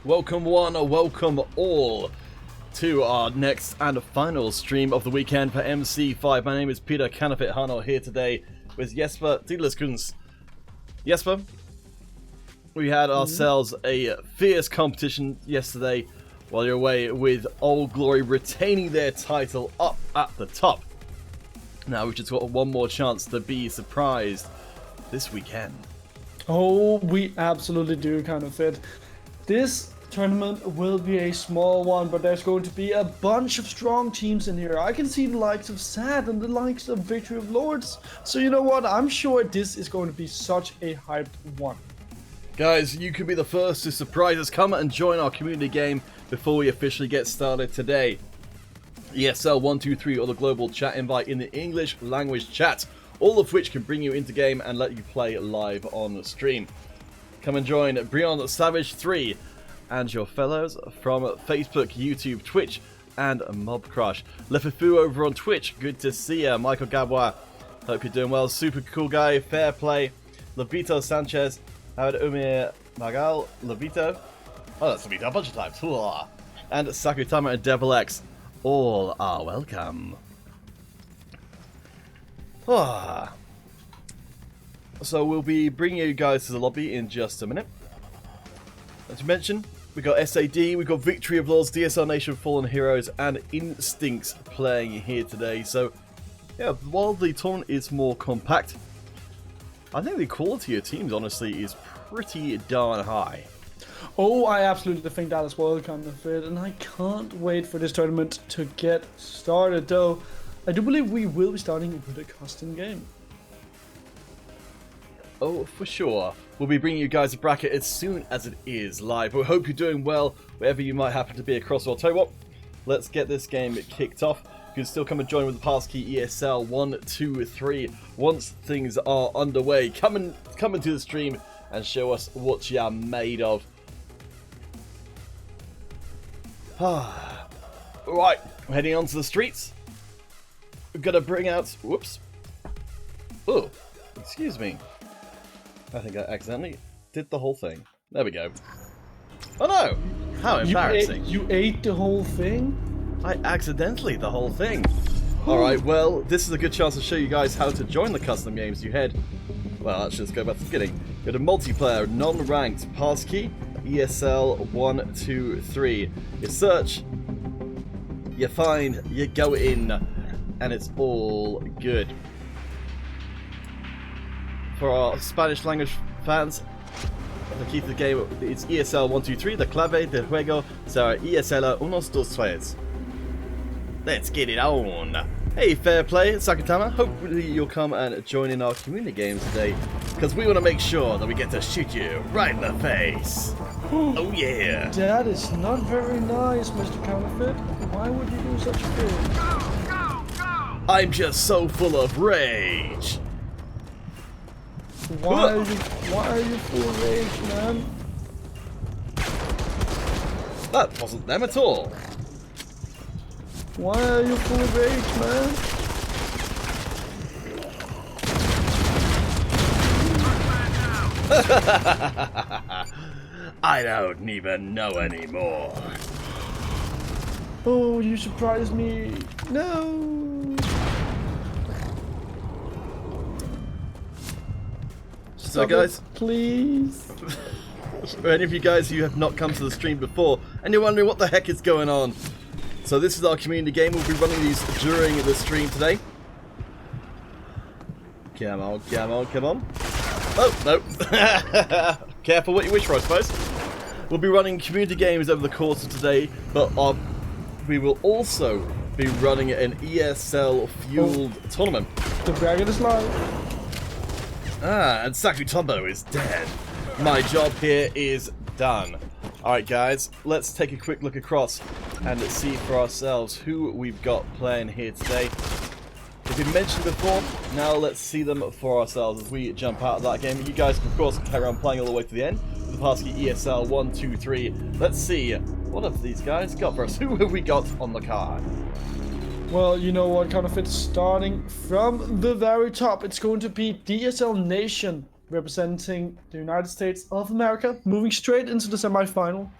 Welcome one, welcome all to our next and final stream of the weekend for MC5. My name is Peter Canafit Hano here today with Jesper Didlerskunst. Jesper, we had ourselves a fierce competition yesterday while you're away with Old Glory retaining their title up at the top. Now we've just got one more chance to be surprised this weekend. Oh, we absolutely do, Canafit. This tournament will be a small one, but there's going to be a bunch of strong teams in here. I can see the likes of Sad and the likes of Victory of Lords. So you know what? I'm sure this is going to be such a hyped one. Guys, you could be the first to surprise us. Come and join our community game before we officially get started today. ESL123 or the global chat invite in the English language chat, all of which can bring you into game and let you play live on the stream. Come and join Brion Savage 3 and your fellows from Facebook, YouTube, Twitch, and Mob Crush. Lefifu over on Twitch, good to see ya. Michael Gabwa, hope you're doing well. Super cool guy, fair play. Levito Sanchez, Howard Umir Magal, Levito. Oh, that's Levito a bunch of times. Hooah. And Sakutama and Devil X, all are welcome. Ah. So we'll be bringing you guys to the lobby in just a minute. As you mentioned, we got SAD, we got Victory of Lords, DSL Nation, Fallen Heroes, and Instincts playing here today. So, yeah, while the tournament is more compact, I think the quality of teams, honestly, is pretty darn high. Oh, I absolutely think that as well, Canafit, and I can't wait for this tournament to get started. Though, I do believe we will be starting with a custom game. Oh, for sure. We'll be bringing you guys a bracket as soon as it is live. We hope you're doing well, wherever you might happen to be across. Well, I'll tell you what, let's get this game kicked off. You can still come and join with the passkey ESL123 once things are underway. Come into the stream and show us what you're made of. Right, we're heading onto the streets. We're gonna bring out... Whoops. Oh, excuse me. I think I accidentally did the whole thing. There we go. Oh no! How embarrassing. You ate the whole thing? I accidentally the whole thing. Alright, well, this is a good chance to show you guys how to join the custom games. You head... Well, actually, let's go back to the beginning. Go to multiplayer, non-ranked, passkey, ESL123. You search, you find, you go in, and it's all good. For our Spanish language fans, the key to the game is ESL123, the clave del juego será ESL123. Let's get it on! Hey, fair play, Sakutama. Hopefully you'll come and join in our community games today, because we want to make sure that we get to shoot you right in the face. Oh yeah! That is not very nice, Mr. Counterfeit. Why would you do such a thing? I'm just so full of rage. Why are you full of rage, man? That wasn't them at all. Why are you full of rage, man? I don't even know anymore. Oh, you surprised me. No. So guys, please. For any of you guys who have not come to the stream before and you're wondering what the heck is going on, so this is our community game. We'll be running these during the stream today. Come on, come on, come on. Oh, no. Careful what you wish for, I suppose. We'll be running community games over the course of today, but we will also be running an ESL-fueled tournament. The dragon is live. Ah, and Sakutombo is dead. My job here is done. Alright guys, let's take a quick look across and see for ourselves who we've got playing here today. They've been mentioned before, now let's see them for ourselves as we jump out of that game. You guys can of course carry on playing all the way to the end with the passkey ESL123. Let's see, what have these guys got for us? Who have we got on the card? Well, you know what, Counterfeit, starting from the very top, it's going to be DSL Nation representing the United States of America, moving straight into the semi-final.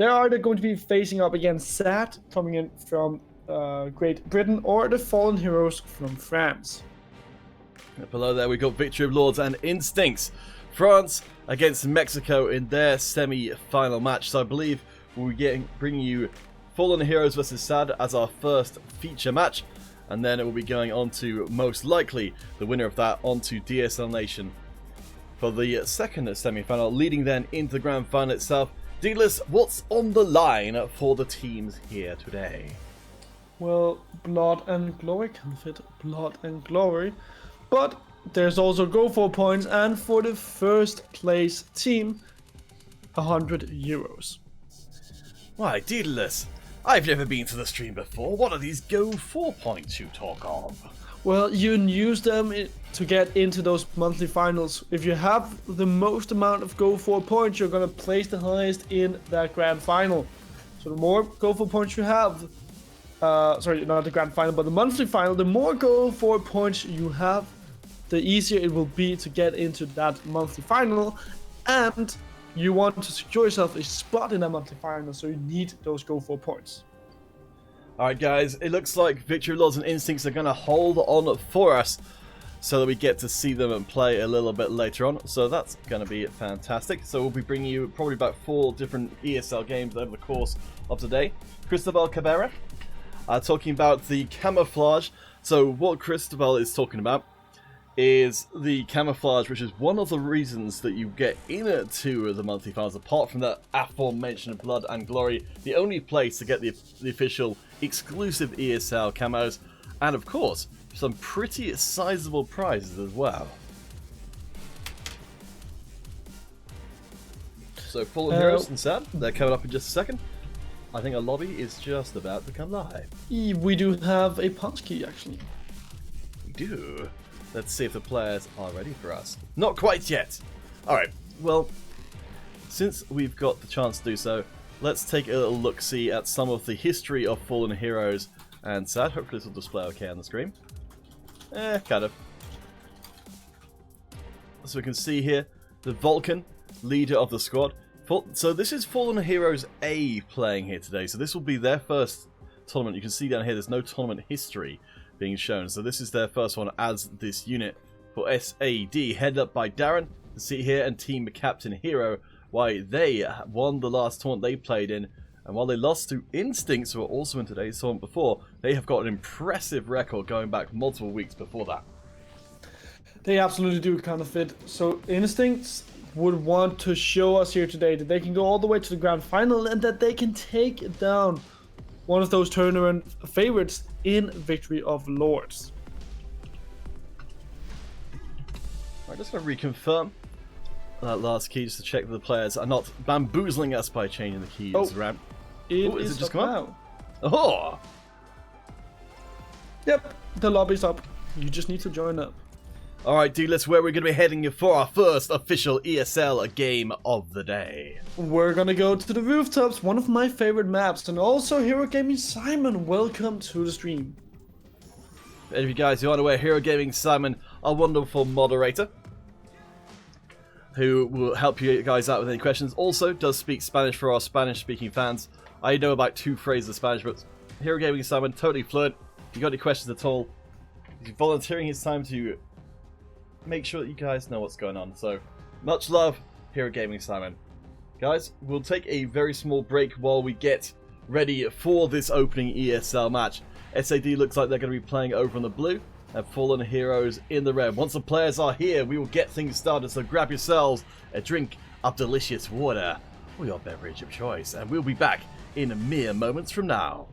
They're either going to be facing up against SAT, coming in from Great Britain, or the Fallen Heroes from France. Below there, we've got Victory of Lords and Instincts. France against Mexico in their semi-final match. So I believe we'll be bringing you Fallen Heroes versus SAD as our first feature match. And then it will be going on to, most likely, the winner of that onto DSL Nation for the second semi-final, leading then into the grand final itself. Dealers, what's on the line for the teams here today? Well, Blood and Glory can fit Blood and Glory, but there's also Go for points, and for the first place team, 100 euros. Why, Daedalus, I've never been to the stream before. What are these Go 4 points you talk of? Well, you can use them to get into those monthly finals. If you have the most amount of Go 4 points, you're going to place the highest in that grand final. So the more Go 4 points you have, sorry, not the grand final, but the monthly final, the more Go 4 points you have, the easier it will be to get into that monthly final. And you want to secure yourself a spot in that monthly final, so you need those Go 4 points. Alright guys, it looks like Victory Lords and Instincts are going to hold on for us so that we get to see them and play a little bit later on. So that's going to be fantastic. So we'll be bringing you probably about 4 different ESL games over the course of today. Cristobal Cabrera, talking about the camouflage. So what Cristobal is talking about is the camouflage, which is one of the reasons that you get into the monthly finals. Apart from that aforementioned Blood and Glory, the only place to get the official exclusive ESL camos, and of course some pretty sizable prizes as well. So Fallen Heroes and SAD, they're coming up in just a second. I think our lobby is just about to come live. We do have a punch key, actually. We do. Let's see if the players are ready for us. Not quite yet. Alright, well, since we've got the chance to do so, let's take a little look-see at some of the history of Fallen Heroes and SAD. Hopefully this will display okay on the screen. Kind of. So we can see here, the Vulcan, leader of the squad. So this is Fallen Heroes A playing here today. So this will be their first tournament. You can see down here there's no tournament history being shown. So this is their first one as this unit for SAD, headed up by Darren, the see here, and Team Captain Hero. Why, they won the last tournament they played in, and while they lost to Instincts, who were also in today's tournament before, they have got an impressive record going back multiple weeks before that. They absolutely do kind of fit. So Instincts would want to show us here today that they can go all the way to the grand final and that they can take down one of those tournament favorites in Victory of Lords. I'm just going to reconfirm that last key just to check that the players are not bamboozling us by changing the keys around. Is it just up come now. up? Oh! Yep, the lobby's up. You just need to join up. Alright, Dealers, where we're going to be heading for our first official ESL game of the day. We're gonna go to the rooftops, one of my favorite maps, and also Hero Gaming Simon, welcome to the stream. And if you guys who aren't aware, Hero Gaming Simon, our wonderful moderator, who will help you guys out with any questions, also does speak Spanish for our Spanish-speaking fans. I know about 2 phrases of Spanish, but Hero Gaming Simon, totally fluent. If you got any questions at all, he's volunteering his time to make sure that you guys know what's going on. So, much love, Hero Gaming Simon. Guys, we'll take a very small break while we get ready for this opening ESL match. SAD looks like they're going to be playing over in the blue, and Fallen Heroes in the red. Once the players are here, we will get things started, so grab yourselves a drink of delicious water or your beverage of choice, and we'll be back in mere moments from now.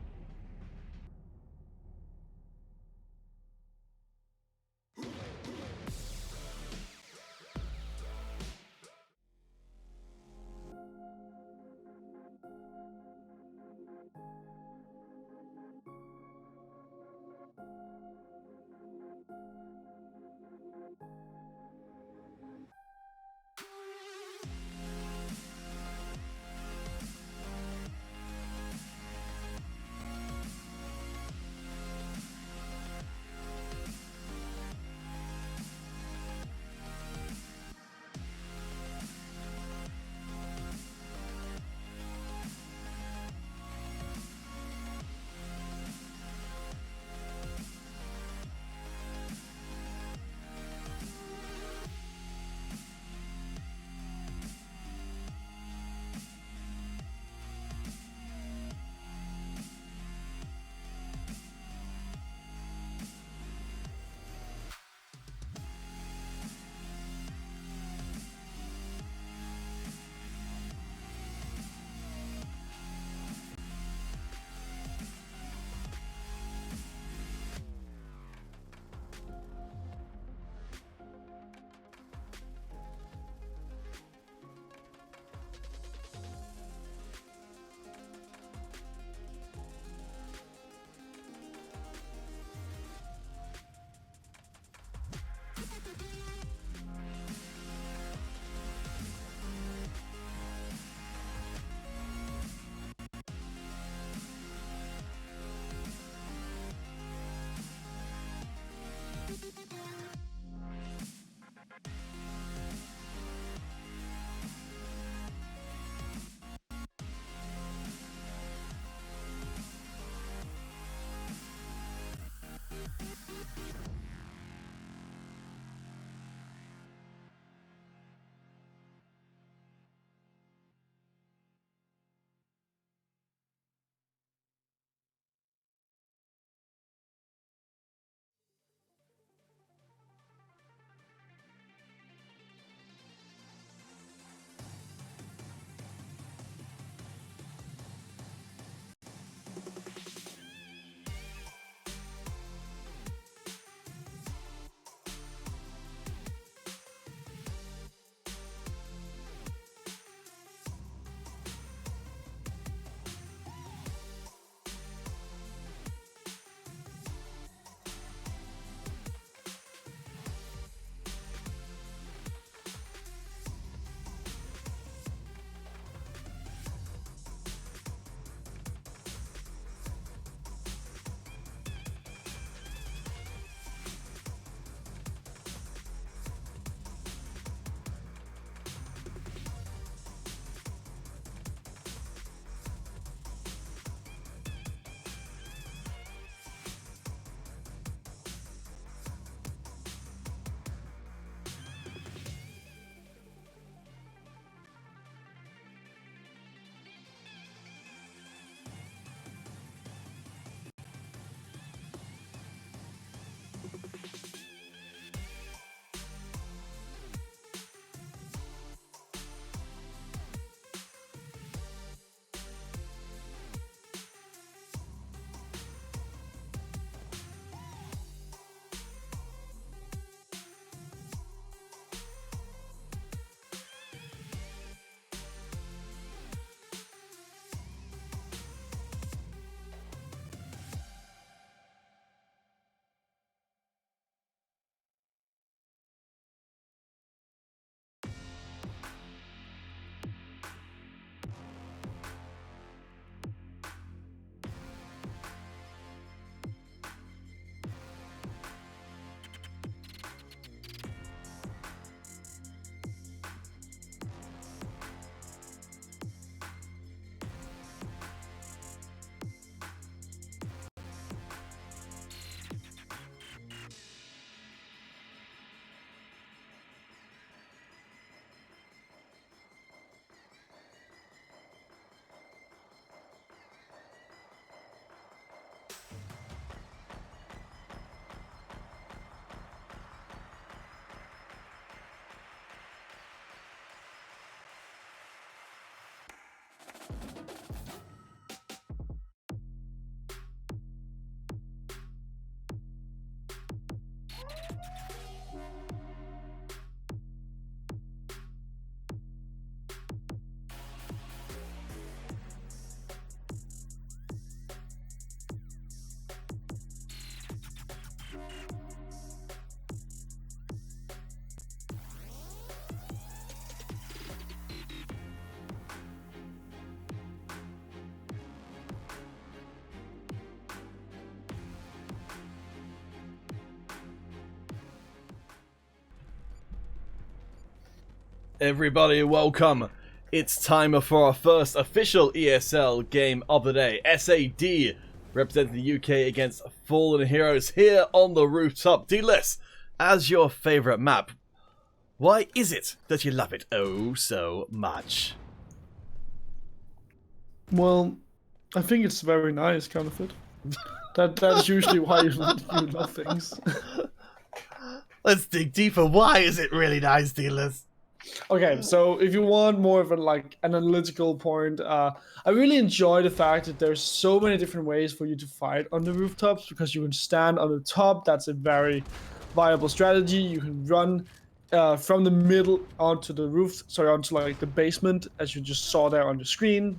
Everybody, welcome. It's time for our first official ESL game of the day. SAD representing the UK against Fallen Heroes here on the rooftop. D-Less, as your favourite map, why is it that you love it oh so much? Well, I think it's very nice, kind of it. That's usually why you love things. Let's dig deeper. Why is it really nice, D-Less? Okay, so if you want more of an analytical point, I really enjoy the fact that there's so many different ways for you to fight on the rooftops, because you can stand on the top. That's a very viable strategy. You can run from the middle onto the roof, onto like the basement, as you just saw there on the screen.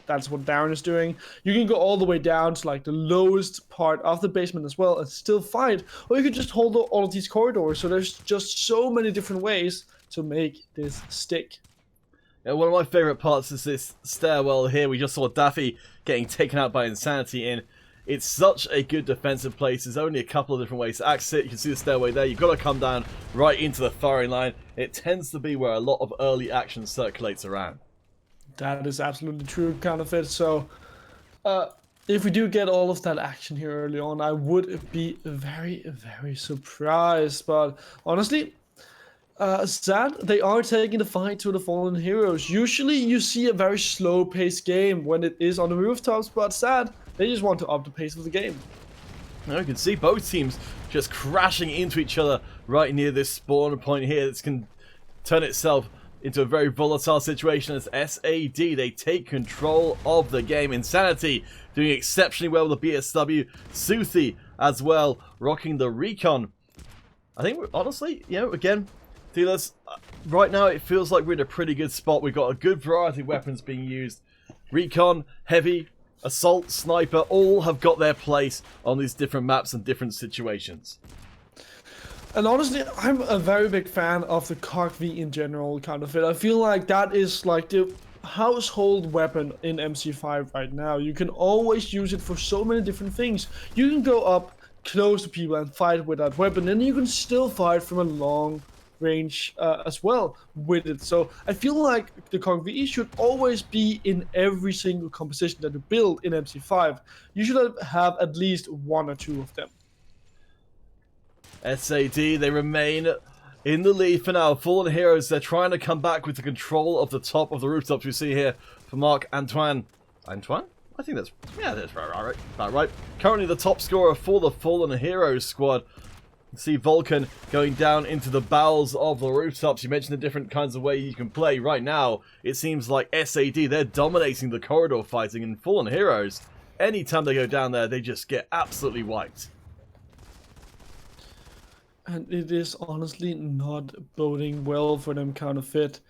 That's what Darren is doing. You can go all the way down to like the lowest part of the basement as well and still fight, or you can just hold all of these corridors. So there's just so many different ways to make this stick. Yeah, one of my favourite parts is this stairwell here. We just saw Daffy getting taken out by Insanity in. It's such a good defensive place. There's only a couple of different ways to access it. You can see the stairway there. You've got to come down right into the firing line. It tends to be where a lot of early action circulates around. That is absolutely true, kind of it. So, if we do get all of that action here early on, I would be very, very surprised. But honestly, sad, they are taking the fight to the Fallen Heroes. Usually you see a very slow-paced game when it is on the rooftops, but sad, they just want to up the pace of the game. Now you can see both teams just crashing into each other right near this spawn point here. This can turn itself into a very volatile situation as SAD, they take control of the game. Insanity doing exceptionally well with the BSW. Soothie as well, rocking the Recon. I think, honestly, again, D-Less, right now it feels like we're in a pretty good spot. We've got a good variety of weapons being used. Recon, Heavy, Assault, Sniper, all have got their place on these different maps and different situations. And honestly, I'm a very big fan of the COG-V in general, kind of it. I feel like that is like the household weapon in MC5 right now. You can always use it for so many different things. You can go up close to people and fight with that weapon, and you can still fight from a long range as well with it. So I feel like the COG-V should always be in every single composition that you build in MC5. You should have at least one or two of them. SAD, they remain in the lead for now. Fallen Heroes, they're trying to come back with the control of the top of the rooftops we see here for Mark Antoine. Antoine? I think that's about right. Currently the top scorer for the Fallen Heroes squad. You see Vulcan going down into the bowels of the rooftops. You mentioned the different kinds of ways you can play. Right now, it seems like SAD, they're dominating the corridor fighting, and Fallen Heroes, anytime they go down there, they just get absolutely wiped. And it is honestly not boding well for them, kind of it.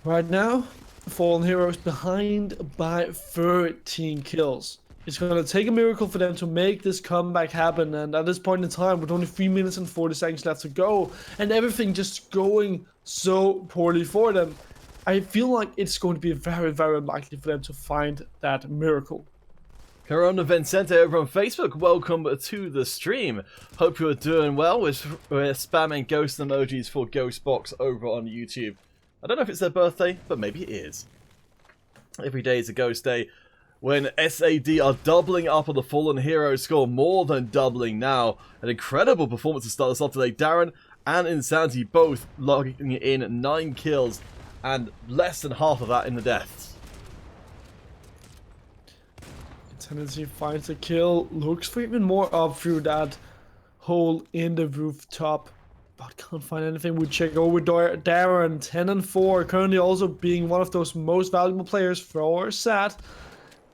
Right now, Fallen Heroes behind by 13 kills. It's going to take a miracle for them to make this comeback happen, and at this point in time, with only 3 minutes and 40 seconds left to go, and everything just going so poorly for them, I feel like it's going to be very, very unlikely for them to find that miracle. Corona Vincente over on Facebook, welcome to the stream. Hope you're doing well. We're spamming ghost emojis for Ghostbox over on YouTube. I don't know if it's their birthday, but maybe it is. Every day is a ghost day. When SAD are doubling up on the Fallen Heroes score, more than doubling now. An incredible performance to start us off today. Darren and Insanity both logging in 9 kills and less than half of that in the deaths. Insanity finds a kill, looks for even more up through that hole in the rooftop, but can't find anything. We check over Darren, 10 and 4, currently also being one of those most valuable players for SAT.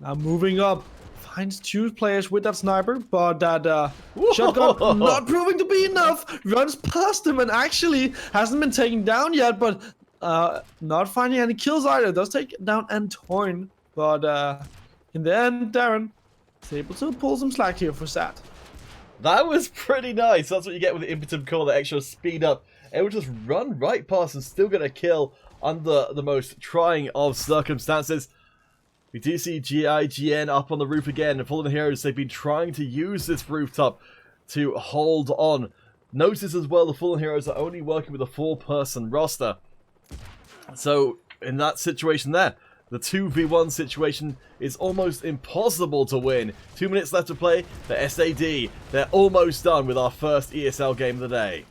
Now moving up, finds 2 players with that sniper, but that shotgun not proving to be enough. Runs past him and actually hasn't been taken down yet, but not finding any kills either. Does take down Antoine, but in the end, Darren is able to pull some slack here for SAT. That was pretty nice. That's what you get with the impotent core, the extra speed up. It would just run right past and still get a kill under the most trying of circumstances. We do see GIGN up on the roof again. And Fallen Heroes, they've been trying to use this rooftop to hold on Notice as well the Fallen Heroes are only working with a 4-person roster. So in that situation there, the 2v1 situation is almost impossible to win. 2 minutes left to play. The SAD, they're almost done with our first ESL game of the day.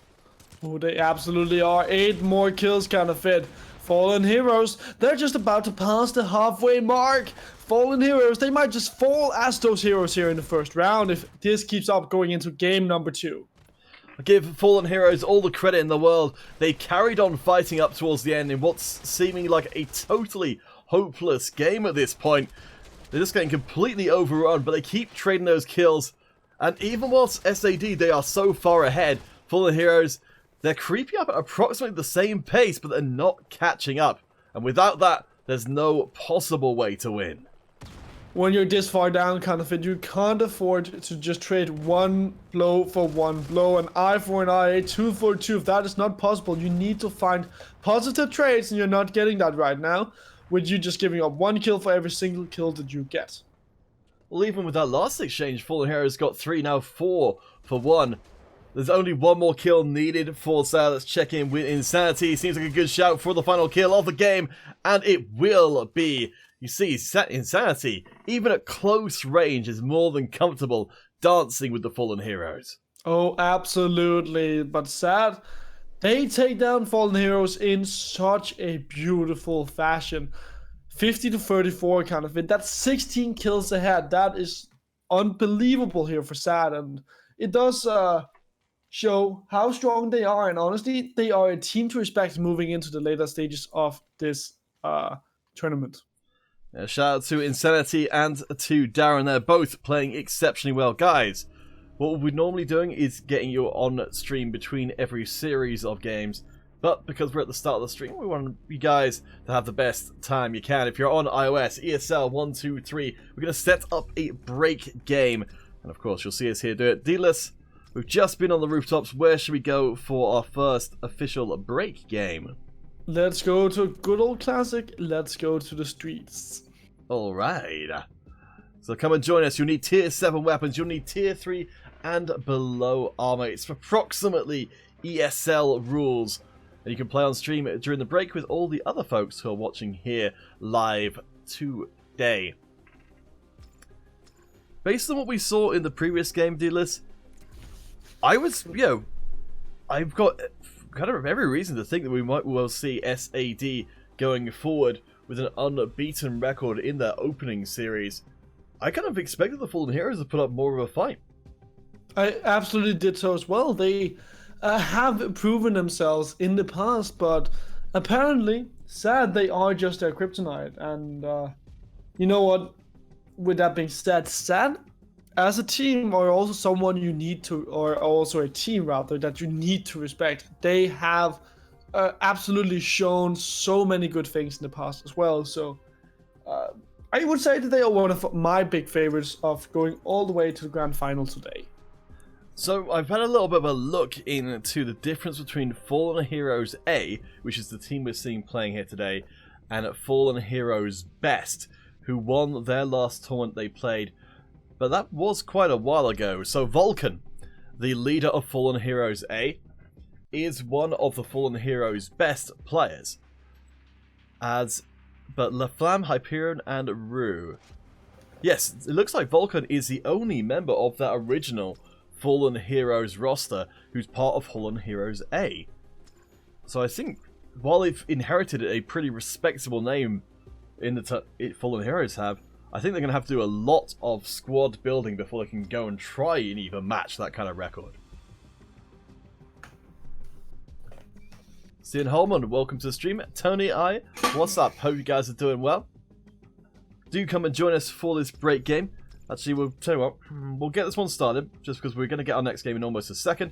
Oh, they absolutely are. 8 more kills kind of fit. Fallen Heroes, they're just about to pass the halfway mark. Fallen Heroes, they might just fall as those heroes here in the first round if this keeps up going into game number 2. I give Fallen Heroes all the credit in the world. They carried on fighting up towards the end in what's seeming like a totally hopeless game at this point. They're just getting completely overrun, but they keep trading those kills. And even whilst SAD, they are so far ahead, Fallen Heroes, they're creeping up at approximately the same pace, but they're not catching up. And without that, there's no possible way to win. When you're this far down, kind of it, you can't afford to just trade one blow for one blow, an eye for an eye, 2 for 2. If that is not possible, you need to find positive trades, and you're not getting that right now, with you just giving up 1 kill for every single kill that you get. Well, even with that last exchange, Fallen Heroes got 3, now 4 for 1. There's only 1 more kill needed for Sad. Let's check in with Insanity. Seems like a good shout for the final kill of the game, and it will be. You see, Insanity, even at close range, is more than comfortable dancing with the Fallen Heroes. Oh, absolutely. But Sad, they take down Fallen Heroes in such a beautiful fashion. 50 to 34 kind of it. That's 16 kills ahead. That is unbelievable here for Sad, and it does show how strong they are. And honestly, they are a team to respect moving into the later stages of this tournament. Shout out to Insanity and to Darren. They're both playing exceptionally well. Guys, what we're normally doing is getting you on stream between every series of games. But because we're at the start of the stream, we want you guys to have the best time you can. If you're on iOS, ESL 1, 2, 3, we're going to set up a break game. And of course, you'll see us here do it. D-less, we've just been on the rooftops. Where should we go for our first official break game? Let's go to a good old classic. Let's go to the streets. Alright. So come and join us. You'll need tier 7 weapons. You'll need tier 3 and below armor. It's approximately ESL rules. And you can play on stream during the break with all the other folks who are watching here live today. Based on what we saw in the previous game, D-less, I've got kind of every reason to think that we might well see SAD going forward with an unbeaten record in their opening series. I kind of expected the Fallen Heroes to put up more of a fight. I absolutely did so as well. They have proven themselves in the past, but apparently, Sad, they are just their kryptonite. And you know what? With that being said, Sad, as a team, are also someone you need to, or also a team rather, that you need to respect. They have absolutely shown so many good things in the past as well. So I would say that they are one of my big favorites of going all the way to the grand final today. So I've had a little bit of a look into the difference between Fallen Heroes A, which is the team we're seeing playing here today, and Fallen Heroes Best, who won their last tournament they played. But that was quite a while ago. So Vulcan, the leader of Fallen Heroes A, is one of the Fallen Heroes' best players. But La Flamme, Hyperion, and Rue. Yes, it looks like Vulcan is the only member of that original Fallen Heroes roster who's part of Fallen Heroes A. So I think while they've inherited a pretty respectable name in the Fallen Heroes have, I think they're going to have to do a lot of squad building before they can go and try and even match that kind of record. Stian Holman, welcome to the stream. Tony I, what's up? Hope you guys are doing well. Do come and join us for this break game. Actually, we'll tell you what, we'll get this one started, just because we're going to get our next game in almost a second.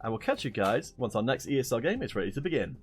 And we'll catch you guys once our next ESL game is ready to begin.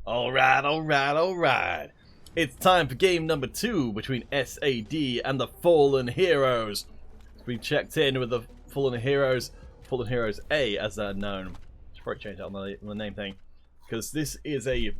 Alright, alright, alright. It's time for game number 2 between SAD and the Fallen Heroes. We checked in with the Fallen Heroes A as they're known. Should probably change out the name thing. Because this is a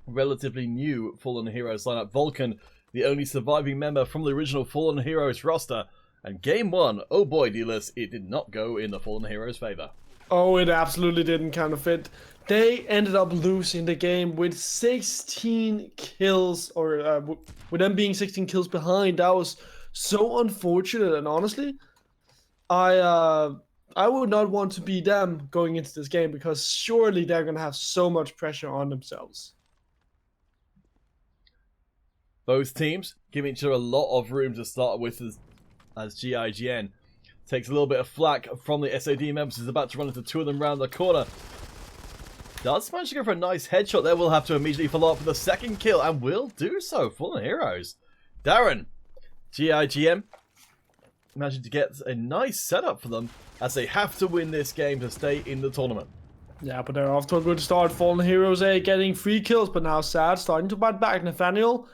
relatively new Fallen Heroes lineup. Vulcan, the only surviving member from the original Fallen Heroes roster. And game 1, oh boy, dealers, it did not go in the Fallen Heroes' favor. Oh, it absolutely didn't kind of fit. They ended up losing the game with 16 kills, or with them being 16 kills behind. That was so unfortunate, and honestly, I would not want to be them going into this game, because surely they're going to have so much pressure on themselves. Both teams giving each other a lot of room to start with as GIGN takes a little bit of flack from the SAD members. He's about to run into two of them round the corner. Does manage to go for a nice headshot there. We'll have to immediately follow up with a second kill, and will do so. Fallen Heroes. Darren, GIGN managing to get a nice setup for them as they have to win this game to stay in the tournament. Yeah, but they're off to a good start. Fallen Heroes A getting 3 kills, but now Sad starting to bite back. Nathaniel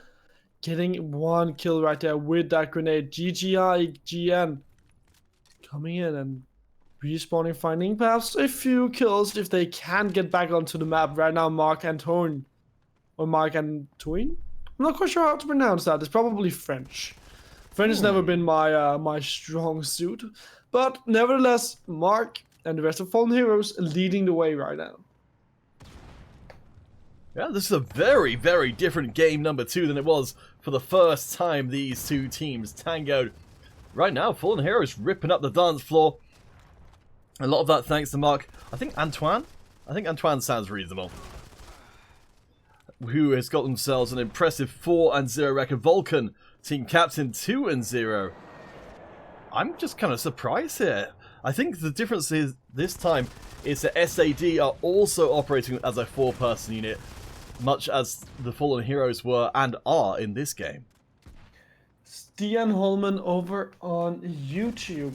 getting 1 kill right there with that grenade. GGIGN coming in and respawning, finding perhaps a few kills if they can get back onto the map. Right now, Mark Antoine. I'm not quite sure how to pronounce that. It's probably French. French has never been my strong suit. But nevertheless, Mark and the rest of Fallen Heroes leading the way right now. Yeah, this is a very, very different game number 2 than it was for the first time these two teams tangoed. Right now, Fallen Heroes ripping up the dance floor. A lot of that thanks to Mark. I think Antoine sounds reasonable. Who has got themselves an impressive 4-0 record. Vulcan, team captain, 2-0. I'm just kind of surprised here. I think the difference is this time is that SAD are also operating as a 4-person unit, much as the Fallen Heroes were and are in this game. Stian Holman over on YouTube.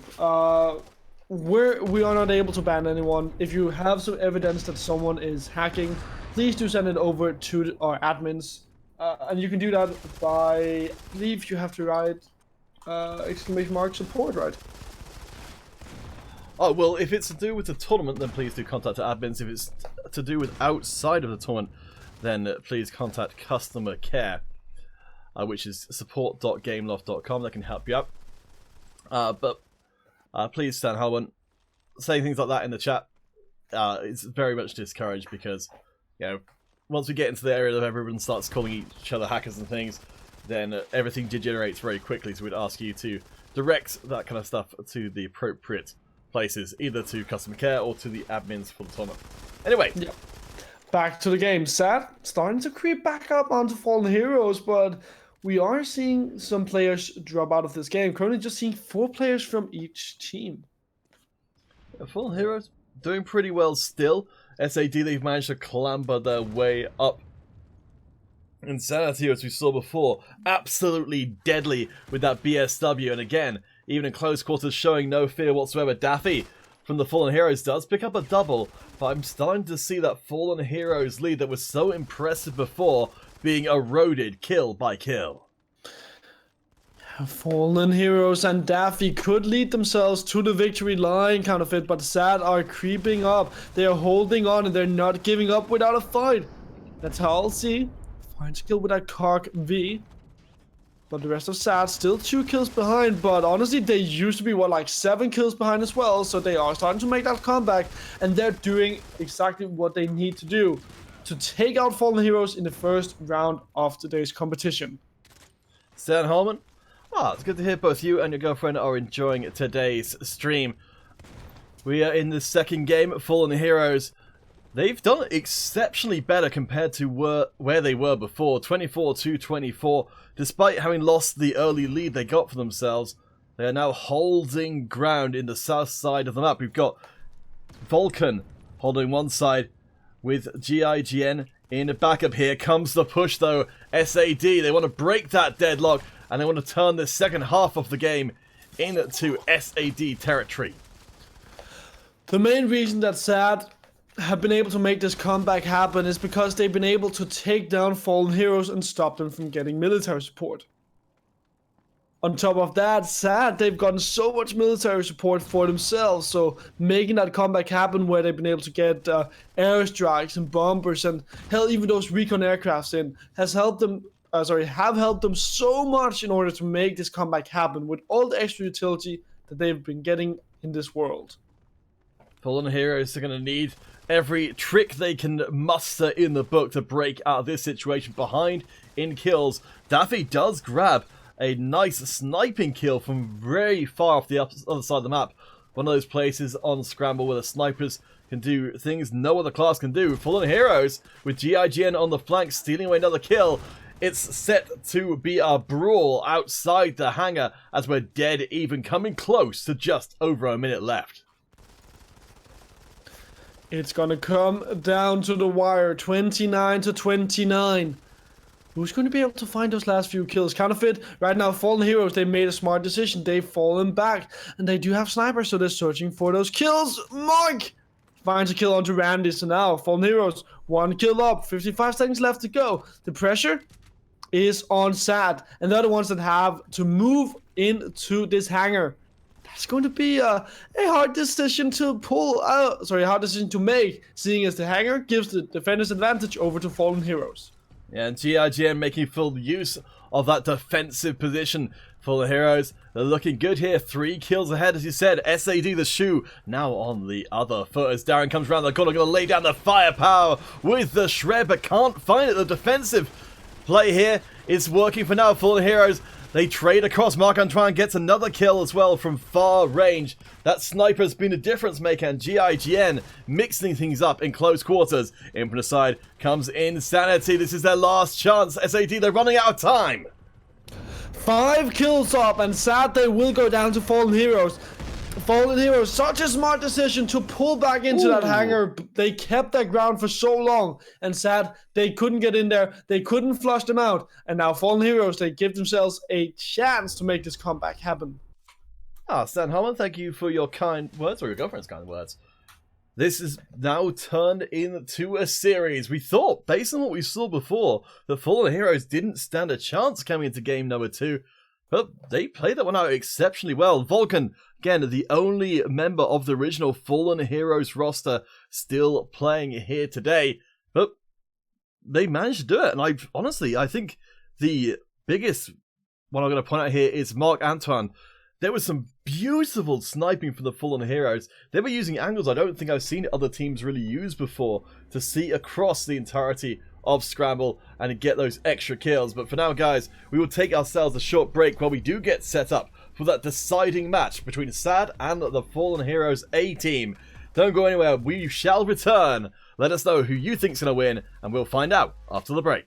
We are not able to ban anyone. If you have some evidence that someone is hacking, please do send it over to our admins. And you can do that by, I believe you have to write !support, right? Oh, well, if it's to do with the tournament, then please do contact the admins. If it's to do with outside of the tournament, then please contact customer care, which is support.gameloft.com. That can help you out. But please, Stan Holman, saying things like that in the chat, it's very much discouraged because, you know, once we get into the area that everyone starts calling each other hackers and things, then everything degenerates very quickly. So we'd ask you to direct that kind of stuff to the appropriate places, either to customer care or to the admins for the tournament. Anyway. Yeah. Back to the game. Sad starting to creep back up onto Fallen Heroes, but we are seeing some players drop out of this game. Currently just seeing 4 players from each team. Fallen Heroes doing pretty well still. SAD, they've managed to clamber their way up. Insanity, as we saw before, absolutely deadly with that BSW. And again, even in close quarters, showing no fear whatsoever. Daffy from the Fallen Heroes does pick up a double, but I'm starting to see that Fallen Heroes lead that was so impressive before being eroded kill by kill. Fallen Heroes and Daffy could lead themselves to the victory line, kind of it, but Sad are creeping up. They are holding on and they're not giving up without a fight. That's how I'll see. Finds a kill with that Kark V. But the rest of Sad still 2 kills behind, but honestly they used to be, what, like 7 kills behind as well, so they are starting to make that comeback, and they're doing exactly what they need to do to take out Fallen Heroes in the first round of today's competition. Stan Holman, it's good to hear both you and your girlfriend are enjoying today's stream. We are in the second game. Fallen Heroes, they've done exceptionally better compared to where they were before. 24-24. Despite having lost the early lead they got for themselves, they are now holding ground in the south side of the map. We've got Vulcan holding one side with GIGN in the backup. Here comes the push though. SAD, they want to break that deadlock and they want to turn the second half of the game into SAD territory. The main reason that Sad have been able to make this comeback happen is because they've been able to take down fallen heroes and stop them from getting military support. On top of that, sad they've gotten so much military support for themselves, so making that comeback happen where they've been able to get airstrikes and bombers and hell, even those recon aircrafts in has helped them. Have helped them so much in order to make this comeback happen with all the extra utility that they've been getting in this world. Fallen Heroes are going to need every trick they can muster in the book to break out of this situation. Behind in kills, Daffy does grab a nice sniping kill from very far off the other side of the map. One of those places on Scramble where the snipers can do things no other class can do. Fallen Heroes with GIGN on the flank stealing away another kill. It's set to be a brawl outside the hangar as we're dead even, coming close to just over a minute left. It's gonna come down to the wire, 29 to 29. Who's going to be able to find those last few kills? Counterfeit, right now, Fallen Heroes, they made a smart decision. They've fallen back, and they do have snipers, so they're searching for those kills. Mike finds a kill onto Randy, so now Fallen Heroes, 1 kill up, 55 seconds left to go. The pressure is on Sad, and they're the ones that have to move into this hangar. That's going to be a hard decision to pull out. Sorry, a hard decision to make, seeing as the hangar gives the defenders advantage over to Fallen Heroes. Yeah, and GIGN making full use of that defensive position for the Heroes. They're looking good here. 3 kills ahead, as you said. SAD the shoe now on the other foot as Darren comes around the corner, going to lay down the firepower with the shred, but can't find it. The defensive play here is working for now. Fallen Heroes, they trade across. Marc-Antoine gets another kill as well from far range. That sniper's been a difference maker, and GIGN mixing things up in close quarters. Infinite side comes Insanity. This is their last chance. SAD, they're running out of time. 5 kills up, and sad they will go down to Fallen Heroes. Fallen Heroes, such a smart decision to pull back into that hangar. They kept their ground for so long, and sad they couldn't get in there. They couldn't flush them out, and now Fallen Heroes, they give themselves a chance to make this comeback happen. Stan Harmon, thank you for your kind words, or your girlfriend's kind words. This is now turned into a series. We thought, based on what we saw before, that Fallen Heroes didn't stand a chance coming into game number 2. But they played that one out exceptionally well. Vulcan, again, the only member of the original Fallen Heroes roster still playing here today. But they managed to do it. And I think the biggest one I'm going to point out here is Marc-Antoine. There was some beautiful sniping from the Fallen Heroes. They were using angles I don't think I've seen other teams really use before to see across the entirety of Scramble and get those extra kills. But for now, guys, we will take ourselves a short break while we do get set up for that deciding match between SAD and the Fallen Heroes A team. Don't go anywhere. We shall return. Let us know who you think's going to win, and we'll find out after the break.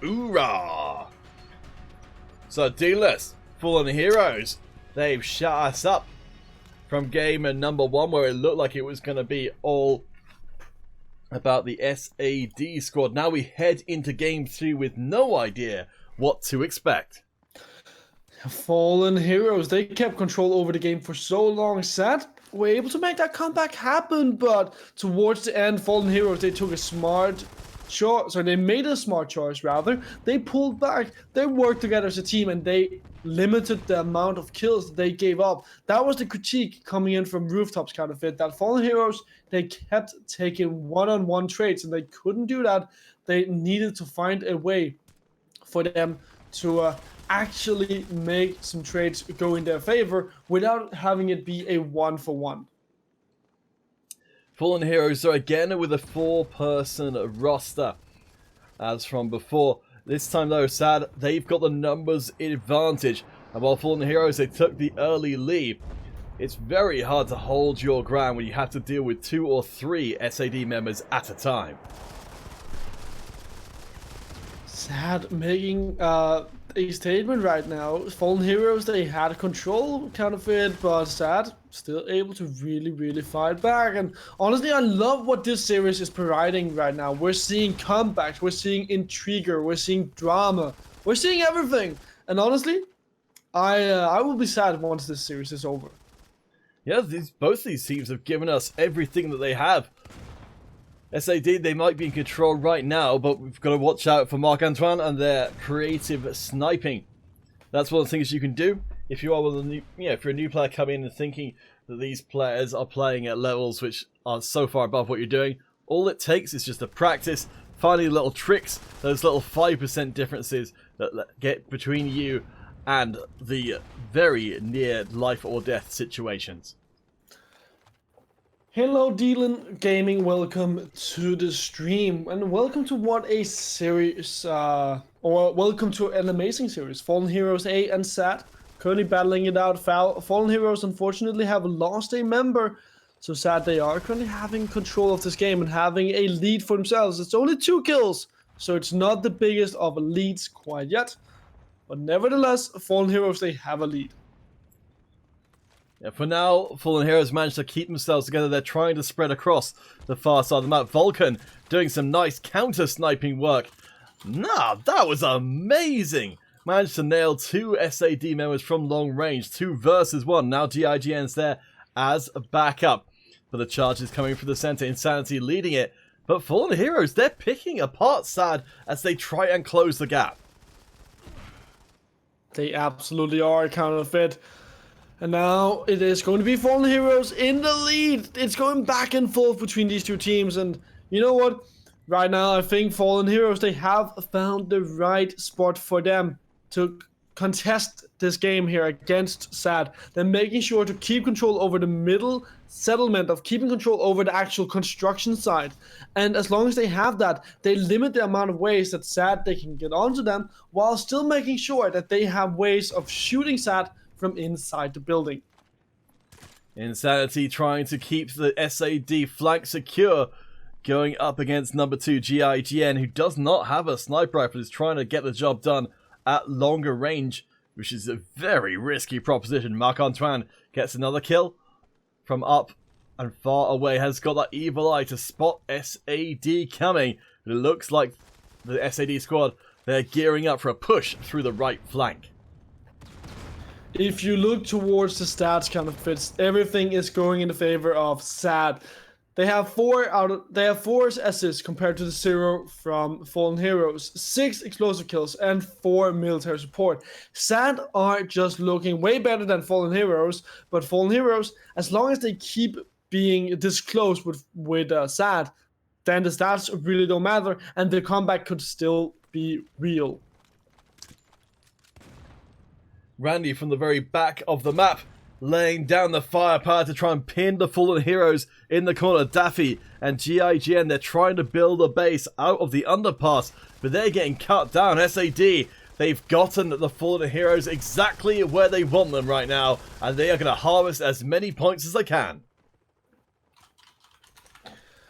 Hoorah! So, D-list, Fallen Heroes, they've shut us up from game number 1, where it looked like it was going to be all about the SAD squad. Now we head into game 2 with no idea what to expect. Fallen Heroes, they kept control over the game for so long. Sad were able to make that comeback happen, but towards the end, Fallen Heroes, they took a smart choice, or they made a smart choice rather. They pulled back, they worked together as a team, and they limited the amount of kills that they gave up. That was the critique coming in from Rooftops kind of it, that Fallen Heroes, they kept taking one-on-one trades, and they couldn't do that. They needed to find a way for them to actually make some trades go in their favor without having it be a 1-for-1. Fallen Heroes are again with a 4-person roster as from before. This time though, sad, they've got the numbers advantage, and while Fallen Heroes, they took the early lead, it's very hard to hold your ground when you have to deal with 2 or 3 SAD members at a time. Sad making a statement right now. Fallen Heroes, they had control kind of it, but Sad still able to really fight back. And honestly, I love what this series is providing right now. We're seeing comebacks, we're seeing intrigue, we're seeing drama, we're seeing everything. And honestly, I will be sad once this series is over. Yeah, both these teams have given us everything that they have. SAD, they might be in control right now, but we've got to watch out for Marc-Antoine and their creative sniping. That's one of the things you can do if you are one of the new, if you're a new player coming in and thinking that these players are playing at levels which are so far above what you're doing. All it takes is just to practice, finding little tricks, those little 5% differences that get between you and the very near life or death situations. Hello Dylan Gaming, welcome to the stream, and welcome to what a series, or welcome to an amazing series. Fallen Heroes A and SAD currently battling it out. Fallen Heroes unfortunately have lost a member, so SAD they are currently having control of this game and having a lead for themselves. It's only 2 kills, so it's not the biggest of leads quite yet, but nevertheless, Fallen Heroes, they have a lead. Yeah, for now, Fallen Heroes managed to keep themselves together. They're trying to spread across the far side of the map. Vulcan doing some nice counter-sniping work. Nah, that was amazing! Managed to nail 2 SAD members from long range. 2 versus 1. Now GIGN's there as a backup. But the charge is coming from the center. Insanity leading it. But Fallen Heroes, they're picking apart SAD as they try and close the gap. They absolutely are kind of it. And now it is going to be Fallen Heroes in the lead. It's going back and forth between these 2 teams. And you know what? Right now, I think Fallen Heroes, they have found the right spot for them to contest this game here against SAD. They're making sure to keep control over the middle settlement, of keeping control over the actual construction side. And as long as they have that, they limit the amount of ways that SAD they can get onto them, while still making sure that they have ways of shooting SAD from inside the building. Insanity trying to keep the SAD flank secure, going up against number 2 GIGN, who does not have a sniper rifle, is trying to get the job done at longer range, which is a very risky proposition. Marc-Antoine gets another kill from up and far away, has got that evil eye to spot SAD coming. It looks like the SAD squad, they're gearing up for a push through the right flank. If you look towards the stats kind of fits, everything is going in the favor of SAD. They have 4 assists compared to the 0 from Fallen Heroes, 6 explosive kills and 4 military support. SAD are just looking way better than Fallen Heroes, but Fallen Heroes, as long as they keep being this close with SAD, then the stats really don't matter and the comeback could still be real. Randy from the very back of the map, laying down the firepower to try and pin the Fallen Heroes in the corner. Daffy and GIGN, they're trying to build a base out of the underpass, but they're getting cut down. SAD, they've gotten the Fallen Heroes exactly where they want them right now, and they are going to harvest as many points as they can.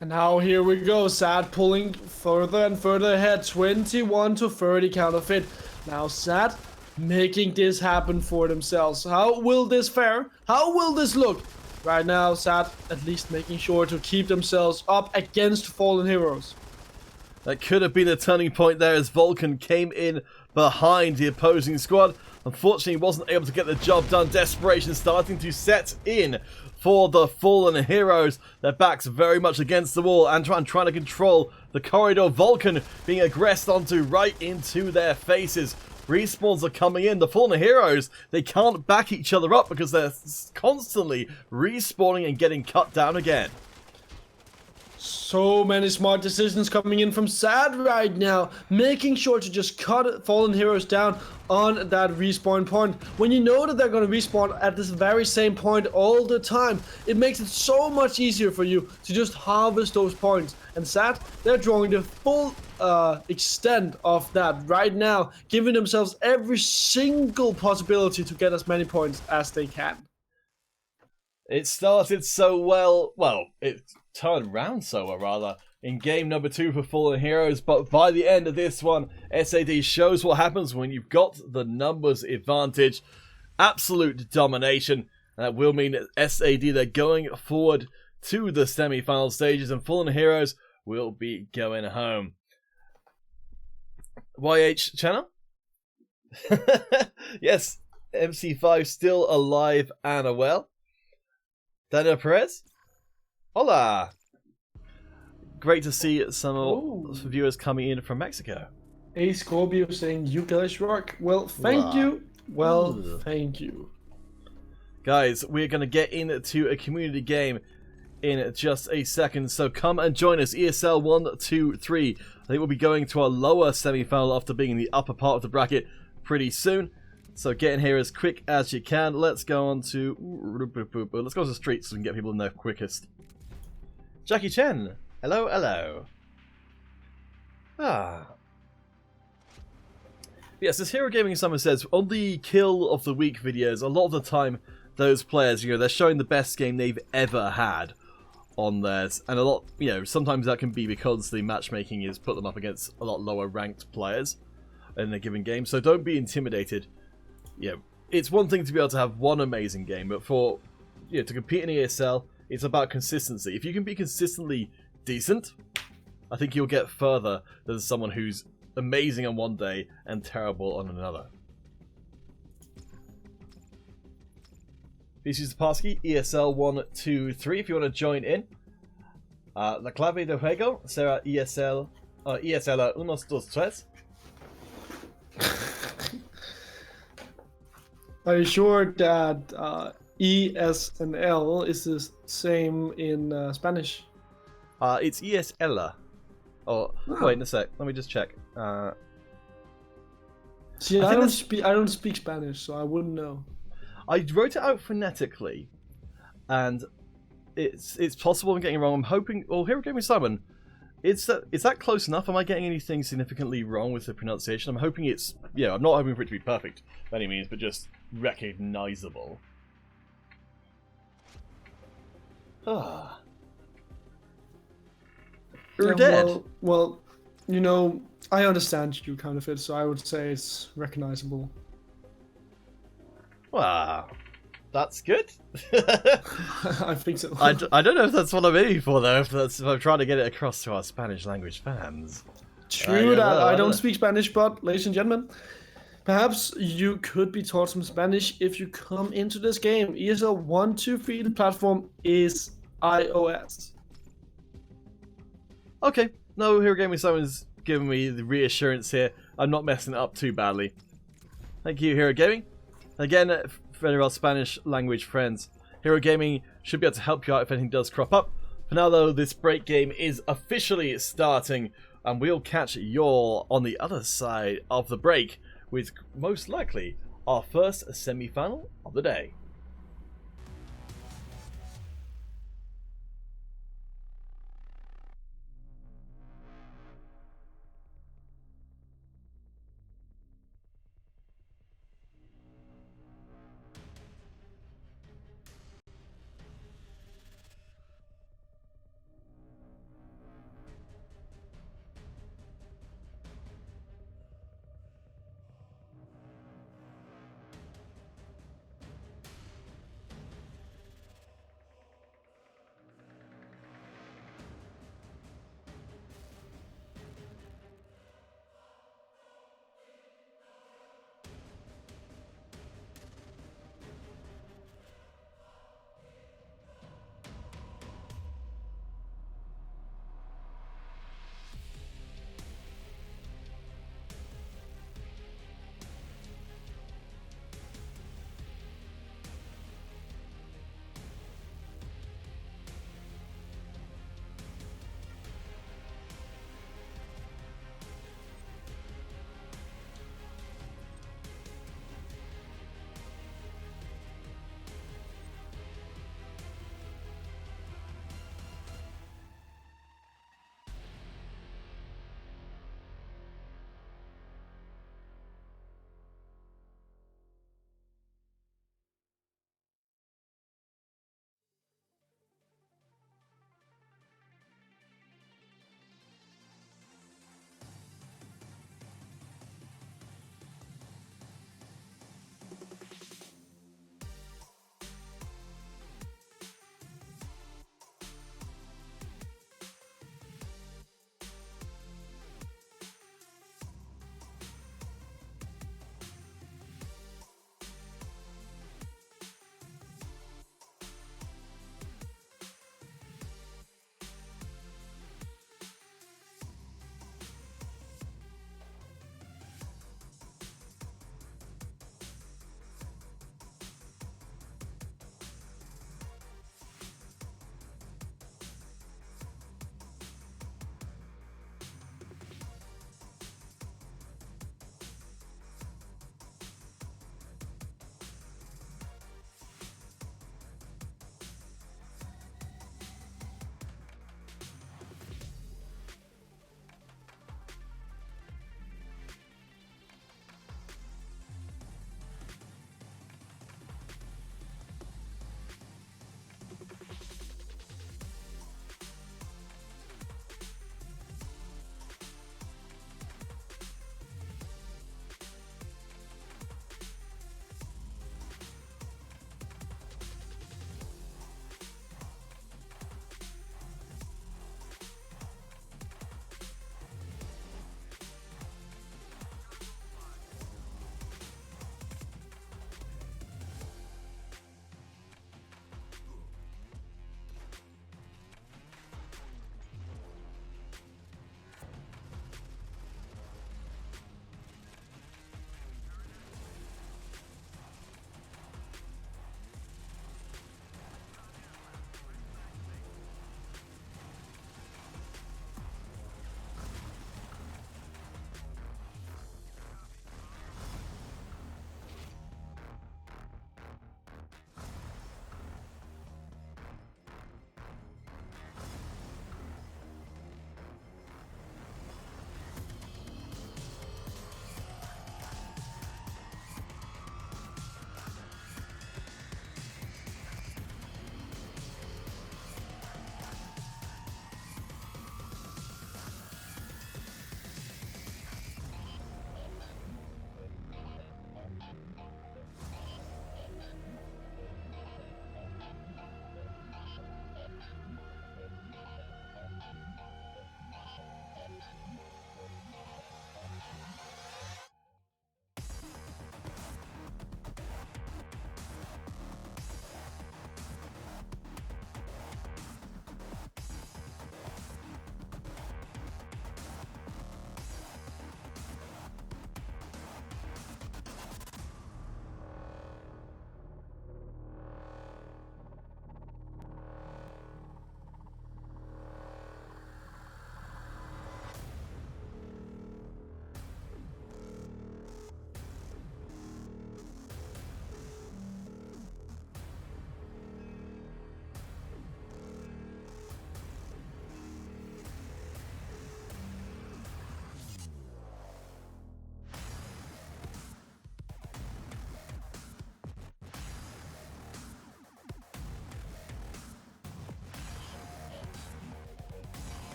And now here we go, Sad pulling further and further ahead, 21-30 counterfeit. Now Sad making this happen for themselves. How will this fare? How will this look? Right now, Sad at least making sure to keep themselves up against Fallen Heroes. That could have been a turning point there as Vulcan came in behind the opposing squad. Unfortunately, wasn't able to get the job done. Desperation starting to set in for the Fallen Heroes. Their backs very much against the wall and trying to control the corridor. Vulcan being aggressed onto right into their faces. Respawns are coming in. The Fallen Heroes, they can't back each other up because they're constantly respawning and getting cut down again. So many smart decisions coming in from Sad right now, making sure to just cut Fallen Heroes down on that respawn point. When you know that they're going to respawn at this very same point all the time, it makes it so much easier for you to just harvest those points. And Sad, they're drawing the full extent of that right now, giving themselves every single possibility to get as many points as they can. It started so well, it turned round so well rather, in game number 2 for Fallen Heroes, but by the end of this one, SAD shows what happens when you've got the numbers advantage. Absolute domination. That will mean that SAD, they're going forward to the semi-final stages, and Fallen Heroes will be going home. YH channel? Yes, MC5 still alive and well. Daniel Perez? Hola! Great to see some viewers coming in from Mexico. A Scorpio saying, you guys rock. Well, thank you. Well, thank you. Guys, we're going to get into a community game in just a second, so come and join us. ESL 1, 2, 3. I think we'll be going to our lower semi-final after being in the upper part of the bracket pretty soon. So get in here as quick as you can. Let's go on to... Let's go to the streets so we can get people in there quickest. Jackie Chen. Hello, hello. Yes, as Hero Gaming Summer says, on the Kill of the Week videos, a lot of the time, those players, they're showing the best game they've ever had on theirs. And a lot, sometimes that can be because the matchmaking is put them up against a lot lower ranked players in a given game. So don't be intimidated. It's one thing to be able to have one amazing game, but for to compete in ESL, it's about consistency. If you can be consistently decent, I think you'll get further than someone who's amazing on one day and terrible on another. This is Zapasky, ESL 1, 2, 3. If you want to join in, la clave de juego será ESL 1, 2, 3. Are you sure that E, S, and L is the same in Spanish? It's ESL. Wait a sec. Let me just check. See, I don't speak Spanish, so I wouldn't know. I wrote it out phonetically, and it's possible I'm getting it wrong. I'm hoping. Well, here we go, Simon. Is that close enough? Am I getting anything significantly wrong with the pronunciation? I'm hoping it's... I'm not hoping for it to be perfect by any means, but just recognizable. You're dead. Well, I understand you, Counterfeit, so I would say it's recognizable. Wow. That's good. I think so. I don't know if that's what I'm aiming for, though, if I'm trying to get it across to our Spanish language fans. True that. I don't speak Spanish, but, ladies and gentlemen, perhaps you could be taught some Spanish if you come into this game. ESL 1, 2, 3, the platform is iOS. Okay. No, Hero Gaming Simon's giving me the reassurance here. I'm not messing it up too badly. Thank you, Hero Gaming. Again, for any of our Spanish language friends, Hero Gaming should be able to help you out if anything does crop up. For now, though, this break game is officially starting, and we'll catch you on the other side of the break with most likely our first semi-final of the day.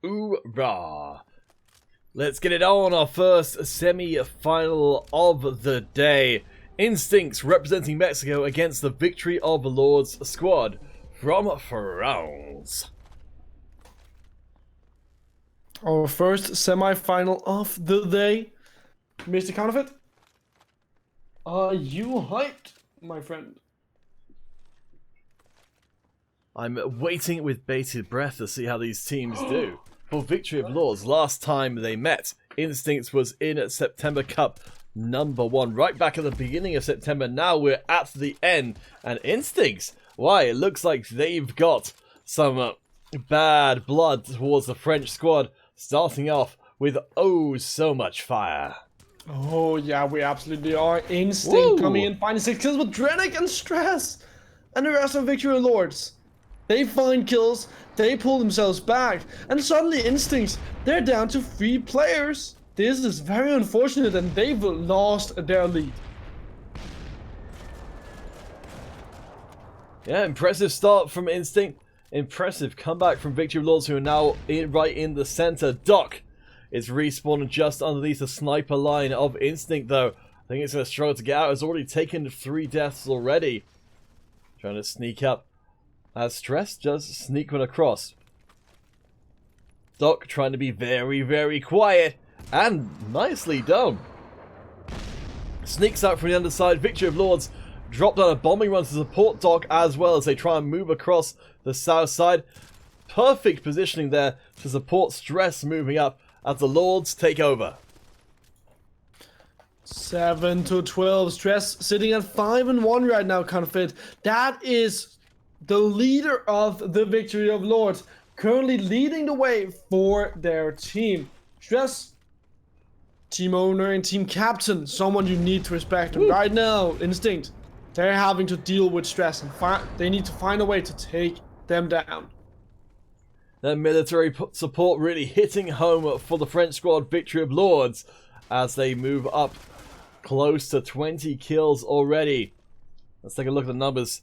Hoorah! Let's get it on, our first semi-final of the day. Instincts representing Mexico against the Victory of Lords squad from France. Our first semi-final of the day. Mr. Counterfeit, are you hyped, my friend? I'm waiting with bated breath to see how these teams do. For Victory of Lords, last time they met, Instincts was in September Cup #1, right back at the beginning of September. Now we're at the end, and Instincts, why, it looks like they've got some bad blood towards the French squad, starting off with oh so much fire. Oh yeah, we absolutely are. Instinct coming in, finding 6 kills with Drenic and Stress, and the rest of Victory of Lords. They find kills, they pull themselves back, and suddenly Instincts, they're down to 3 players. This is very unfortunate, and they've lost their lead. Yeah, impressive start from Instinct. Impressive comeback from Victory of Lords, who are now right in the center. Doc is respawned just underneath the sniper line of Instinct, though. I think it's going to struggle to get out. It's already taken 3 deaths already. Trying to sneak up. As Stress does sneak one across. Doc trying to be very, very quiet. And nicely done. Sneaks out from the underside. Victory of Lords drop down a bombing run to support Doc, as well as they try and move across the south side. Perfect positioning there to support Stress moving up as the Lords take over. 7-12. Stress sitting at 5-1 right now, Counterfeit. That is the leader of the Victory of Lords, currently leading the way for their team. Stress, team owner and team captain, someone you need to respect. And right now, Instinct, they're having to deal with Stress, and they need to find a way to take them down. Their military support really hitting home for the French squad Victory of Lords as they move up close to 20 kills already. Let's take a look at the numbers.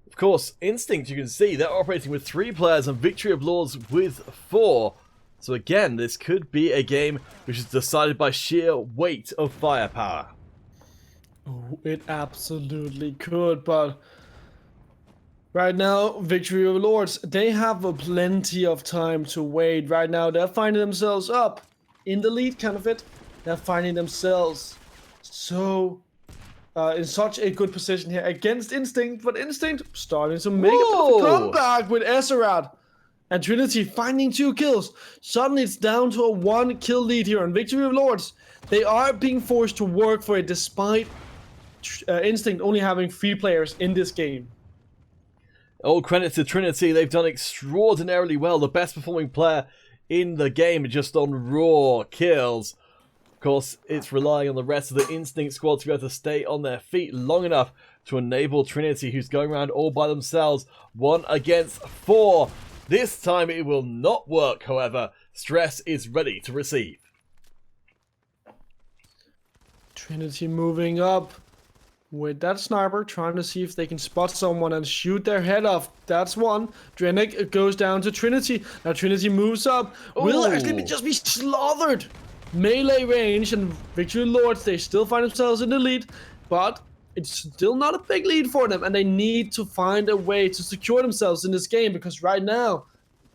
Of course, Instinct, you can see, they're operating with 3 players and Victory of Lords with 4. So again, this could be a game which is decided by sheer weight of firepower. Oh, it absolutely could, but right now, Victory of Lords, they have plenty of time to wait. Right now, they're finding themselves up in the lead, Counterfeit. They're finding themselves in such a good position here against Instinct, but Instinct starting to make a comeback with Ezerad. And Trinity finding 2 kills. Suddenly it's down to a 1 kill lead here on Victory of Lords. They are being forced to work for it despite Instinct only having 3 players in this game. All credit to Trinity, they've done extraordinarily well. The best performing player in the game just on raw kills. Of course, it's relying on the rest of the Instinct squad to be able to stay on their feet long enough to enable Trinity, who's going around all by themselves, 1 against 4. This time it will not work, however. Stress is ready to receive. Trinity moving up with that sniper, trying to see if they can spot someone and shoot their head off. That's one. Drenic goes down to Trinity. Now Trinity moves up. Will actually just be slaughtered. Melee range, and Victory Lords, they still find themselves in the lead, but it's still not a big lead for them, and they need to find a way to secure themselves in this game, because right now,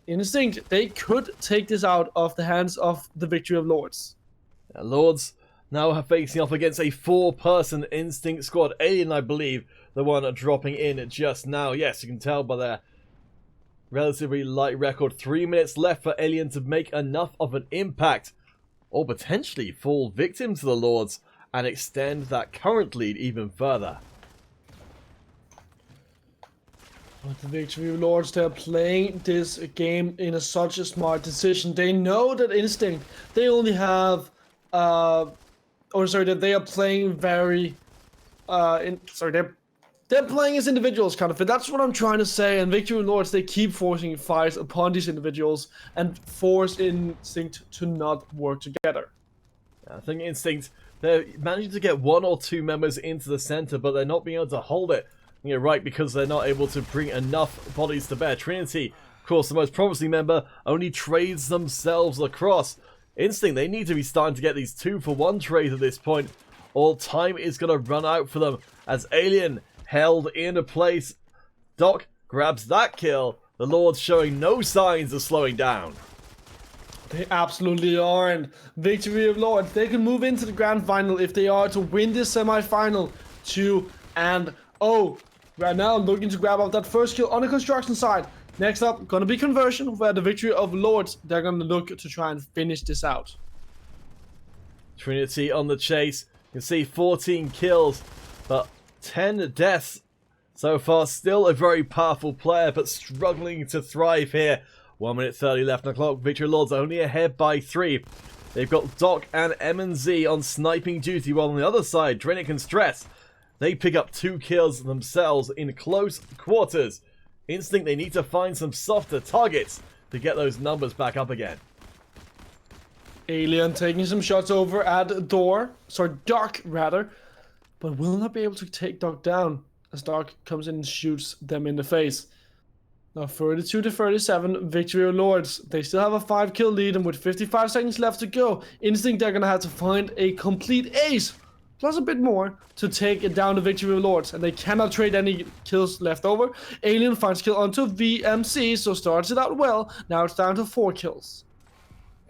Instinct, they could take this out of the hands of the Victory of Lords. Lords now facing off against a 4-person Instinct squad. Alien, I believe, the one dropping in just now. Yes, you can tell by their relatively light record. 3 minutes left for Alien to make enough of an impact, or potentially fall victim to the Lords and extend that current lead even further. But the Victory of Lords, they're playing this game in such a smart decision. They know that Instinct, they only have, that they are playing very, they're playing as individuals, kind of. That's what I'm trying to say. And Victory of Lords, they keep forcing fights upon these individuals and force Instinct to not work together. I think Instinct, they're managing to get 1 or 2 members into the center, but they're not being able to hold it. You're right, because they're not able to bring enough bodies to bear. Trinity Of course, the most promising member only trades themselves across. Instinct, they need to be starting to get these 2-for-1 trades at this point. All time is going to run out for them as Alien held in place. Doc grabs that kill. The Lords showing no signs of slowing down. They absolutely are, and Victory of Lords, they can move into the grand final if they are to win this semi-final 2-0. Right now, looking to grab up that first kill on the construction side. Next up, gonna be conversion, where the Victory of Lords, they're gonna look to try and finish this out. Trinity on the chase. You can see 14 kills, but 10 deaths so far. Still a very powerful player, but struggling to thrive here. 1 minute 30 left on the clock. Victory Lords only ahead by 3. They've got Doc and M&Z on sniping duty, while on the other side, Drinic and Stress, they pick up 2 kills themselves in close quarters. Instinct, they need to find some softer targets to get those numbers back up again. Alien taking some shots over at Doc rather, but will not be able to take Doc down as Doc comes in and shoots them in the face. Now 32-37, Victory of Lords. They still have a 5-kill lead, and with 55 seconds left to go, Instinct, they're gonna have to find a complete ace, plus a bit more, to take it down to Victory of Lords, and they cannot trade any kills left over. Alien finds kill onto VMC, so starts it out well. Now it's down to 4 kills.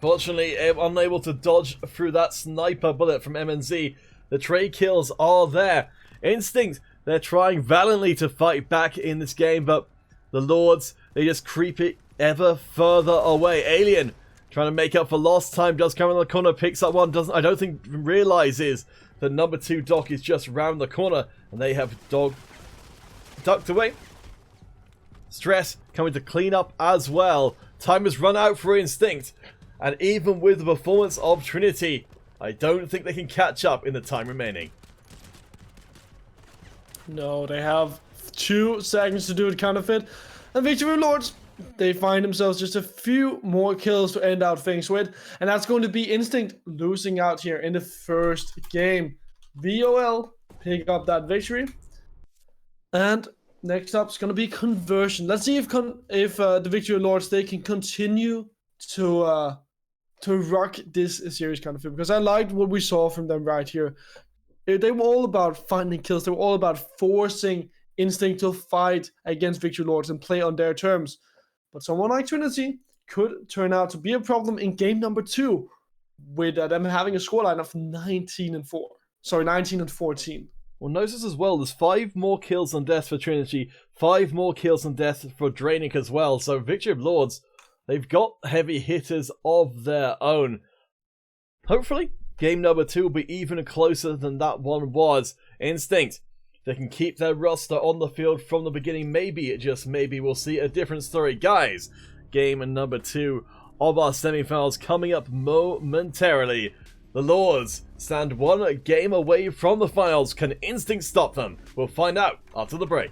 Fortunately, unable to dodge through that sniper bullet from MNZ. The trade kills are there. Instinct, they're trying valiantly to fight back in this game, but the Lords, they just creep it ever further away. Alien, trying to make up for lost time, does come around the corner, picks up one, I don't think realizes that number 2 Doc is just round the corner, and they have ducked away. Stress coming to clean up as well. Time has run out for Instinct, and even with the performance of Trinity, I don't think they can catch up in the time remaining. No, they have 2 seconds to do it, counterfeit. And Victory Lords, they find themselves just a few more kills to end out things with. And that's going to be Instinct losing out here in the first game. VOL pick up that victory. And next up is going to be conversion. Let's see if the Victory Lords, they can continue to rock this series, kind of thing, because I liked what we saw from them right here. They were all about finding kills. They were all about forcing Instinct to fight against Victory Lords and play on their terms. But someone like Trinity could turn out to be a problem in game number 2, with them having a scoreline of 19-14. Well, notice as well, there's 5 more kills and deaths for Trinity, 5 more kills and deaths for Dranic as well. So Victory of Lords, they've got heavy hitters of their own. Hopefully, game number 2 will be even closer than that one was. Instinct, they can keep their roster on the field from the beginning. Maybe, just maybe, we'll see a different story. Guys, game number 2 of our semifinals coming up momentarily. The Lords stand 1 game away from the finals. Can Instinct stop them? We'll find out after the break.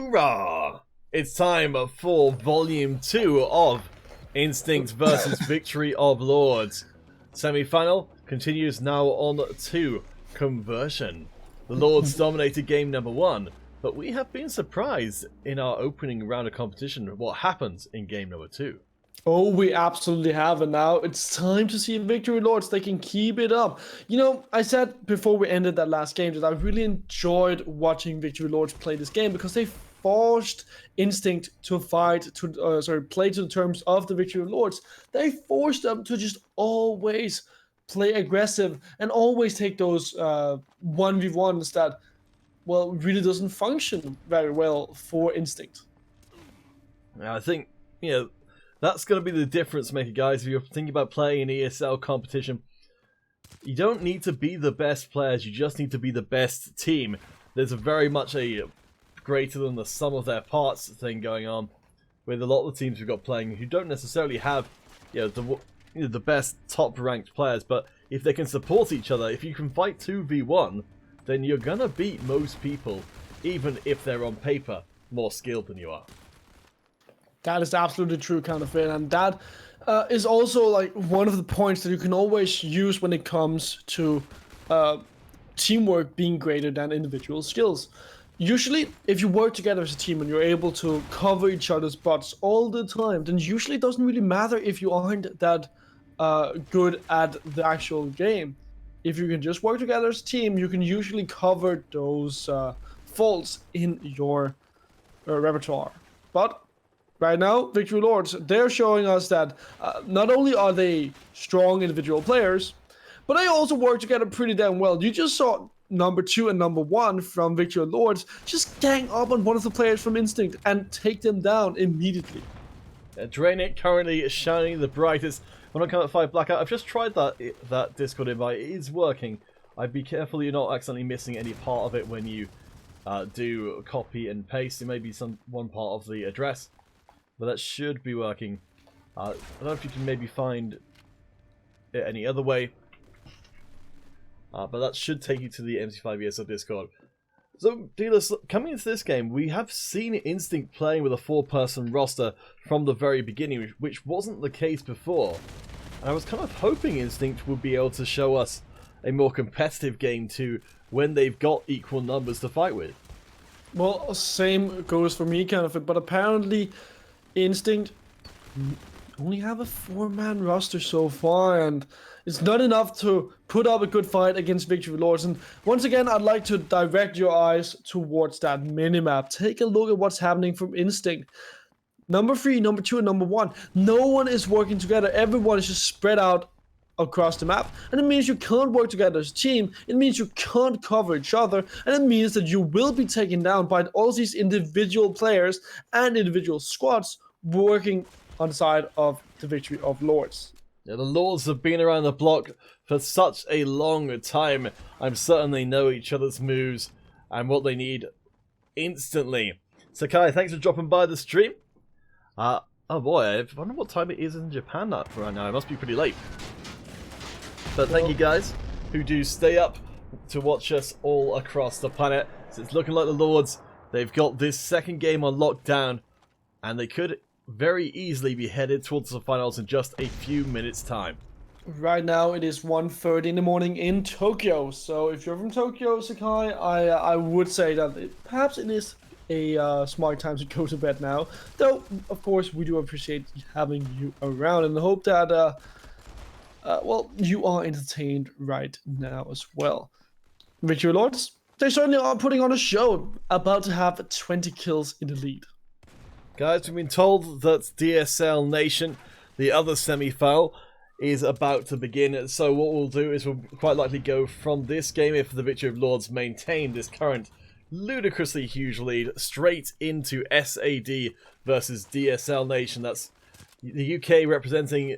Hoorah! It's time for Volume 2 of Instinct vs Victory of Lords. Semi-final continues now on to Conversion. The Lords dominated game number 1, but we have been surprised in our opening round of competition what happens in game number 2. Oh, we absolutely have, and now it's time to see if Victory Lords they can keep it up. You know, I said before we ended that last game that I really enjoyed watching Victory Lords play this game because they forced Instinct to play to the terms of the Victory Lords. They forced them to just always play aggressive and always take those 1v1s that, well, really doesn't function very well for Instinct. I think, you know, that's going to be the difference maker, guys. If you're thinking about playing an ESL competition, you don't need to be the best players, you just need to be the best team. There's a very much a greater than the sum of their parts thing going on with a lot of the teams we've got playing who don't necessarily have, you know, the best top ranked players, but if they can support each other, if you can fight 2v1, then you're going to beat most people, even if they're on paper more skilled than you are. That is absolutely true, kind of it, and that is also like one of the points that you can always use when it comes to teamwork being greater than individual skills. Usually, if you work together as a team and you're able to cover each other's butts all the time, then usually it doesn't really matter if you aren't that good at the actual game. If you can just work together as a team, you can usually cover those faults in your repertoire. But right now, Victory Lords, they're showing us that not only are they strong individual players, but they also work together pretty damn well. You just saw number 2 and number 1 from Victory Lords just gang up on one of the players from Instinct and take them down immediately. Drainic currently shining the brightest. When I come at 5 Blackout, I've just tried that Discord invite. It is working. I'd be careful you're not accidentally missing any part of it when you do copy and paste. It may be one part of the address, but that should be working. I don't know if you can maybe find it any other way, but that should take you to the MC5 ESL Discord. So, dealers, coming into this game, we have seen Instinct playing with a 4-person roster from the very beginning, which wasn't the case before. And I was kind of hoping Instinct would be able to show us a more competitive game too when they've got equal numbers to fight with. Well, same goes for me, kind of it, but apparently Instinct only have a 4-man roster so far, and it's not enough to put up a good fight against Victory Lords. And once again, I'd like to direct your eyes towards that minimap. Take a look at what's happening from Instinct. Number 3, number 2, and number 1. No one is working together. Everyone is just spread out across the map. And it means you can't work together as a team. It means you can't cover each other. And it means that you will be taken down by all these individual players and individual squads working on the side of the Victory of Lords. Yeah, the Lords have been around the block for such a long time. I'm certain they know each other's moves and what they need instantly. Sakai, thanks for dropping by the stream. Oh boy, I wonder what time it is in Japan right now. It must be pretty late. But thank you guys who do stay up to watch us all across the planet. So it's looking like the Lords, they've got this second game on lockdown, and they could very easily be headed towards the finals in just a few minutes' time. Right now it is 1:30 in the morning in Tokyo. So if you're from Tokyo, Sakai, I would say that perhaps it is a smart time to go to bed now. Though, of course, we do appreciate having you around and hope that, well, you are entertained right now as well. Victory Lords, they certainly are putting on a show, about to have 20 kills in the lead. Guys, we've been told that DSL Nation, the other semi-final, is about to begin. So what we'll do is we'll quite likely go from this game, if the Victory of Lords maintain this current ludicrously huge lead, straight into SAD versus DSL Nation. That's the UK representing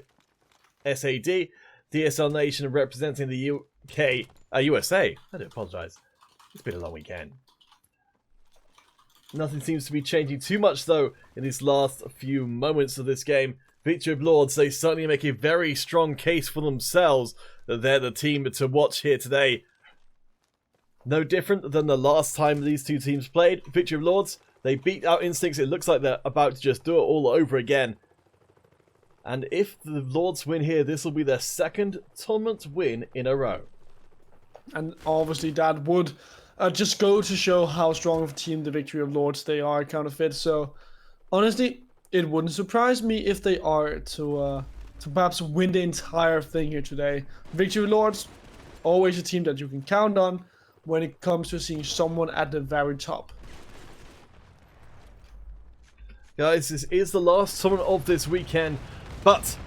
SAD, DSL Nation representing the USA. I do apologise. It's been a long weekend. Nothing seems to be changing too much, though, in these last few moments of this game. Victory of Lords, they certainly make a very strong case for themselves that they're the team to watch here today. No different than the last time these two teams played. Victory of Lords, They beat our instincts. It looks like they're about to just do it all over again. And if the Lords win here, this will be their second tournament win in a row. And obviously that would just go to show how strong of a team the Victory of Lords they are, counterfeit. So honestly, it wouldn't surprise me if they are to perhaps win the entire thing here today. Victory of Lords, always a team that you can count on when it comes to seeing someone at the very top. Guys, this is the last tournament of this weekend, but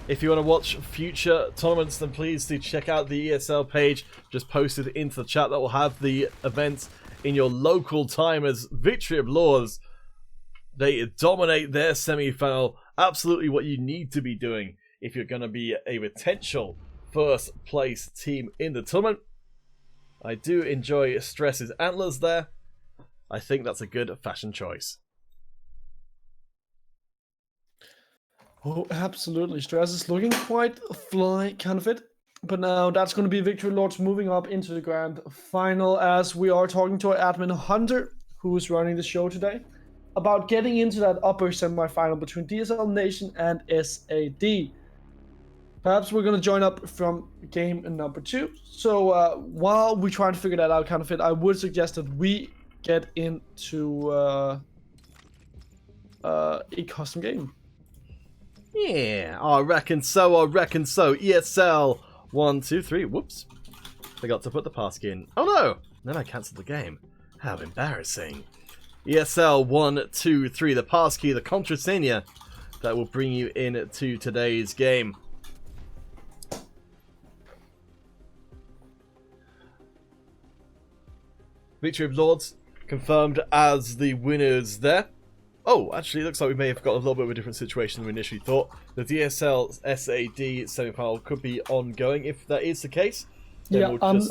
if you want to watch future tournaments, then please do check out the ESL page just posted into the chat. That will have the events in your local time as Victory of Lords. They dominate their semi-final. Absolutely what you need to be doing if you're going to be a potential first place team in the tournament. I do enjoy Stress's antlers there. I think that's a good fashion choice. Oh, absolutely. Stress is looking quite fly, counterfeit. But now that's going to be Victory Lords moving up into the grand final as we are talking to our admin Hunter, who is running the show today, about getting into that upper semi-final between DSL Nation and SAD. Perhaps we're going to join up from game number 2. So while we try to figure that out, counterfeit, I would suggest that we get into a custom game. Yeah, I reckon so, ESL 1, 2, 3. Whoops. Forgot to put the passkey in. Oh no! Then I cancelled the game. How embarrassing. ESL 1, 2, 3. The passkey, the contrasegna that will bring you into today's game. Victory of Lords confirmed as the winners there. Oh, actually, it looks like we may have got a little bit of a different situation than we initially thought. The DSL SAD semi-final could be ongoing. If that is the case, then yeah,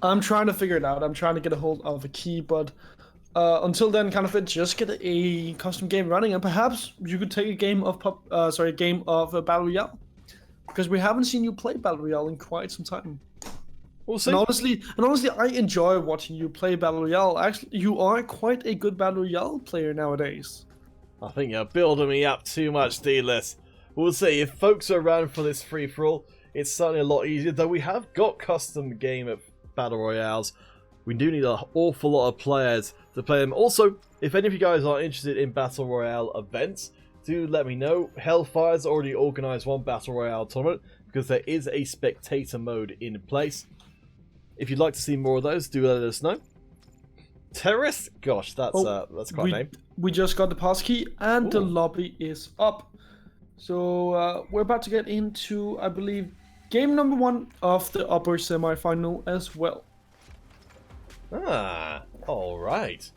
I'm trying to figure it out. I'm trying to get a hold of a key, but until then, counterfeit, just get a custom game running, and perhaps you could take a game of Battle Royale, because we haven't seen you play Battle Royale in quite some time. We'll see. And honestly, I enjoy watching you play Battle Royale. Actually, you are quite a good Battle Royale player nowadays. I think you're building me up too much, D-list. We'll see. If folks are around for this free-for-all, it's certainly a lot easier, though we have got custom game of Battle Royales. We do need an awful lot of players to play them. Also, if any of you guys are interested in Battle Royale events, do let me know. Hellfire's already organised one Battle Royale tournament, because there is a spectator mode in place. If you'd like to see more of those, do let us know. Terrorist? Gosh, that's quite a name. We just got the passkey and Ooh. the lobby is up. So we're about to get into, I believe, game number 1 of the upper semi-final as well. Ah, alright.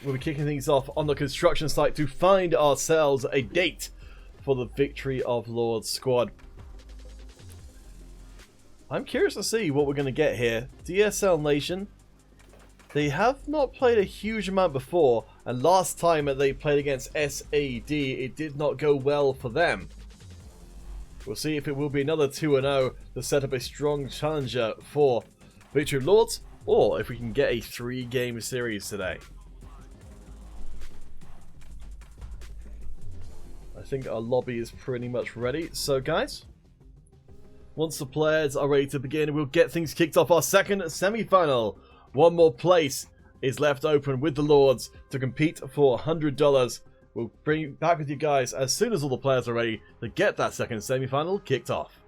We'll be kicking things off on the construction site to find ourselves a date for the Victory of Lords squad. I'm curious to see what we're going to get here. DSL Nation, they have not played a huge amount before, and last time that they played against SAD, it did not go well for them. We'll see if it will be another 2-0 to set up a strong challenger for Victory of Lords, or if we can get a 3-game series today. I think our lobby is pretty much ready. So guys, once the players are ready to begin, we'll get things kicked off. Our second semi-final. One more place is left open with the Lords to compete for $100. We'll bring you back with you guys as soon as all the players are ready to get that second semi-final kicked off.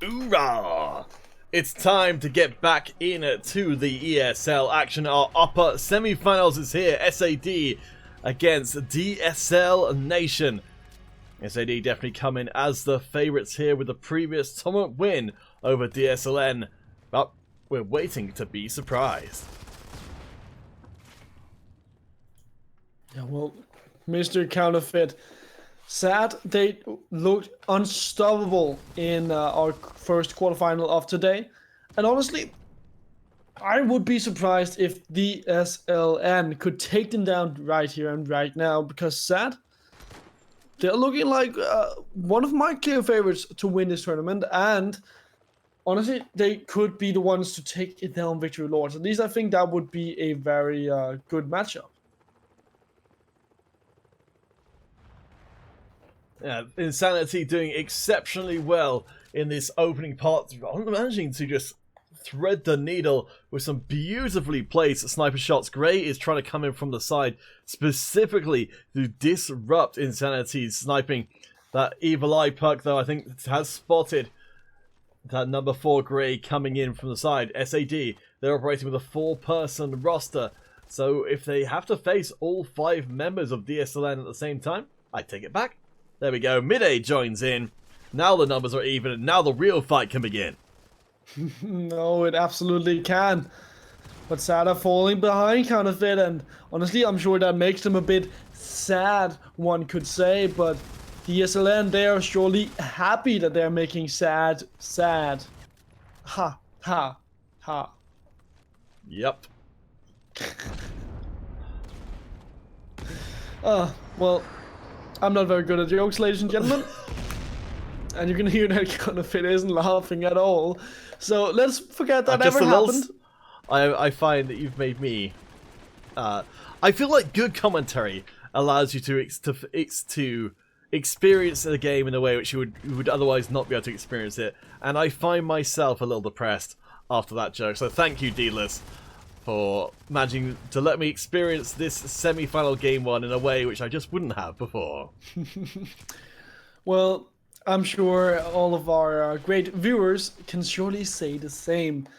Hoorah! It's time to get back into the ESL action. Our upper semi-finals is here. SAD against DSL Nation. SAD definitely come in as the favourites here with the previous tournament win over DSLN. But we're waiting to be surprised. Yeah, well, Mr. Counterfeit, sad they looked unstoppable in our first quarterfinal of today. And honestly, I would be surprised if DSLN could take them down right here and right now, because sad, they're looking like one of my clear favorites to win this tournament. And honestly, they could be the ones to take it down Victory Lords. At least I think that would be a very good matchup. Yeah, Insanity doing exceptionally well in this opening part, managing to just thread the needle with some beautifully placed sniper shots. Gray is trying to come in from the side specifically to disrupt Insanity's sniping. That Evil Eye perk, though, I think has spotted that number 4 Gray coming in from the side. SAD, they're operating with a 4-person roster, so if they have to face all 5 members of DSLN at the same time, I take it back. There we go, Mid-A joins in. Now the numbers are even, and now the real fight can begin. No, it absolutely can. But sad are falling behind Counterfeit, and honestly, I'm sure that makes them a bit sad, one could say. But DSLN, they are surely happy that they're making sad sad. Ha, ha, ha. Yep. Well, I'm not very good at jokes, ladies and gentlemen. And you can hear that Counterfeit isn't laughing at all. So let's forget that ever happened. I find that you've made me... I feel like good commentary allows you to experience the game in a way which you would otherwise not be able to experience it. And I find myself a little depressed after that joke. So thank you, D-Less, for managing to let me experience this semi-final game 1 in a way which I just wouldn't have before. Well, I'm sure all of our great viewers can surely say the same.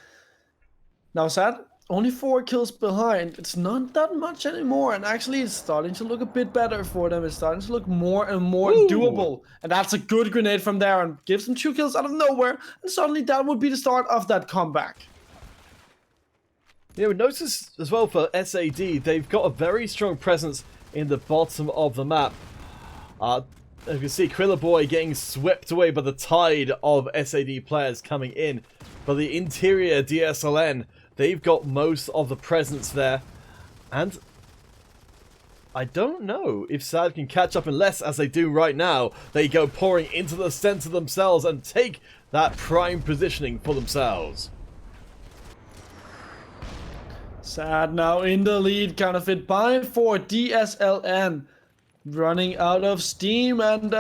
Now, sad, only 4 kills behind. It's not that much anymore, and actually it's starting to look a bit better for them. It's starting to look more and more doable. And that's a good grenade from there, and gives them 2 kills out of nowhere, and suddenly that would be the start of that comeback. Yeah, we notice as well for SAD, they've got a very strong presence in the bottom of the map. As you can see, Kriller Boy getting swept away by the tide of SAD players coming in. But the interior DSLN, they've got most of the presence there. And I don't know if SAD can catch up unless, as they do right now, they go pouring into the center themselves and take that prime positioning for themselves. Sad now in the lead, Counterfeit by 4, DSLN running out of steam, and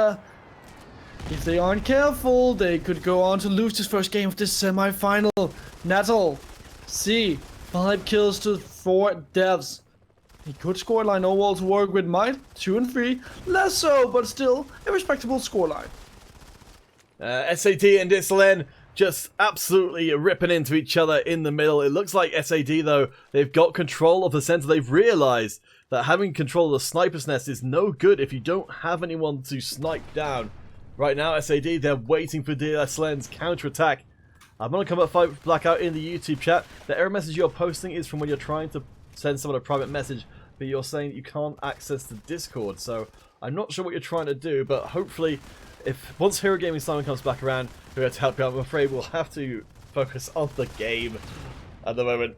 if they aren't careful, they could go on to lose this first game of this semi-final. Natal, C, 5 kills to 4 devs. A good scoreline overall to work with. Might 2 and 3, less so, but still a respectable scoreline. SAD and DSLN just absolutely ripping into each other in the middle. It looks like SAD, though, they've got control of the center. They've realized that having control of the sniper's nest is no good if you don't have anyone to snipe down. Right now, SAD, they're waiting for DSLN's counterattack. I'm going to come up Fight Blackout in the YouTube chat. The error message you're posting is from when you're trying to send someone a private message, but you're saying that you can't access the Discord. So I'm not sure what you're trying to do, but hopefully, once Hero Gaming Simon comes back around, we're going to help you out. I'm afraid we'll have to focus on the game at the moment.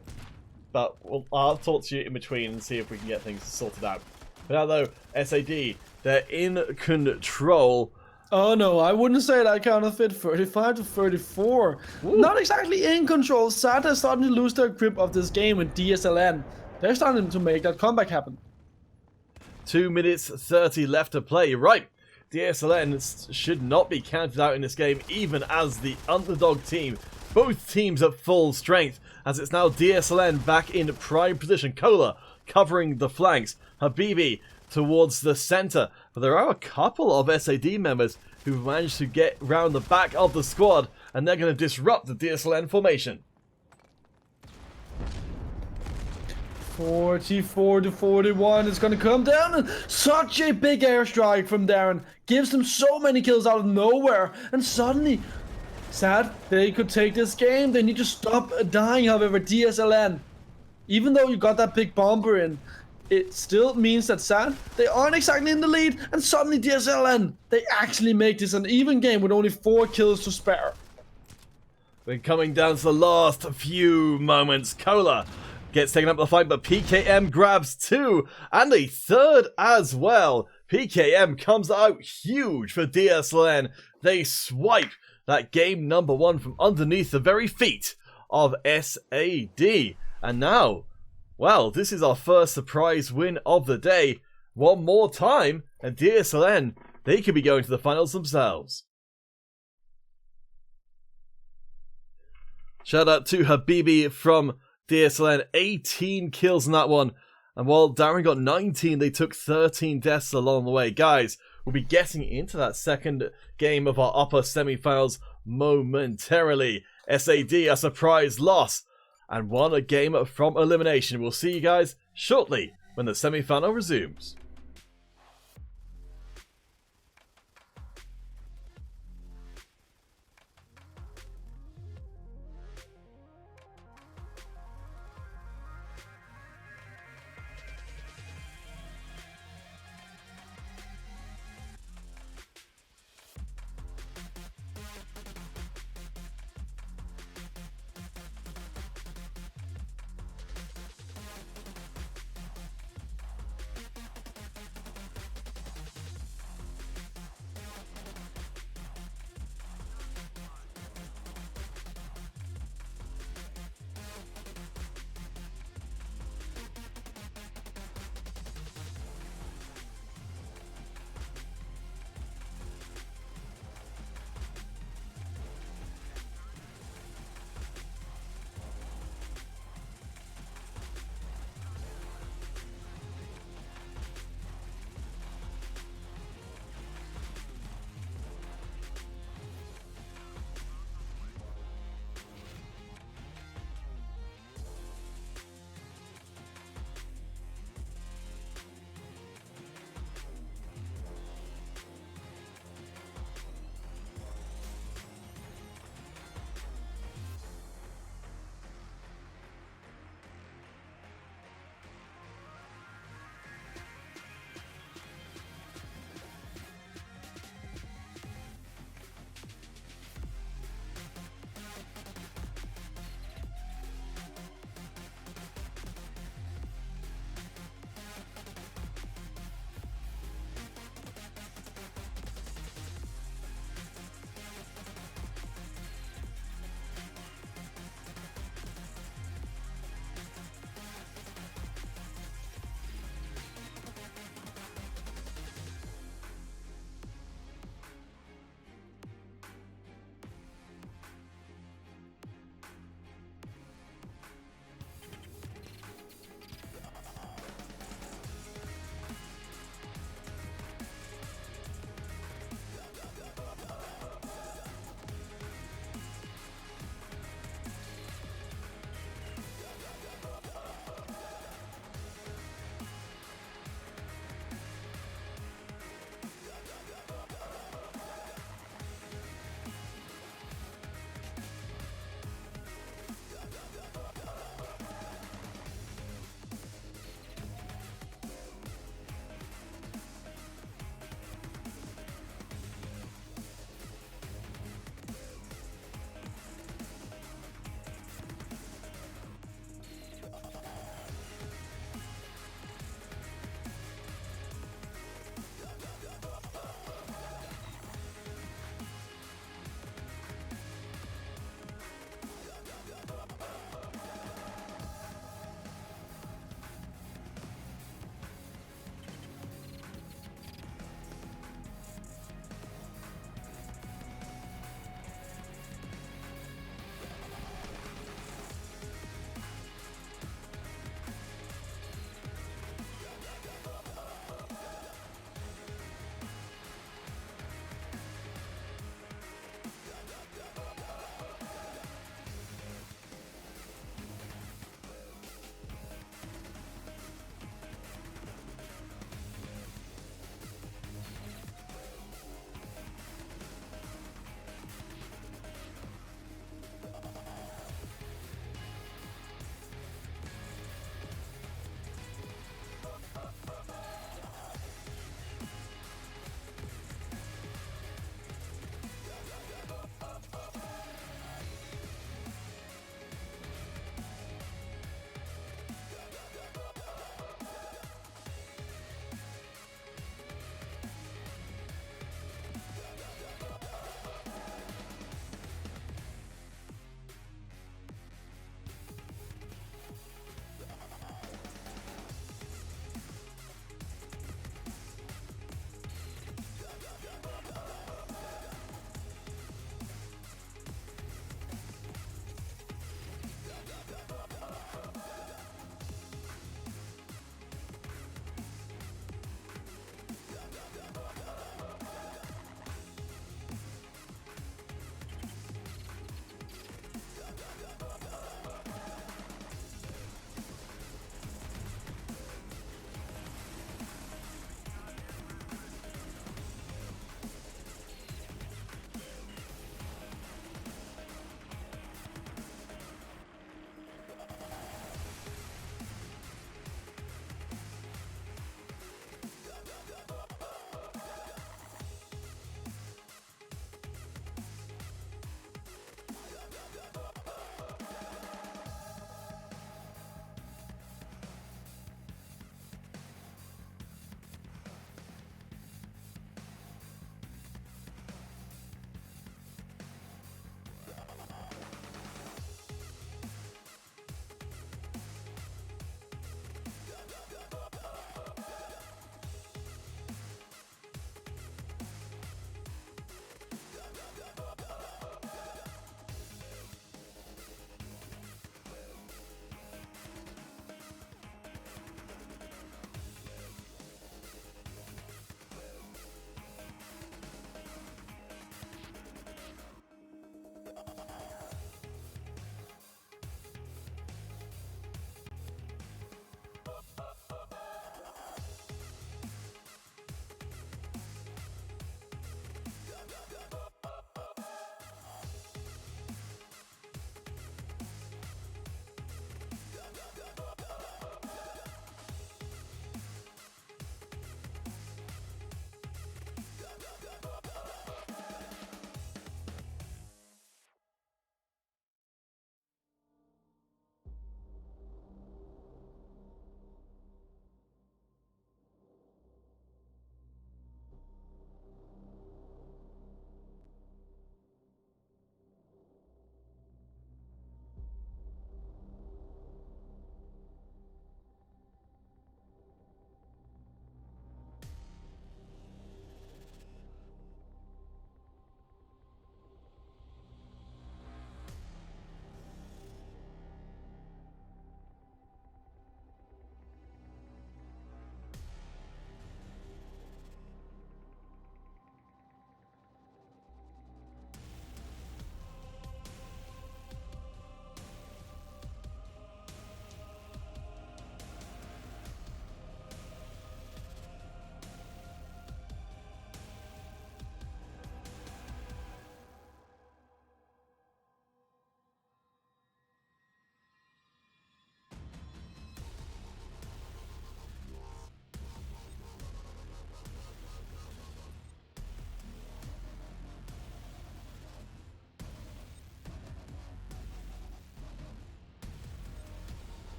But I'll talk to you in between and see if we can get things sorted out. But now, though, SAD, they're in control. Oh no, I wouldn't say that, Counterfeit. 35 to 34. Woo. Not exactly in control. SAD is starting to lose their grip of this game with DSLN. They're starting to make that comeback happen. 2 minutes 30 left to play. Right. DSLN should not be counted out in this game, even as the underdog team. Both teams at full strength, as it's now DSLN back in prime position. Cola covering the flanks. Habibi towards the center. but there are a couple of SAD members who've managed to get round the back of the squad, and they're going to disrupt the DSLN formation. 44 to 41 is going to come down, and such a big airstrike from Darren gives them so many kills out of nowhere, and suddenly, sad, they could take this game. They need to stop dying. However, DSLN, even though you got that big bomber in, it still means that sad, they aren't exactly in the lead, and suddenly DSLN, they actually make this an even game with only 4 kills to spare. We're coming down to the last few moments. Cola gets taken up the fight, but PKM grabs 2 and a 3rd as well. PKM comes out huge for DSLN. They swipe that game number 1 from underneath the very feet of SAD. And now, well, this is our first surprise win of the day. One more time, and DSLN, they could be going to the finals themselves. Shout out to Habibi from DSLN, 18 kills in that one. And while Darren got 19, they took 13 deaths along the way. Guys, we'll be getting into that second game of our upper semi-finals momentarily. SAD, a surprise loss, and won a game from elimination. We'll see you guys shortly when the semi-final resumes.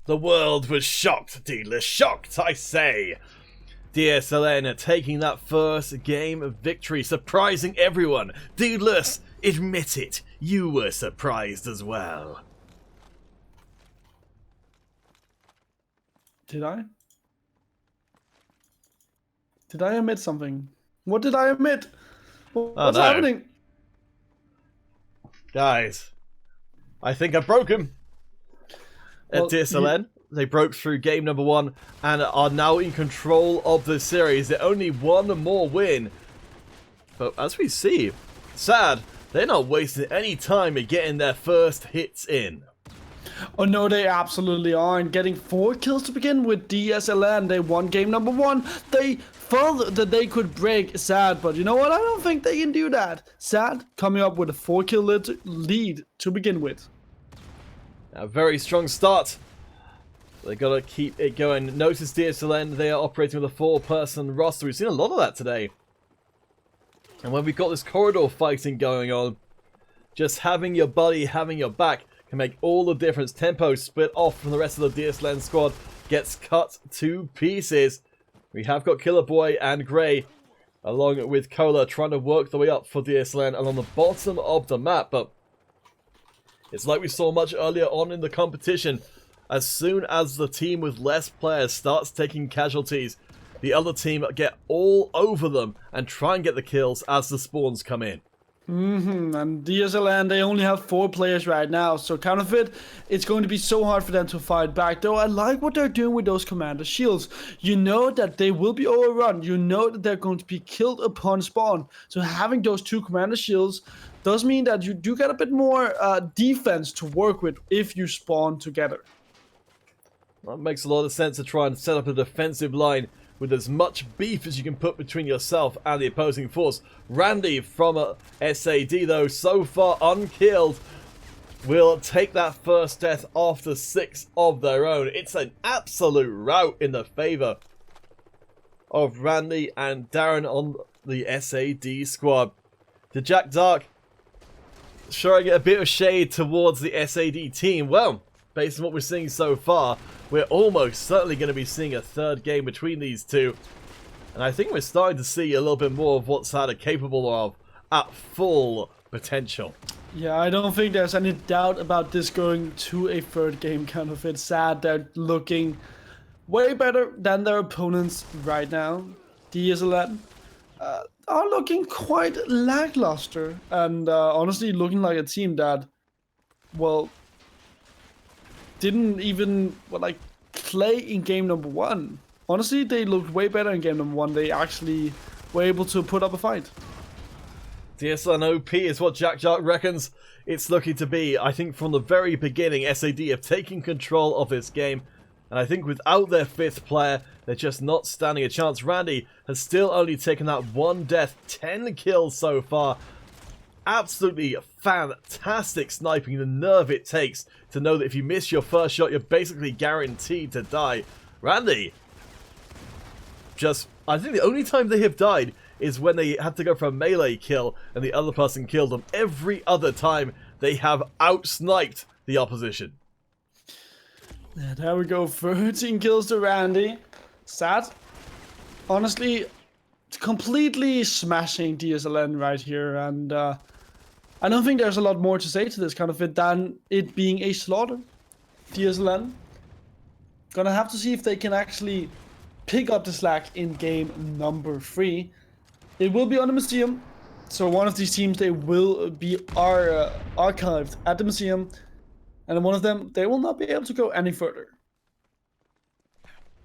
The world was shocked, Deedless. Shocked, I say. DSLN taking that first game victory, surprising everyone. Deedless, admit it, you were surprised as well. Did I? Did I admit something? What did I admit? What's happening? Guys, I think I broke him. At DSLN, they broke through game number 1 and are now in control of the series. They're only one more win. But as we see, sad, they're not wasting any time in getting their first hits in. Oh no, they absolutely aren't. Getting 4 kills to begin with DSLN. They won game number 1. They felt that they could break Sad, but you know what? I don't think they can do that. Sad coming up with a 4-kill lead to begin with. A very strong start. They gotta keep it going. Notice DSLN, they are operating with a 4-person roster. We've seen a lot of that today. And when we've got this corridor fighting going on, just having your buddy, having your back can make all the difference. Tempo split off from the rest of the DSLN squad, gets cut to pieces. We have got Killer Boy and Grey, along with Cola, trying to work their way up for DSLN and on the bottom of the map, but it's like we saw much earlier on in the competition. As soon as the team with less players starts taking casualties, the other team get all over them and try and get the kills as the spawns come in. And DSLN, they only have 4 players right now, so Counterfeit, it's going to be so hard for them to fight back. Though I like what they're doing with those commander shields. You know that they will be overrun. You know that they're going to be killed upon spawn. So having those 2 commander shields does mean that you do get a bit more defense to work with if you spawn together. That makes a lot of sense to try and set up a defensive line with as much beef as you can put between yourself and the opposing force. Randy from SAD, though, so far unkilled, will take that first death after 6 of their own. It's an absolute rout in the favour of Randy and Darren on the SAD squad. To Jack Dark, showing a bit of shade towards the SAD team. Well, based on what we're seeing so far, we're almost certainly going to be seeing a third game between these two. And I think we're starting to see a little bit more of what SAD are capable of at full potential. Yeah, I don't think there's any doubt about this going to a third game. Counterfeit. SAD, they're looking way better than their opponents right now. DSLN are looking quite lackluster and honestly looking like a team that, well, didn't even play in game number 1. Honestly, they looked way better in game number 1. They actually were able to put up a fight. DSLN OP is what Jack Jack reckons it's looking to be. I think from the very beginning, SAD have taken control of this game. And I think without their 5th player, they're just not standing a chance. Randy has still only taken that 1 death, 10 kills so far. Absolutely fantastic sniping, the nerve it takes to know that if you miss your first shot, you're basically guaranteed to die. Randy, I think the only time they have died is when they had to go for a melee kill and the other person killed them. Every other time, they have out-sniped the opposition. Yeah, there we go, 13 kills to Randy. Sad. Honestly, completely smashing DSLN right here, and I don't think there's a lot more to say to this Counterfeit than it being a slaughter. DSLN gonna have to see if they can actually pick up the slack in game number 3. It will be on the museum, so one of these teams, they will be archived at the museum, and one of them, they will not be able to go any further.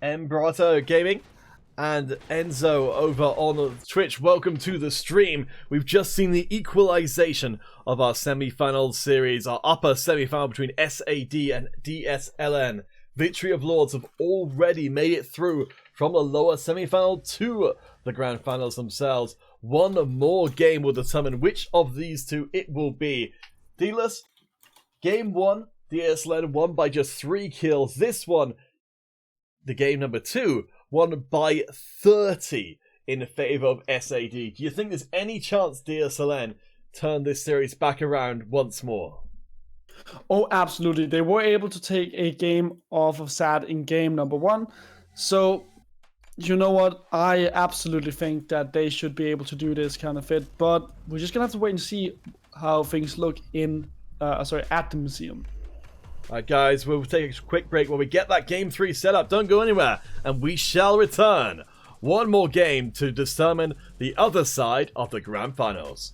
Embrato Gaming and Enzo over on Twitch, welcome to the stream. We've just seen the equalization of our semi-final series, our upper semi-final between SAD and DSLN. Victory of Lords have already made it through from the lower semi-final to the grand finals themselves. One more game will determine which of these two it will be. Dealers, game 1, DSLN won by just 3 kills. This one, the game number 2, won by 30 in favour of SAD. Do you think there's any chance DSLN turn this series back around once more? Oh, absolutely. They were able to take a game off of SAT in game number 1. So, you know what? I absolutely think that they should be able to do this kind of fit, but we're just gonna have to wait and see how things look in, at the museum. Alright guys, we'll take a quick break while we get that game 3 set up. Don't go anywhere, and we shall return. One more game to determine the other side of the Grand Finals.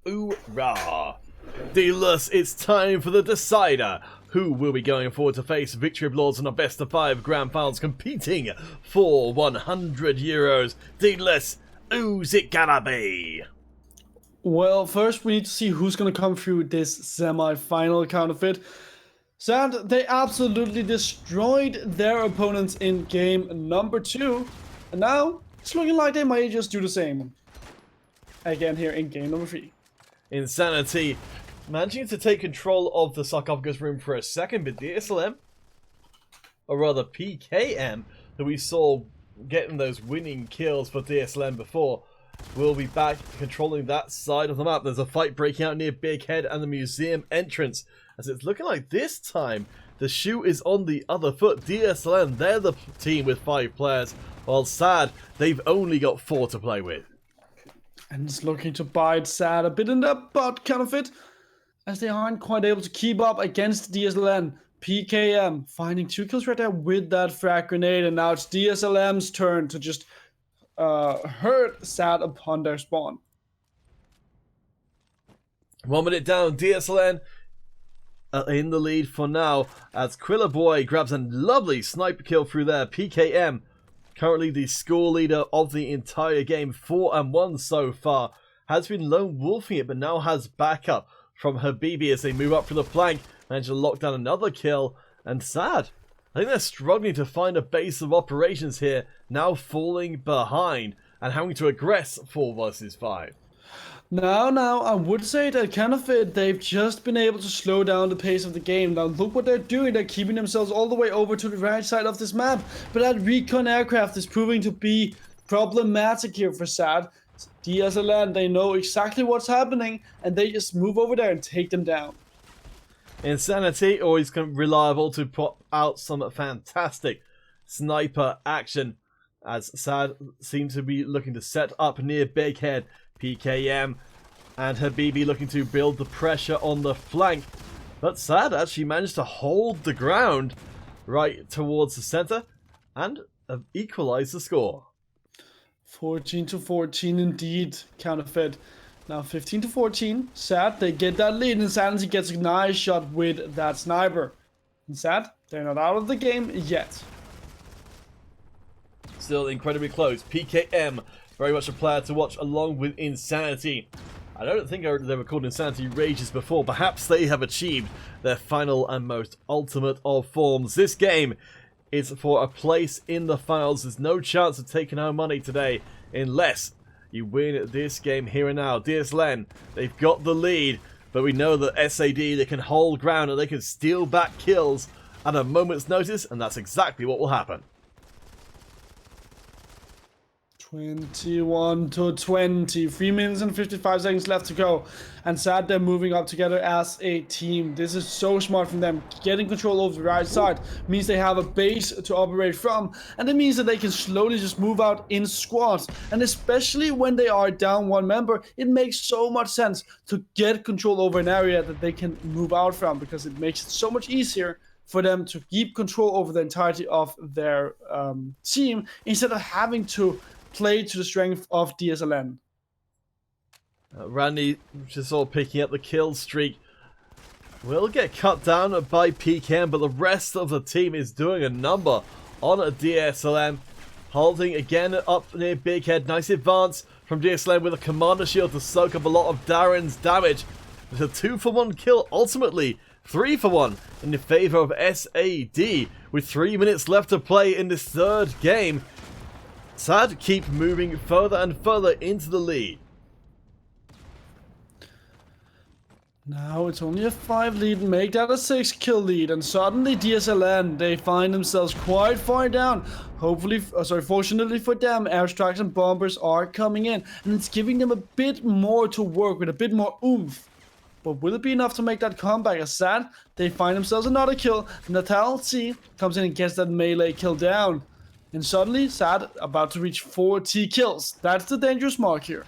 Hoorah! Dealers, it's time for the decider. Who will be going forward to face Victory Lords in a best of 5 grand finals competing for 100 euros? Dealers, who's it gonna be? Well, first we need to see who's going to come through this semi-final counterfeit. Sad, they absolutely destroyed their opponents in game number 2. And now, it's looking like they might just do the same again here in game number 3. Insanity managing to take control of the sarcophagus room for a second, but DSLM, or rather PKM, that we saw getting those winning kills for DSLM before, will be back controlling that side of the map. There's a fight breaking out near Big Head and the museum entrance, as it's looking like this time the shoe is on the other foot. DSLM, they're the team with 5 players, while SAD, they've only got 4 to play with. And it's looking to bite SAD a bit in the butt, counterfeit, as they aren't quite able to keep up against DSLM. PKM finding 2 kills right there with that frag grenade, and now it's DSLM's turn to just hurt SAD upon their spawn. 1 minute down, DSLN in the lead for now, as Quilla Boy grabs a lovely sniper kill through there. PKM, currently the score leader of the entire game, 4-1 so far, has been lone wolfing it, but now has backup from Habibi as they move up from the flank, manage to lock down another kill, and SAD, I think they're struggling to find a base of operations here, now falling behind and having to aggress 4 versus 5. Now, I would say that counterfeit, they've just been able to slow down the pace of the game. Now look what they're doing, they're keeping themselves all the way over to the right side of this map, but that recon aircraft is proving to be problematic here for SAD. DSLN, they know exactly what's happening, and they just move over there and take them down. Insanity, always reliable to pop out some fantastic sniper action, as SAD seem to be looking to set up near Big Head. PKM and Habibi looking to build the pressure on the flank, but SAD actually managed to hold the ground right towards the center and equalize the score. 14-14 indeed, counterfeit. Now 15-14, SAD, they get that lead, and Sanity gets a nice shot with that sniper. And SAD, they're not out of the game yet. Still incredibly close. PKM, very much a player to watch along with Insanity. I don't think they were called Insanity Rages before. Perhaps they have achieved their final and most ultimate of forms. This game is for a place in the finals. There's no chance of taking home money today unless you win this game here and now. DSLN, they've got the lead, but we know that SAD, they can hold ground and they can steal back kills at a moment's notice, and that's exactly what will happen. 21-20, 3 minutes and 55 seconds left to go, and SAD, they're moving up together as a team. This is so smart from them. Getting control over the right side means they have a base to operate from, and it means that they can slowly just move out in squads, and especially when they are down 1 member, it makes so much sense to get control over an area that they can move out from, because it makes it so much easier for them to keep control over the entirety of their team instead of having to play to the strength of DSLN. Randy just sort of picking up the kill streak. Will get cut down by PKM, but the rest of the team is doing a number on a DSLM. Holding again up near Big Head. Nice advance from DSLM with a commander shield to soak up a lot of Darren's damage. It's a 2-for-1 kill, ultimately 3-for-1 in the favor of SAD. With 3 minutes left to play in this third game, SAD keep moving further and further into the lead. Now it's only a 5 lead, make that a 6 kill lead, and suddenly DSLN, they find themselves quite far down. Fortunately for them, airstrikes and bombers are coming in, and it's giving them a bit more to work with, a bit more oomph. But will it be enough to make that comeback? As SAD, they find themselves another kill. Natal C comes in and gets that melee kill down. And suddenly, SAD about to reach 40 kills. That's the dangerous mark here.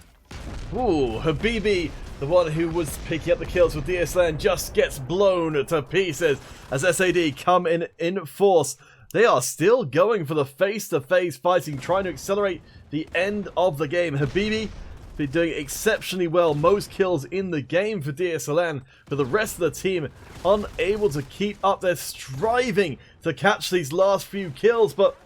Ooh, Habibi, the one who was picking up the kills with DSLN, just gets blown to pieces as SAD come in force. They are still going for the face-to-face fighting, trying to accelerate the end of the game. Habibi been doing exceptionally well. Most kills in the game for DSLN, but the rest of the team unable to keep up. They're striving to catch these last few kills, but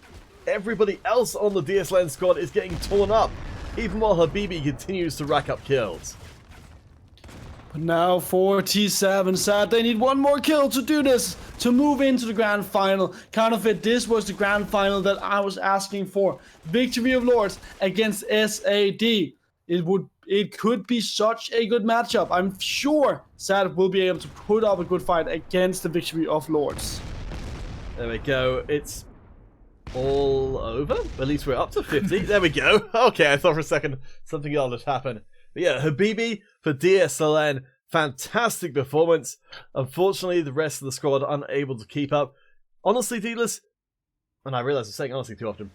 everybody else on the DSLN squad is getting torn up, even while Habibi continues to rack up kills. But now for T7 Sad, they need one more kill to do this, to move into the grand final. Counterfeit, this was the grand final that I was asking for. Victory of Lords against SAD. It could be such a good matchup. I'm sure Sad will be able to put up a good fight against the Victory of Lords. There we go. It's all over. At least we're up to 50. There we go. Okay, I thought for a second something else had happened. But yeah, Habibi for DSLN. Fantastic performance. Unfortunately, the rest of the squad unable to keep up. Honestly, dealers, and I realize I'm saying honestly too often,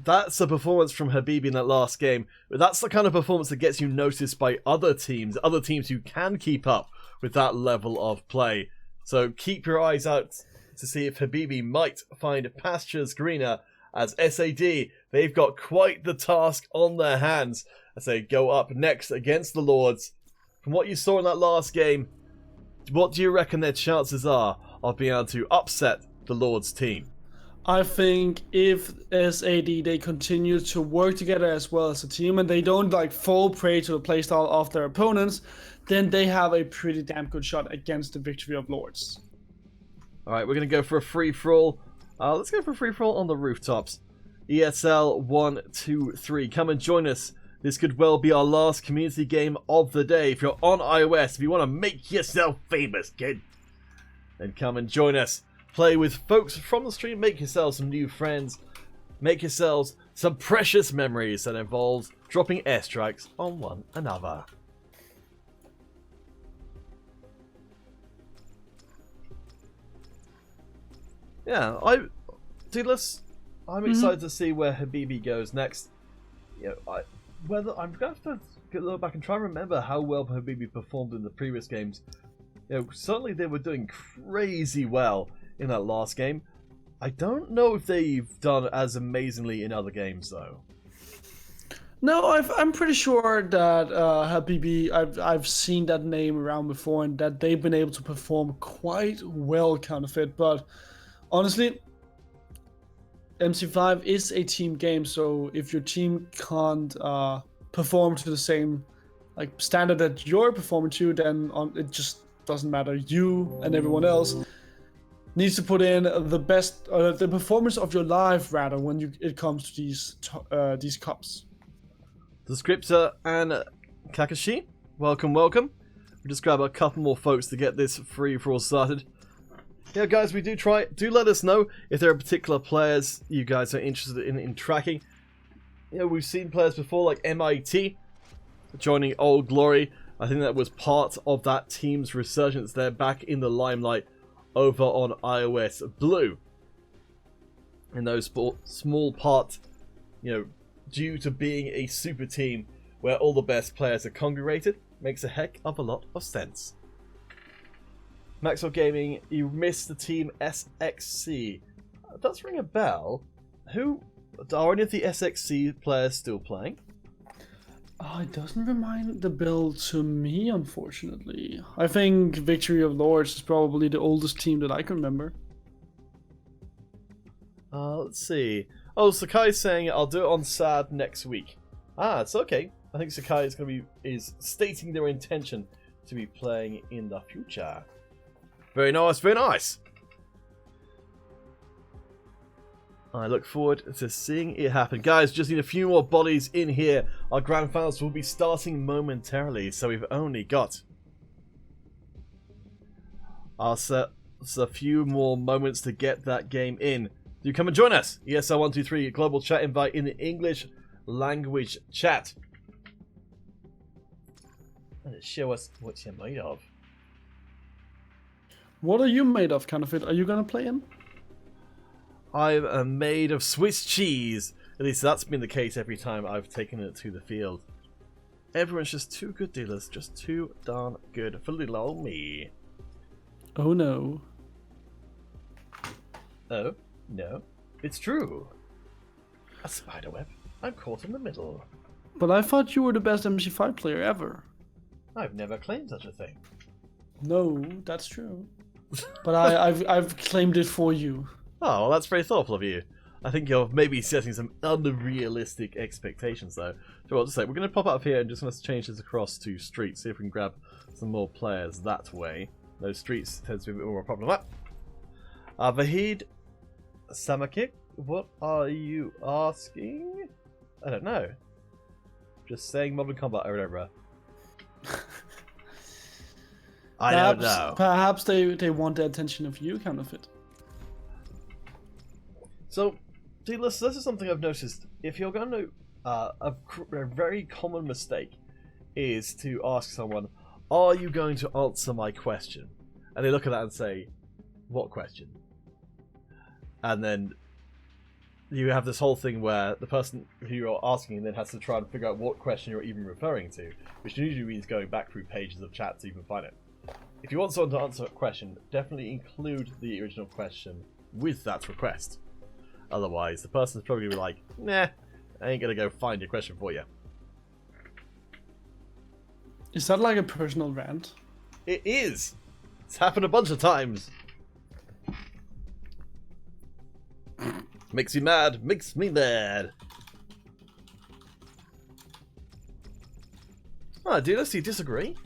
that's a performance from Habibi in that last game. But that's the kind of performance that gets you noticed by other teams who can keep up with that level of play. So keep your eyes out to see if Habibi might find pastures greener, as SAD, they've got quite the task on their hands as they go up next against the Lords. From what you saw in that last game, what do you reckon their chances are of being able to upset the Lords team? I think if SAD, they continue to work together as well as a team and they don't like fall prey to the playstyle of their opponents, then they have a pretty damn good shot against the Victory of Lords. Alright, we're going to go for a free-for-all. Let's go for a free-for-all on the rooftops. ESL 1, 2, 3. Come and join us. This could well be our last community game of the day. If you're on iOS, if you want to make yourself famous, kid, then come and join us. Play with folks from the stream, make yourselves some new friends, make yourselves some precious memories that involve dropping airstrikes on one another. Yeah, I'm excited to see where Habibi goes next. You know, I'm going to have to look back and try and remember how well Habibi performed in the previous games. You know, certainly they were doing crazy well in that last game. I don't know if they've done as amazingly in other games though. No, I'm pretty sure that Habibi, I've seen that name around before and that they've been able to perform quite well, Counterfeit, but honestly, MC5 is a team game, so if your team can't perform to the same like standard that you're performing to, then it just doesn't matter. You and everyone else needs to put in the best, the performance of your life rather when it comes to these cups. The Scriptor and Kakashi, welcome. We'll just grab a couple more folks to get this free-for-all started. Yeah, guys, do let us know if there are particular players you guys are interested in tracking. You know, we've seen players before like MIT joining Old Glory. I think that was part of that team's resurgence. They're back in the limelight over on iOS Blue. In those small part, you know, due to being a super team where all the best players are congregated, makes a heck of a lot of sense. Maxwell Gaming, you missed the team SXC. Does ring a bell. Are any of the SXC players still playing? Oh, it doesn't remind the bell to me, unfortunately. I think Victory of Lords is probably the oldest team that I can remember. Let's see. Oh, Sakai's saying I'll do it on SAD next week. It's okay. I think Sakai is stating their intention to be playing in the future. Very nice, very nice. I look forward to seeing it happen. Guys, just need a few more bodies in here. Our grand finals will be starting momentarily, so we've only got a few more moments to get that game in. Do come and join us. ESL123 global chat invite in the English language chat. And show us what you're made of. What are you made of, Counterfeit? Are you gonna play in? I'm made of Swiss cheese. At least that's been the case every time I've taken it to the field. Everyone's just too good, dealers. Just too darn good for little old me. Oh no. Oh, no. It's true. A spider web. I'm caught in the middle. But I thought you were the best MC5 player ever. I've never claimed such a thing. No, that's true. But I've claimed it for you. Oh, well, that's very thoughtful of you. I think you're maybe setting some unrealistic expectations, though. So I'll just say, we're going to pop up here and just going to change this across to streets, see if we can grab some more players that way. Those streets tend to be a bit more problematic. Vahid Samakik, what are you asking? I don't know. Just saying Modern Combat over and over. I don't know. Perhaps they want the attention of you, kind of it. So, Dealers, this is something I've noticed. If you're going to, a very common mistake is to ask someone, "Are you going to answer my question?" And they look at that and say, "What question?" And then you have this whole thing where the person who you're asking then has to try and figure out what question you're even referring to, which usually means going back through pages of chat to even find it. If you want someone to answer a question, definitely include the original question with that request. Otherwise, the person's probably going to be like, "Nah, I ain't going to go find your question for you." Is that like a personal rant? It is! It's happened a bunch of times. Makes me mad, makes me mad. Ah, Dealers, do you disagree?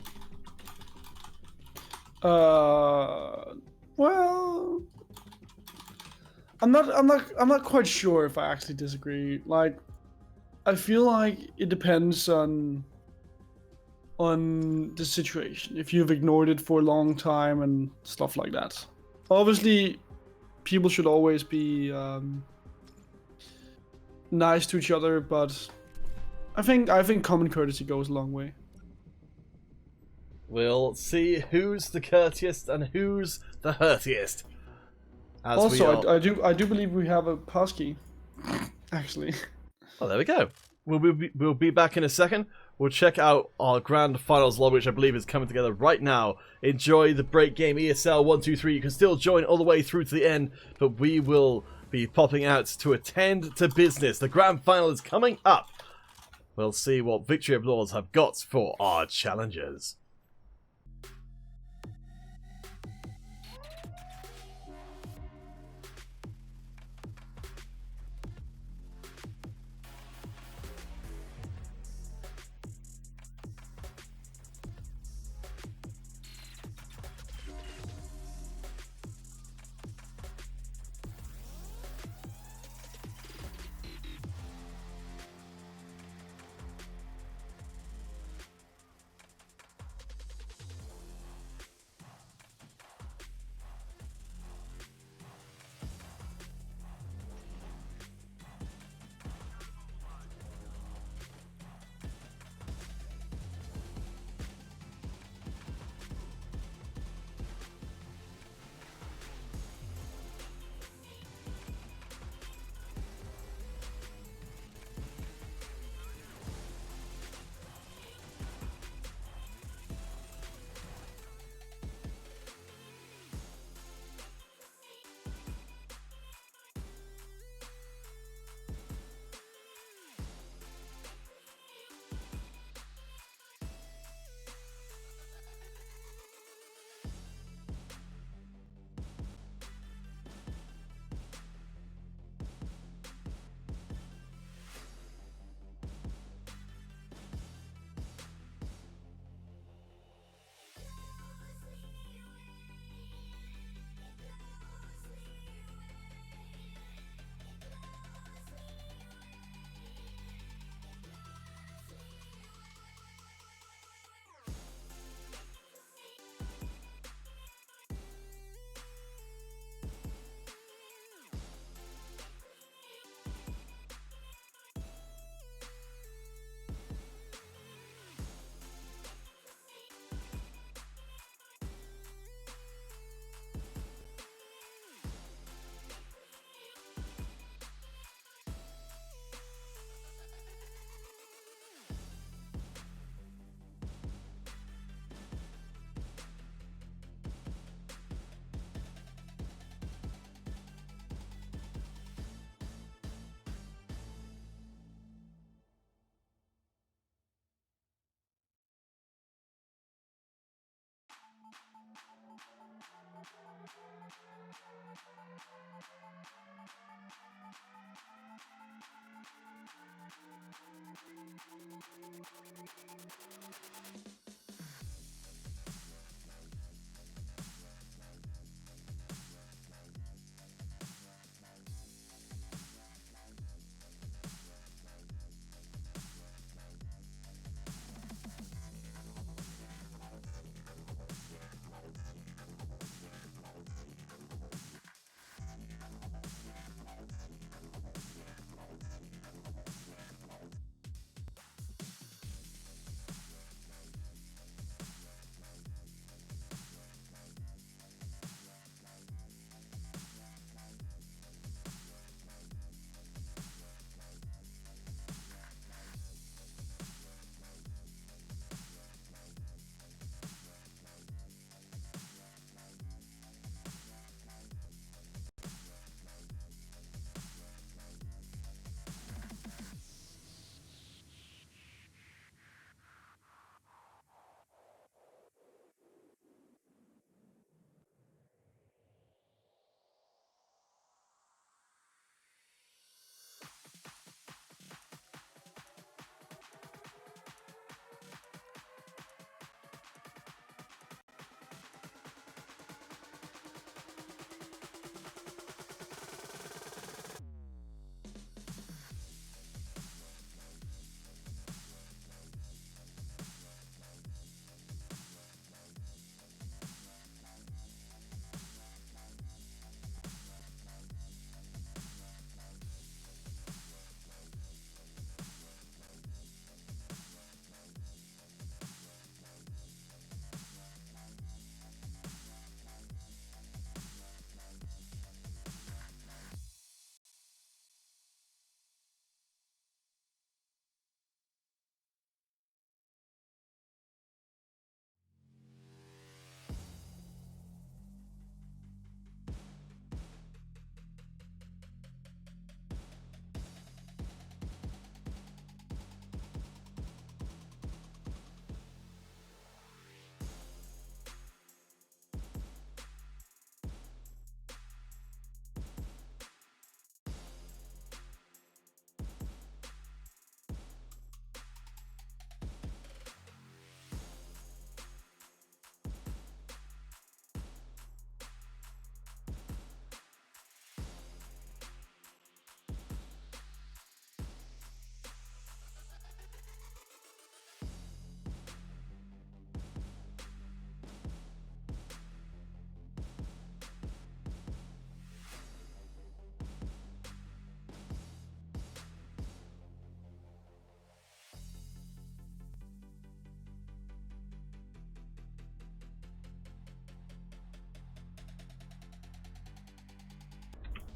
Well, I'm not quite sure if I actually disagree. Like, I feel like it depends on the situation. If you've ignored it for a long time and stuff like that. Obviously, people should always be nice to each other, but I think common courtesy goes a long way. We'll see who's the courteous and who's the hurtiest. Also, I do believe we have a passkey, actually. Oh, there we go. We'll be back in a second. We'll check out our grand finals log, which I believe is coming together right now. Enjoy the break game ESL 1-2-3. You can still join all the way through to the end, but we will be popping out to attend to business. The grand final is coming up. We'll see what Victory Applause have got for our challengers.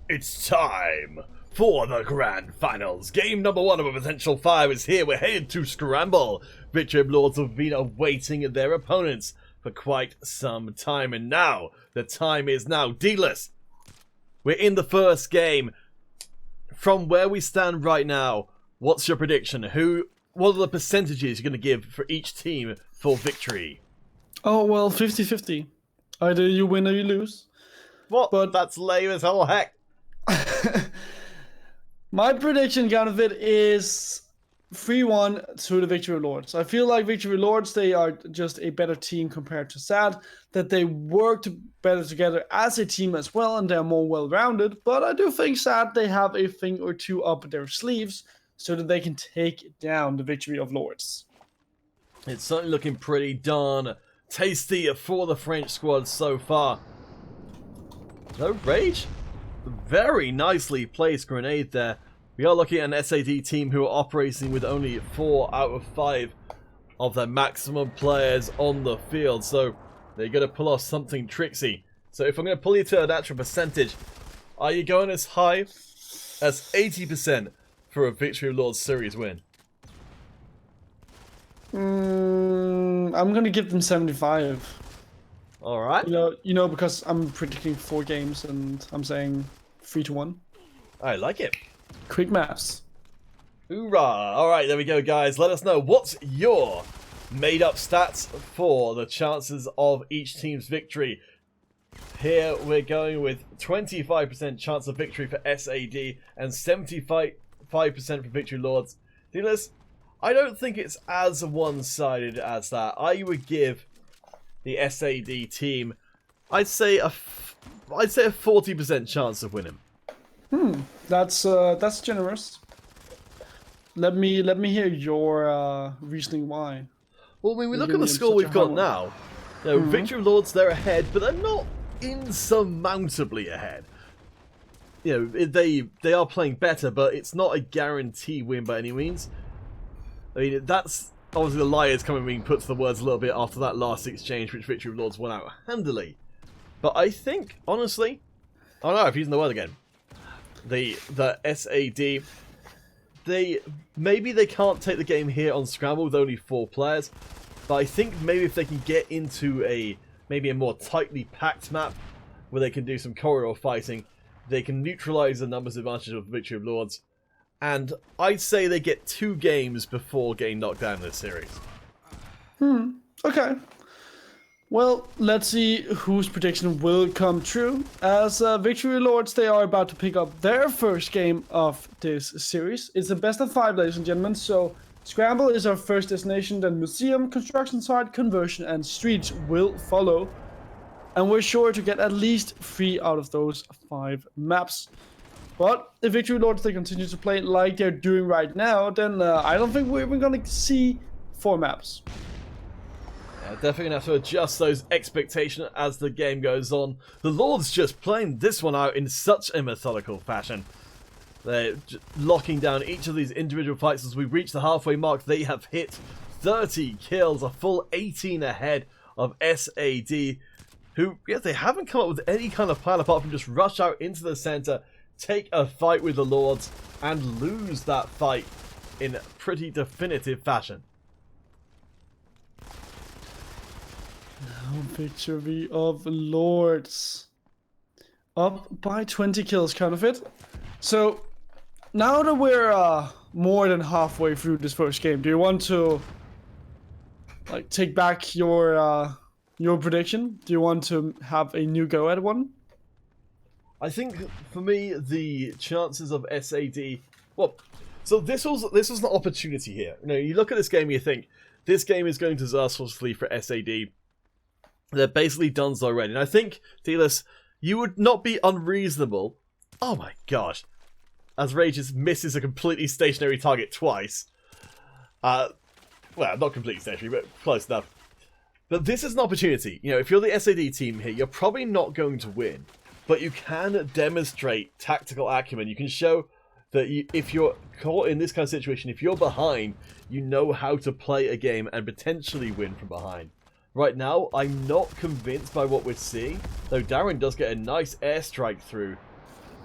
It's time for the grand finals. Game number 1 of a potential 5 is here. We're headed to Scramble. Victory Lords have been awaiting their opponents for quite some time, and now the time is now. D-less, we're in the first game. From where we stand right now, what's your prediction? What are the percentages you're going to give for each team for victory? Oh, well, 50-50. Either you win or you lose. What? But that's lame as hell heck. My prediction kind of it is 3-1 to the Victory Lords. I feel like Victory Lords, they are just a better team compared to SAD, that they work better together as a team as well, and they're more well-rounded. But I do think SAD, they have a thing or two up their sleeves so that they can take down the Victory of Lords. It's certainly looking pretty darn tasty for the French squad so far. No rage? Very nicely placed grenade there. We are looking at an SAD team who are operating with only 4 out of 5 of their maximum players on the field. So they're going to pull off something tricksy. So if I'm going to pull you to an actual percentage, are you going as high as 80% for a Victory of Lords series win? I'm going to give them 75. Alright. You know, because I'm predicting 4 games and I'm saying 3-1. I like it. Quick maths. Hoorah! Alright, there we go, guys. Let us know what's your made up stats for the chances of each team's victory. Here we're going with 25% chance of victory for SAD and 75% for Victory Lords. Dealers, I don't think it's as one-sided as that. I would give the SAD team, I'd say a 40% chance of winning. That's generous. Let me hear your reasoning why. Well, when we look at the score we've got now, Victory Lords, they're ahead, but they're not insurmountably ahead. They are playing better, but it's not a guaranteed win by any means. I mean, that's obviously the liars coming being put to the words a little bit after that last exchange, which Victory Lords won out handily. But I think, honestly, oh no, I'm using the word again. The SAD, maybe they can't take the game here on Scramble with only 4 players, but I think maybe if they can get into maybe a more tightly packed map where they can do some corridor fighting, they can neutralize the numbers advantage of Victory of Lords, and I'd say they get 2 games before getting knocked down in this series. Okay. Well, let's see whose prediction will come true. As Victory Lords, they are about to pick up their first game of this series. It's a best of 5, ladies and gentlemen, so Scramble is our first destination, then Museum, Construction Site, Conversion, and Streets will follow. And we're sure to get at least 3 out of those 5 maps. But if Victory Lords, they continue to play like they're doing right now, then I don't think we're even going to see 4 maps. Definitely going to have to adjust those expectations as the game goes on. The Lords just playing this one out in such a methodical fashion. They're locking down each of these individual fights. As we reach the halfway mark, they have hit 30 kills, a full 18 ahead of SAD, who, yes, they haven't come up with any kind of plan apart from just rush out into the center, take a fight with the Lords, and lose that fight in pretty definitive fashion. Now, Victory of Lords. Up by 20 kills, kind of it. So, now that we're more than halfway through this first game, do you want to take back your prediction? Do you want to have a new go at one? I think for me the chances of SAD, well, so this was an opportunity here. You look at this game and you think this game is going disastrously for SAD. They're basically done so already. And I think, Dealus, you would not be unreasonable. Oh my gosh. As Rages misses a completely stationary target twice. Well, not completely stationary, but close enough. But this is an opportunity. If you're the SAD team here, you're probably not going to win. But you can demonstrate tactical acumen. You can show that if you're caught in this kind of situation, if you're behind, you know how to play a game and potentially win from behind. Right now, I'm not convinced by what we're seeing, though Darren does get a nice airstrike through.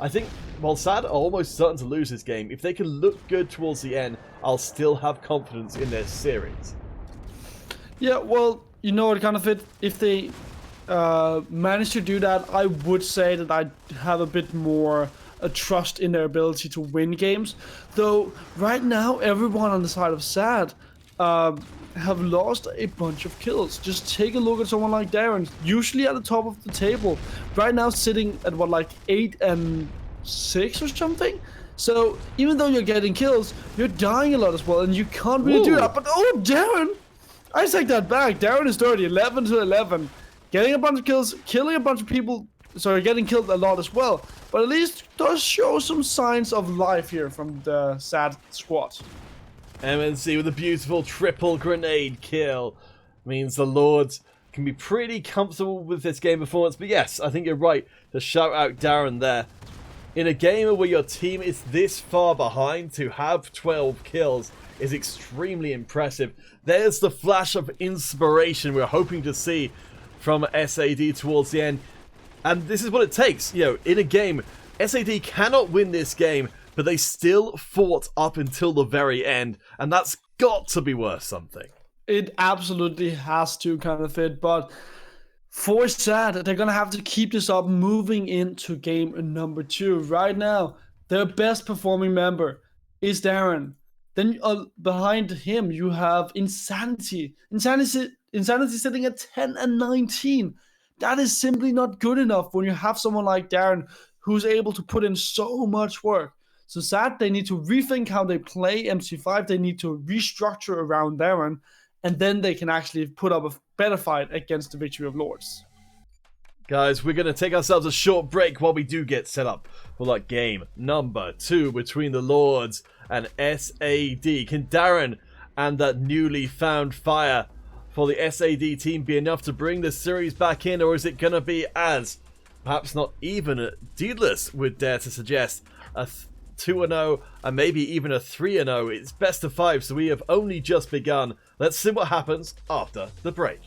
I think, while SAD are almost certain to lose this game, if they can look good towards the end, I'll still have confidence in their series. Yeah, well, you know what, kind of it. If they manage to do that, I would say that I have a bit more trust in their ability to win games. Though, right now, everyone on the side of SAD have lost a bunch of kills. Just take a look at someone like Darren, usually at the top of the table. Right now sitting at what, like 8 and 6 or something? So even though you're getting kills, you're dying a lot as well, and you can't really do that. But oh, Darren! I take that back. Darren is dirty, 11 to 11. Getting a bunch of kills, killing a bunch of people, sorry, getting killed a lot as well. But at least does show some signs of life here from the SAD squad. MNC with a beautiful triple grenade kill means the Lords can be pretty comfortable with this game performance. But yes, I think you're right to shout out Darren there. In a game where your team is this far behind, to have 12 kills is extremely impressive. There's the flash of inspiration we're hoping to see from SAD towards the end. And this is what it takes. In a game, SAD cannot win this game, but they still fought up until the very end, and that's got to be worth something. It absolutely has to, kind of it, but for SAD, they're going to have to keep this up moving into game number 2. Right now, their best performing member is Darren. Then behind him, you have Insanity. Insanity sitting at 10 and 19. That is simply not good enough when you have someone like Darren who's able to put in so much work. So sad, they need to rethink how they play MC5. They need to restructure around Darren, and then they can actually put up a better fight against the Victory of Lords. Guys, we're going to take ourselves a short break while we do get set up for like game number 2 between the Lords and SAD. Can Darren and that newly found fire for the SAD team be enough to bring the series back in, or is it going to be, as perhaps not even Deedless would dare to suggest, a 2-0 and maybe even a 3-0? It's best of 5, so we have only just begun. Let's see what happens after the break.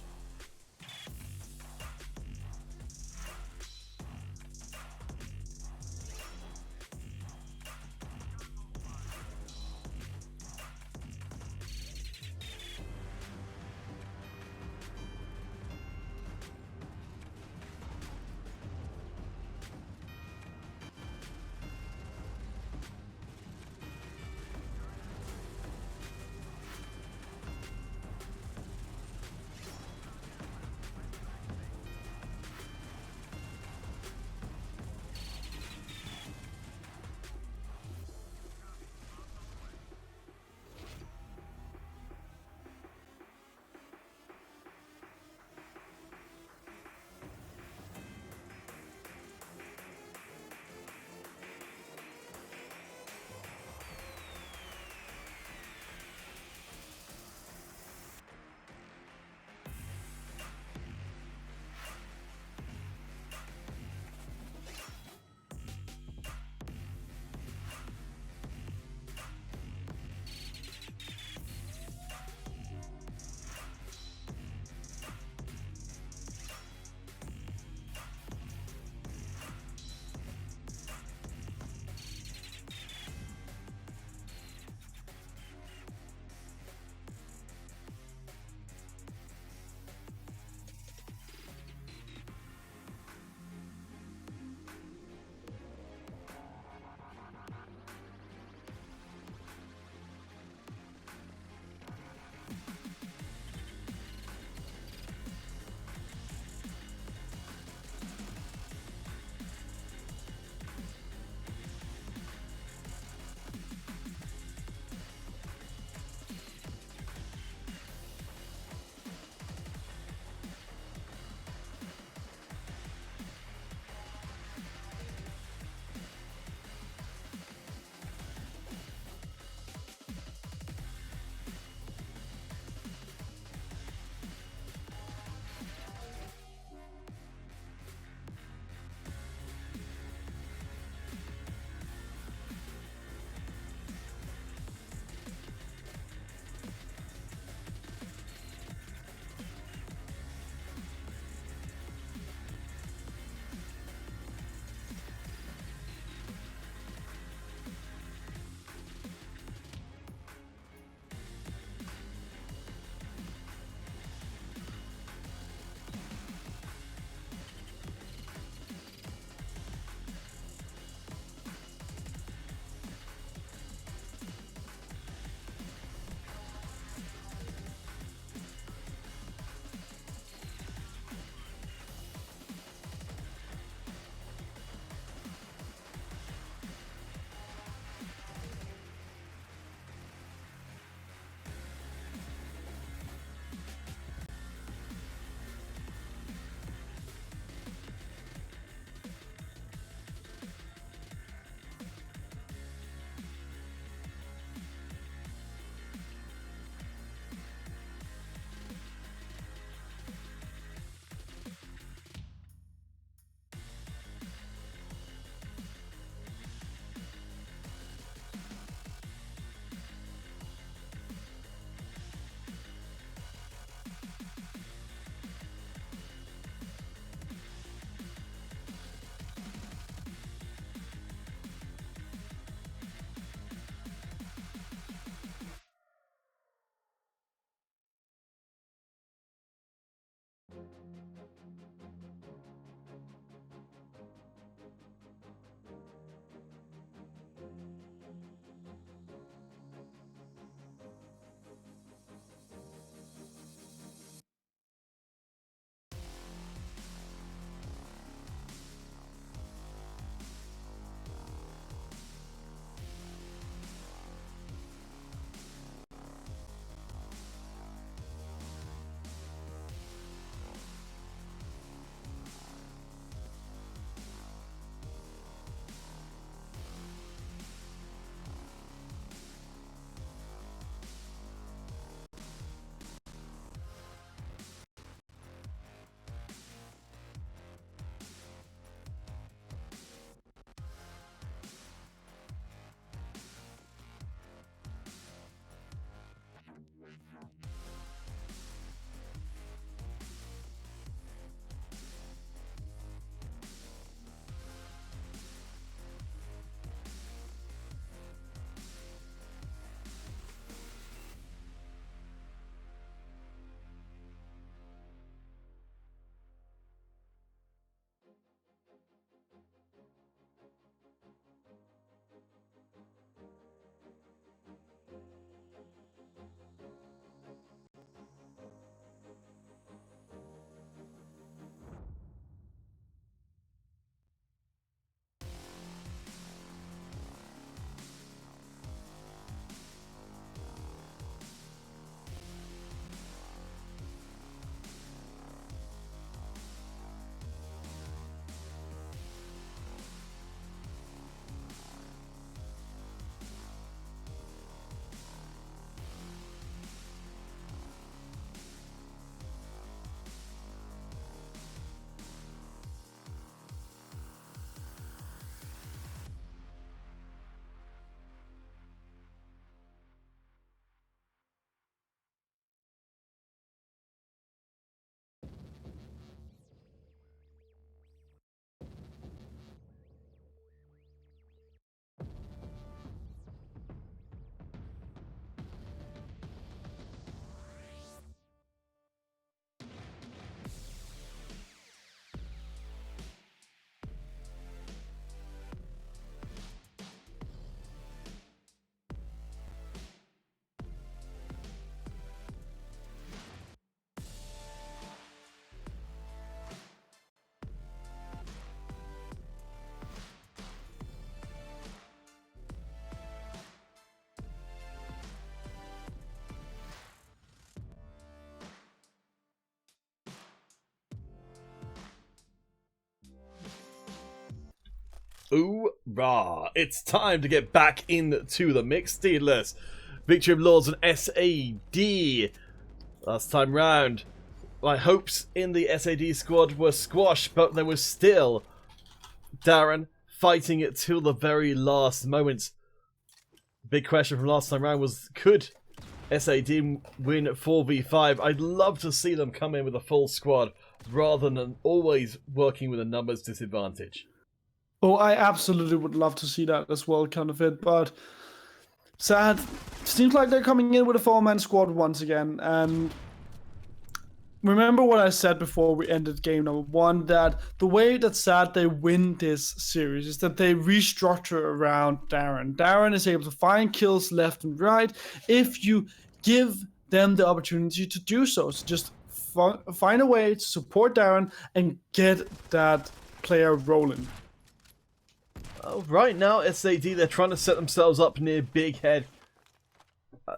Hoorah! It's time to get back into the mix, Steelers. Victory of Lords and SAD. Last time round, my hopes in the SAD squad were squashed, but there was still Darren fighting it till the very last moment. Big question from last time round was, could SAD win 4v5? I'd love to see them come in with a full squad rather than always working with a numbers disadvantage. Oh, I absolutely would love to see that as well, kind of it, but sad. Seems like they're coming in with a 4-man squad once again, and remember what I said before we ended game number 1, that the way that SAD they win this series is that they restructure around Darren. Darren is able to find kills left and right if you give them the opportunity to do so. So just find a way to support Darren and get that player rolling. Right now, SAD, they're trying to set themselves up near Big Head.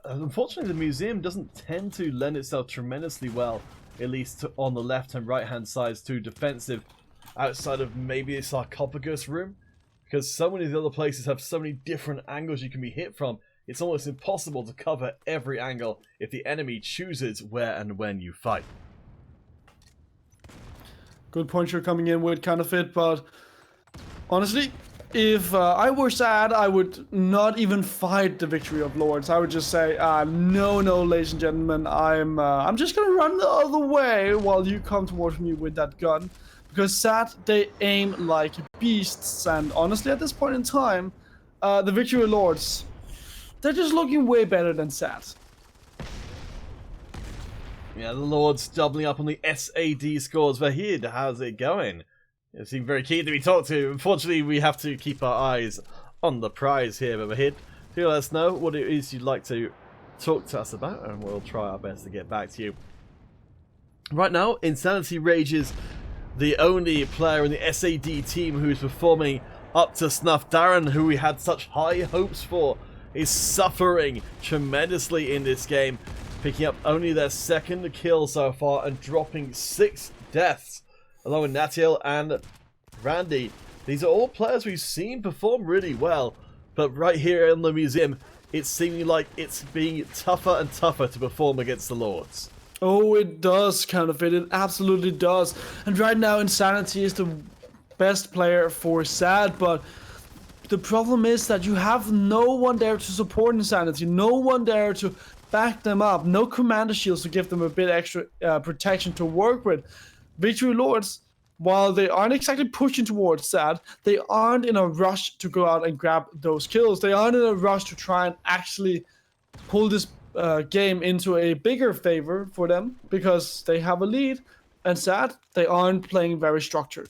Unfortunately, the museum doesn't tend to lend itself tremendously well, at least on the left and right hand sides, to defensive, outside of maybe a sarcophagus room, because so many of the other places have so many different angles you can be hit from. It's almost impossible to cover every angle if the enemy chooses where and when you fight. Good point you're coming in with, kind of it, but honestly, if I were SAD, I would not even fight the Victory of Lords. I would just say, no, ladies and gentlemen, I'm just gonna run the other way while you come towards me with that gun. Because SAD, they aim like beasts, and honestly, at this point in time, the Victory of Lords, they're just looking way better than SAD. Yeah, the Lords doubling up on the SAD scores. Vahid, how's it going? You seem very keen to be talked to. Unfortunately, we have to keep our eyes on the prize here, but Vahid, do let us know what it is you'd like to talk to us about, and we'll try our best to get back to you. Right now, Insanity Rages, the only player in the SAD team who's performing up to snuff. Darren, who we had such high hopes for, is suffering tremendously in this game, picking up only their 2nd kill so far and dropping 6 deaths, along with Natiel and Randy. These are all players we've seen perform really well, but right here in the museum, it's seeming like it's being tougher and tougher to perform against the Lords. Oh, it does, kind of it. It absolutely does. And right now, Insanity is the best player for SAD, but the problem is that you have no one there to support Insanity, no one there to back them up, no commander shields to give them a bit extra protection to work with. Victory Lords, while they aren't exactly pushing towards SAD, they aren't in a rush to go out and grab those kills. They aren't in a rush to try and actually pull this game into a bigger favor for them, because they have a lead, and SAD, they aren't playing very structured.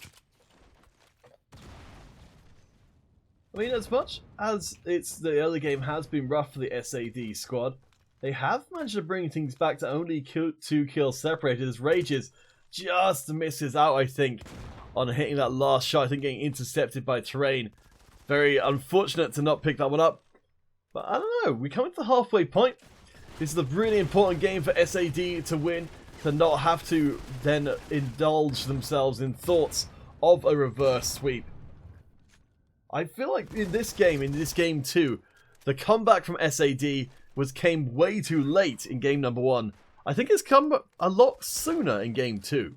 I mean, as much as the early game has been rough for the SAD squad, they have managed to bring things back to only 2 kills separated, as Rages just misses out, I think, on hitting that last shot. I think getting intercepted by terrain. Very unfortunate to not pick that one up. But I don't know, we come to the halfway point. This is a really important game for SAD to win, to not have to then indulge themselves in thoughts of a reverse sweep. I feel like in this game 2, the comeback from SAD came way too late in game number 1. I think it's come a lot sooner in game 2.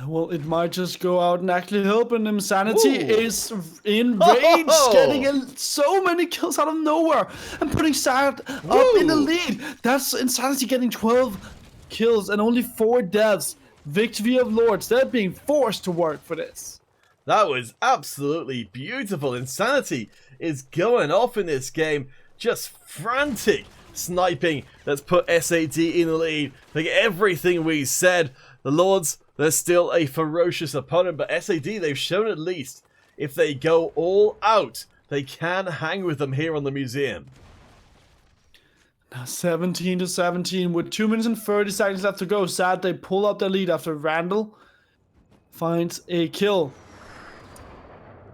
Well, it might just go out and actually help, and Insanity is enraged, getting so many kills out of nowhere and putting SAD up in the lead. That's Insanity getting 12 kills and only 4 deaths. Victory of Lords, they're being forced to work for this. That was absolutely beautiful. Insanity is going off in this game. Just frantic sniping that's put SAD in the lead. Like everything we said, the Lords, they're still a ferocious opponent, but SAD, they've shown at least if they go all out, they can hang with them here on the museum. Now 17-17 with 2 minutes and 30 seconds left to go. SAD, they pull out their lead after Randall finds a kill.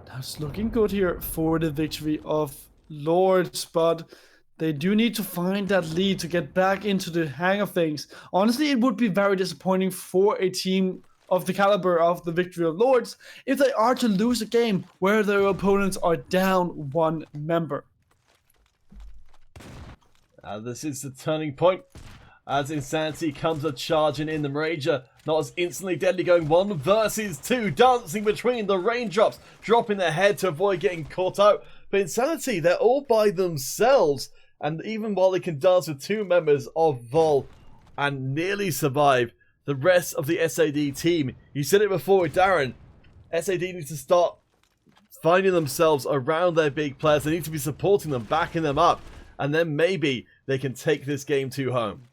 That's looking good here for the Victory of Lords, but they do need to find that lead to get back into the hang of things. Honestly, it would be very disappointing for a team of the caliber of the Victory of Lords if they are to lose a game where their opponents are down one member. This is the turning point. As Insanity comes a charging in, the Rager not as instantly deadly, going 1 versus 2, dancing between the raindrops, dropping their head to avoid getting caught out. But Insanity, they're all by themselves, and even while they can dance with 2 members of Vol and nearly survive, the rest of the SAD team, you said it before with Darren, SAD needs to start finding themselves around their big players. They need to be supporting them, backing them up, and then maybe they can take this game 2 home.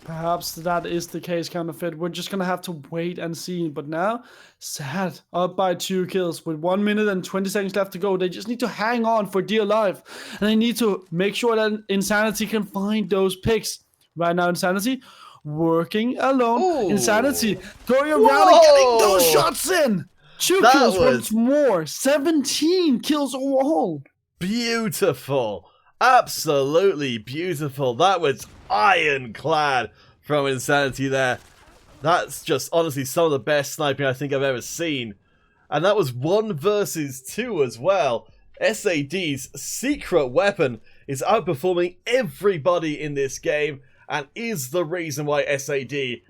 Perhaps that is the case, Counterfeit. We're just going to have to wait and see. But now, Sad up by 2 kills with 1 minute and 20 seconds left to go. They just need to hang on for dear life. And they need to make sure that Insanity can find those picks. Right now, Insanity working alone. Ooh. Insanity going around and getting those shots in. 2 kills once more. 17 kills overall. Beautiful. Absolutely beautiful. That was ironclad from Insanity there. That's just honestly some of the best sniping I think I've ever seen. And that was 1 versus 2 as well. SAD's secret weapon is outperforming everybody in this game and is the reason why SAD,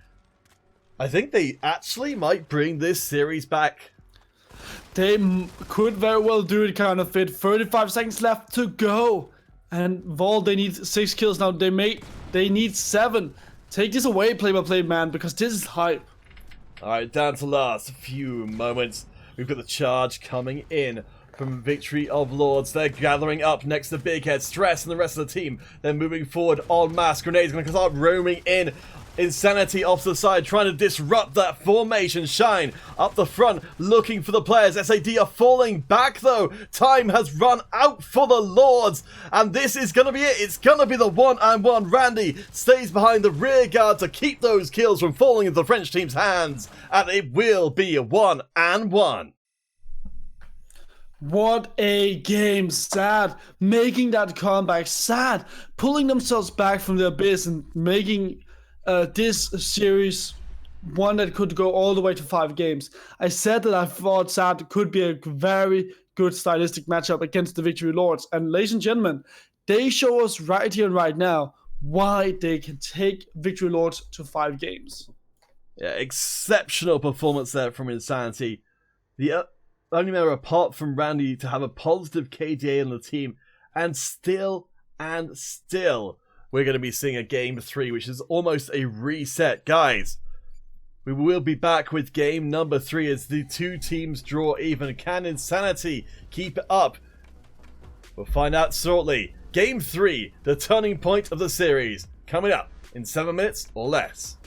I think they actually might bring this series back. They could very well do it, Counterfeit. 35 seconds left to go. And Vol, they need 6 kills now. They need 7. Take this away, play-by-play man, because this is hype. Alright, down to last few moments. We've got the charge coming in from Victory of Lords. They're gathering up next to Big Head. Stress and the rest of the team. They're moving forward en masse. Grenades going to start roaming in. Insanity off to the side, trying to disrupt that formation. Shine up the front, looking for the players. SAD are falling back though. Time has run out for the Lords, and this is going to be it. It's going to be the 1-on-1. Randy stays behind the rear guard to keep those kills from falling into the French team's hands, and it will be a 1-on-1. What a game. Sad making that comeback. Sad pulling themselves back from the abyss and making this series one that could go all the way to 5 games. I said that I thought Sad could be a very good stylistic matchup against the Victory Lords. And ladies and gentlemen, they show us right here and right now why they can take Victory Lords to 5 games. Yeah, exceptional performance there from Insanity. The only member apart from Randy to have a positive KDA in the team, and still we're going to be seeing a game 3, which is almost a reset. Guys, we will be back with game number 3 as the 2 teams draw even. Can Insanity keep it up? We'll find out shortly. Game 3, the turning point of the series, coming up in 7 minutes or less.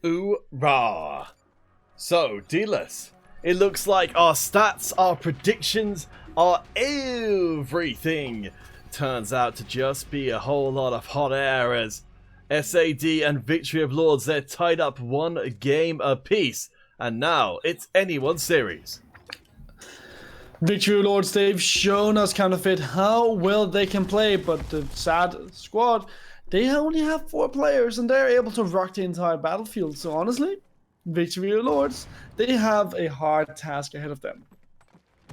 Hoorah! So, dealers, it looks like our stats, our predictions, our everything turns out to just be a whole lot of hot air as SAD and Victory of Lords, they're tied up 1 game apiece, and now it's anyone's series. Victory of Lords, they've shown us counterfeit how well they can play, but the SAD squad, they only have 4 players and they're able to rock the entire battlefield. So honestly, Victory of Lords, they have a hard task ahead of them.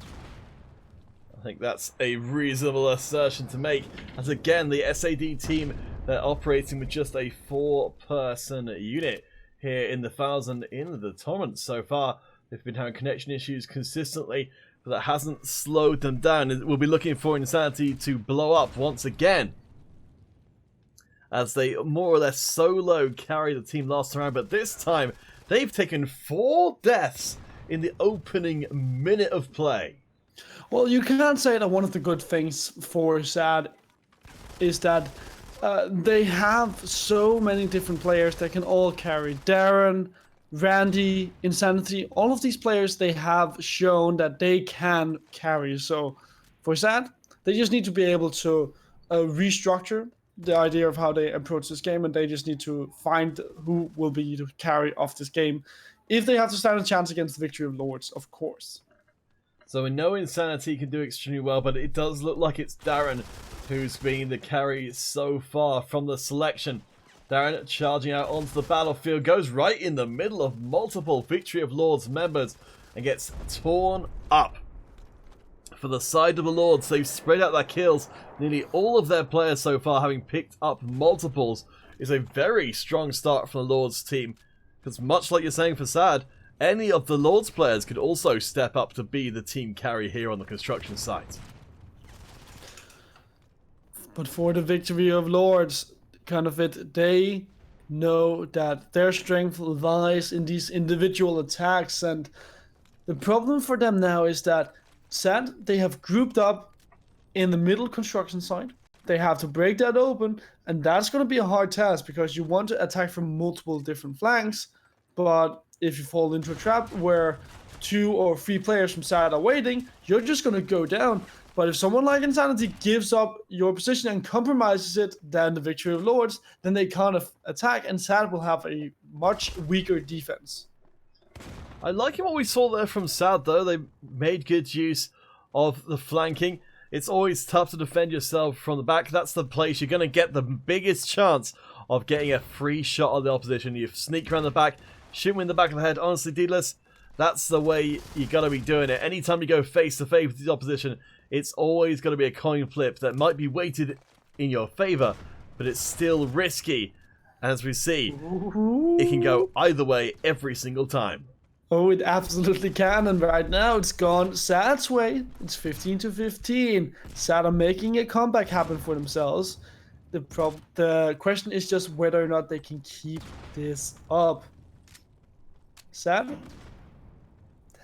I think that's a reasonable assertion to make, as again the SAD team, they're operating with just a 4-person unit here in the 1000 in the tournament so far. They've been having connection issues consistently, but that hasn't slowed them down. We'll be looking for Insanity to blow up once again, as they more or less solo carry the team last round, but this time they've taken 4 deaths in the opening minute of play. Well, you can't say that one of the good things for SAD is that they have so many different players that can all carry. Darren, Randy, Insanity, all of these players, they have shown that they can carry. So for SAD, they just need to be able to restructure the idea of how they approach this game, and they just need to find who will be the carry of this game if they have to stand a chance against the Victory of Lords, of course. So we know Insanity can do extremely well, but it does look like it's Darren who's been the carry so far from the selection. Darren charging out onto the battlefield, goes right in the middle of multiple Victory of Lords members and gets torn up. For the side of the Lords, they've spread out their kills. Nearly all of their players so far having picked up multiples is a very strong start from the Lords team. Because much like you're saying for SAD, any of the Lords players could also step up to be the team carry here on the construction site. But for the Victory of Lords, counterfeit, they know that their strength lies in these individual attacks, and the problem for them now is that SAD, they have grouped up in the middle construction site. They have to break that open, and that's going to be a hard task because you want to attack from multiple different flanks, but if you fall into a trap where 2 or 3 players from SAD are waiting, you're just going to go down. But if someone like Insanity gives up your position and compromises it, then the Victory of Lords, then they can't attack, and SAD will have a much weaker defense. I like what we saw there from SAD though. They made good use of the flanking. It's always tough to defend yourself from the back. That's the place you're going to get the biggest chance of getting a free shot on the opposition. You sneak around the back, shoot him in the back of the head. Honestly, Deedless, that's the way you got to be doing it. Anytime you go face to face with the opposition, it's always going to be a coin flip that might be weighted in your favor, but it's still risky. And as we see, it can go either way every single time. Oh, it absolutely can, and right now it's gone SAD's way. It's 15-15. SAD are making a comeback happen for themselves. The question is just whether or not they can keep this up. SAD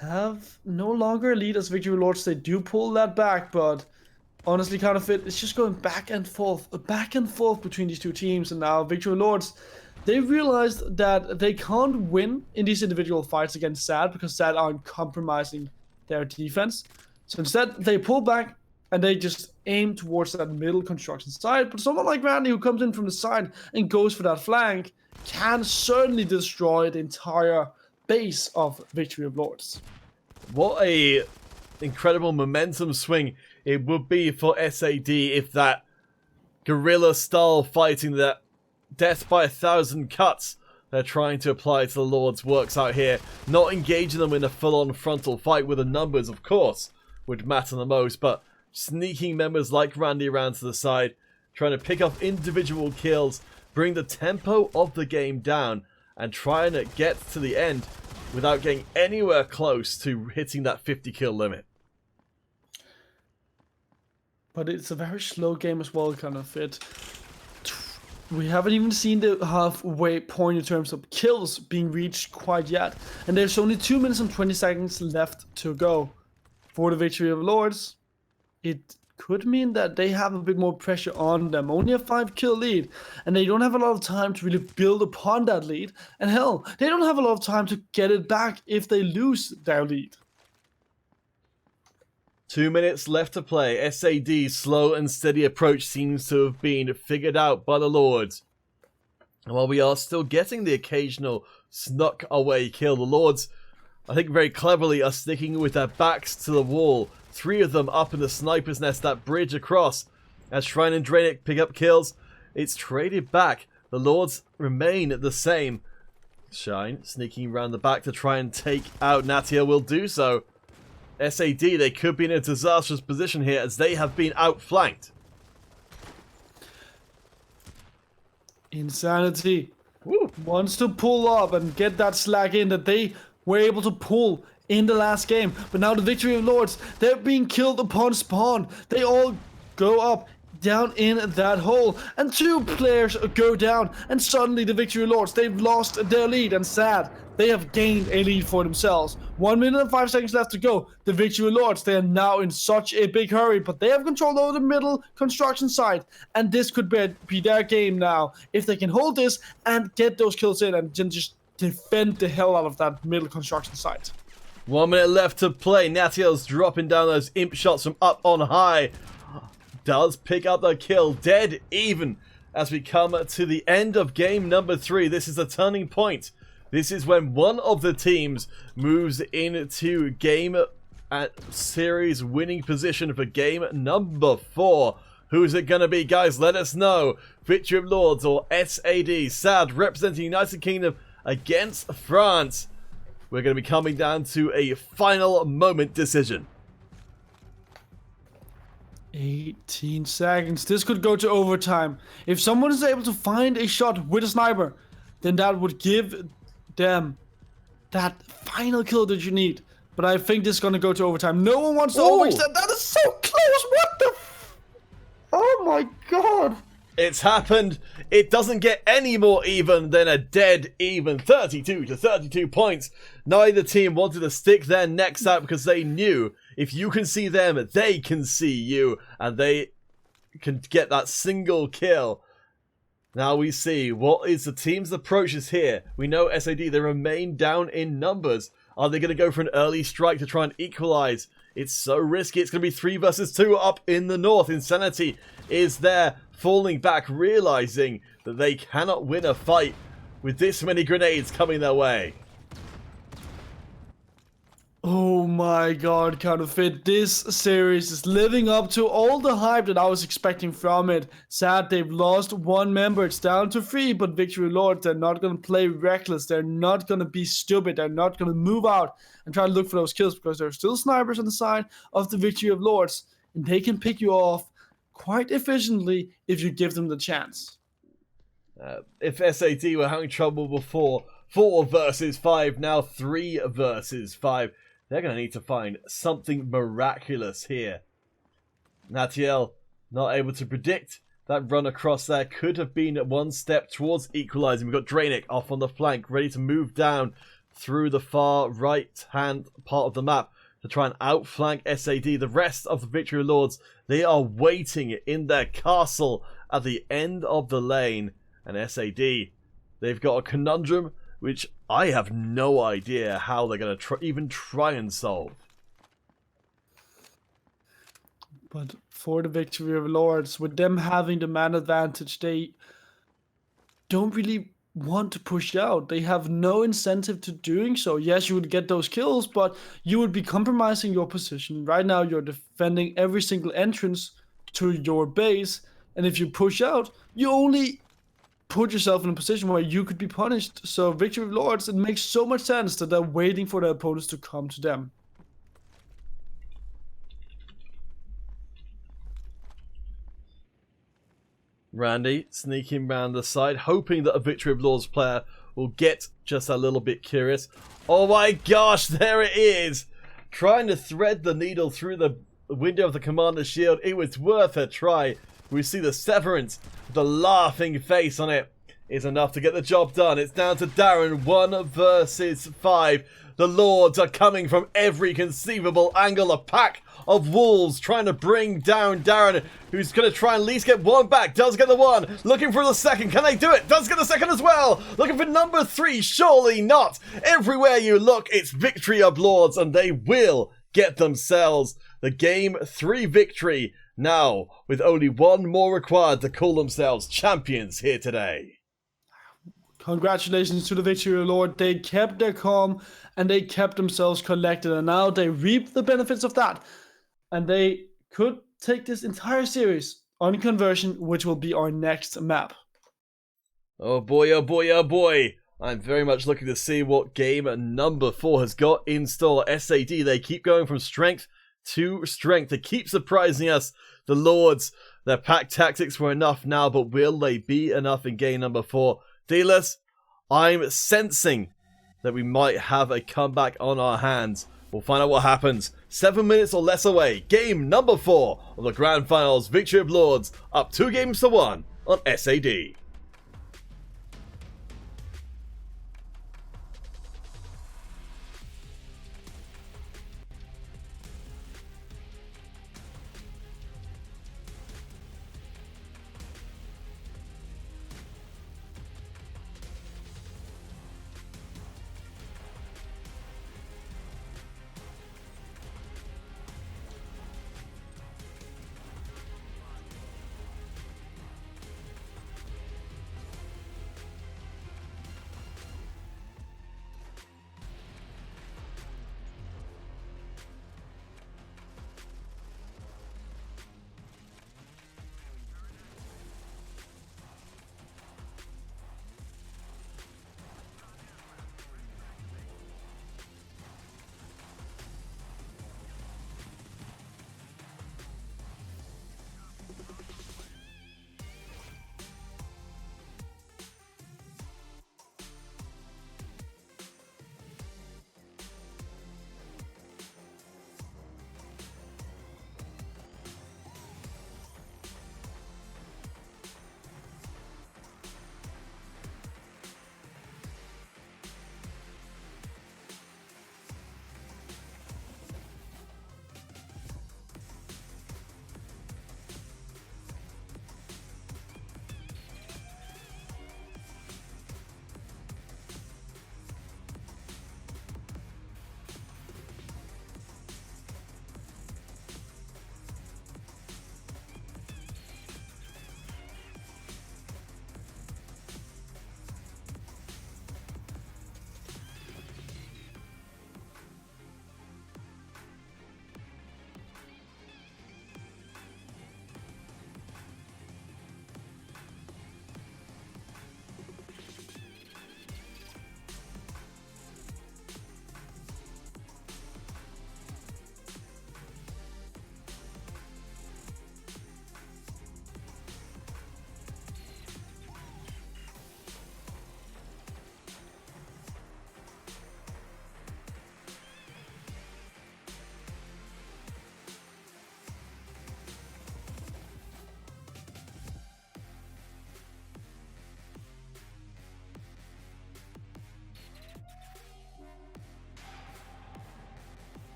have no longer a lead as Victory Lords. They do pull that back, but honestly, counterfeit, it's just going back and forth between these two teams, and now Victory Lords, they realized that they can't win in these individual fights against SAD because SAD aren't compromising their defense. So instead, they pull back and they just aim towards that middle construction side. But someone like Randy, who comes in from the side and goes for that flank, can certainly destroy the entire base of Victory of Lords. What a incredible momentum swing it would be for SAD if that guerrilla style fighting, that death by 1,000 cuts they're trying to apply to the Lords works out here. Not engaging them in a full-on frontal fight with the numbers, of course, would matter the most, but sneaking members like Randy around to the side, trying to pick up individual kills, bring the tempo of the game down, and trying to get to the end without getting anywhere close to hitting that 50 kill limit. But it's a very slow game as well, counterfeit. We haven't even seen the halfway point in terms of kills being reached quite yet. And there's only 2 minutes and 20 seconds left to go. For the Victory of Lords, it could mean that they have a bit more pressure on them. Only a 5-kill lead, and they don't have a lot of time to really build upon that lead. And hell, they don't have a lot of time to get it back if they lose their lead. 2 minutes left to play. SAD's slow and steady approach seems to have been figured out by the Lords. And while we are still getting the occasional snuck away kill, the Lords, I think very cleverly, are sticking with their backs to the wall. 3 of them up in the sniper's nest, that bridge across. As Shrine and Draenic pick up kills, it's traded back. The Lords remain the same. Shine sneaking around the back to try and take out Natiel will do so. SAD, they could be in a disastrous position here as they have been outflanked. Insanity wants to pull up and get that slack in that they were able to pull in the last game. But now the Victory of Lords, they're being killed upon spawn. They all go up, down in that hole. And 2 players go down. And suddenly the Victory of Lords, they've lost their lead. And sad, they have gained a lead for themselves. 1 minute and 5 seconds left to go. The Victory of Lords, they are now in such a big hurry. But they have control over the middle construction site. And this could be their game now. If they can hold this and get those kills in and just defend the hell out of that middle construction site. 1 minute left to play. Natiel's dropping down those imp shots from up on high. Does pick up the kill. Dead even as we come to the end of game number 3. This is a turning point. This is when one of the teams moves into game series winning position for game number 4. Who's it going to be, guys? Let us know. Victory of Lords or SAD. SAD representing United Kingdom against France. We're going to be coming down to a final moment decision. 18 seconds. This could go to overtime. If someone is able to find a shot with a sniper, then that would give them that final kill that you need. But I think this is going to go to overtime. No one wants to overextend. That is so close. What the oh my god. It's happened. It doesn't get any more even than a dead even 32 to 32 points. Neither team wanted to stick their necks out because they knew if you can see them, they can see you. And they can get that single kill. Now we see what is the team's approaches here. We know SAD, they remain down in numbers. Are they going to go for an early strike to try and equalize? It's so risky. It's going to be 3 versus 2 up in the north. Insanity is there, falling back, realizing that they cannot win a fight with this many grenades coming their way. Oh my god, Counterfeit. This series is living up to all the hype that I was expecting from it. Sad they've lost 1 member. It's down to 3, but Victory Lord, they're not going to play reckless. They're not going to be stupid. They're not going to move out and try to look for those kills because there are still snipers on the side of the Victory of Lords. And they can pick you off quite efficiently if you give them the chance. If SAD were having trouble before, 4 versus 5, now 3 versus 5. They're going to need to find something miraculous here. Natiel not able to predict that run across there. Could have been 1 step towards equalizing. We've got Draenic off on the flank, ready to move down through the far right-hand part of the map to try and outflank SAD. The rest of the Victory Lords, they are waiting in their castle at the end of the lane. And SAD, they've got a conundrum which I have no idea how they're going to even try and solve. But for the Victory of Lords, with them having the man advantage, they don't really want to push out. They have no incentive to doing so. Yes, you would get those kills, but you would be compromising your position. Right now, you're defending every single entrance to your base, and if you push out, you only put yourself in a position where you could be punished. So Victory of Lords, it makes so much sense that they're waiting for their opponents to come to them. Randy sneaking around the side, hoping that a Victory of Lords player will get just a little bit curious. Oh my gosh, there it is! Trying to thread the needle through the window of the commander's shield. It was worth a try. We see the severance, the laughing face on it. is enough to get the job done. It's down to Darren, 1 versus 5. The Lords are coming from every conceivable angle. A pack of wolves trying to bring down Darren, who's going to try and at least get one back. Does get the one. Looking for the second. Can they do it? Does get the second as well. Looking for number 3. Surely not. Everywhere you look, it's victory of Lords, and they will get themselves the Game 3 victory. Now, with only one more required to call themselves champions here today. Congratulations to the victory, Lord. They kept their calm and they kept themselves collected, and now they reap the benefits of that. And they could take this entire series on conversion, which will be our next map. Oh boy, oh boy, oh boy. I'm very much looking to see what game number 4 has got in store. SAD, they keep going from strength to strength. They keep surprising us. The Lords, their pack tactics were enough now, but will they be enough in game number 4? Dealers, I'm sensing that we might have a comeback on our hands. We'll find out what happens. 7 minutes or less away. Game number 4 of the Grand Finals. Victory of Lords. Up 2 games to 1 on SAD.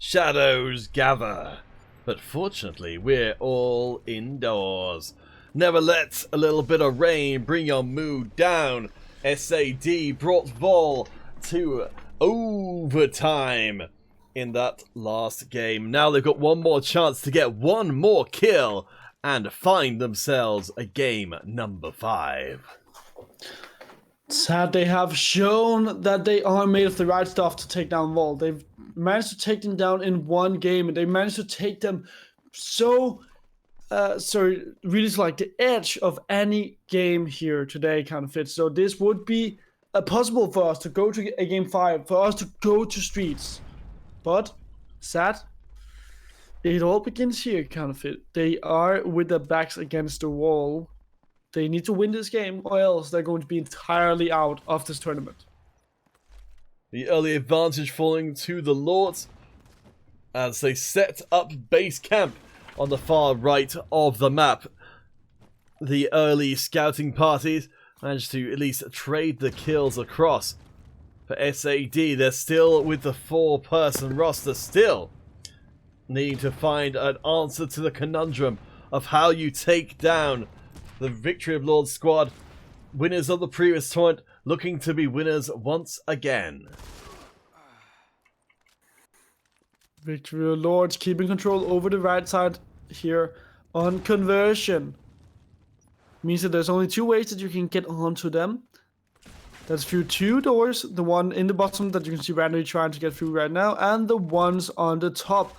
shadows gather. But fortunately, we're all indoors. Never let a little bit of rain bring your mood down. SAD brought Vol to overtime in that last game. Now they've got one more chance to get one more kill and find themselves a game number 5. Sad they have shown that they are made of the right stuff to take down Vol. They've managed to take them down in one game, and they managed to take them really to like the edge of any game here today kind of fits. So this would be possible for us to go to a game 5, for us to go to streets. But sad, it all begins here kind of fit. They are with their backs against the wall. They need to win this game, or else they're going to be entirely out of this tournament. The early advantage falling to the Lords as they set up base camp on the far right of the map. The early scouting parties managed to at least trade the kills across. For SAD, they're still with the 4-person roster, still needing to find an answer to the conundrum of how you take down the Victory of Lords squad, winners of the previous tournament, looking to be winners once again. Victory of Lords keeping control over the right side here on conversion. Means that there's only 2 ways that you can get onto them. That's through 2 doors, the one in the bottom that you can see randomly trying to get through right now, and the ones on the top.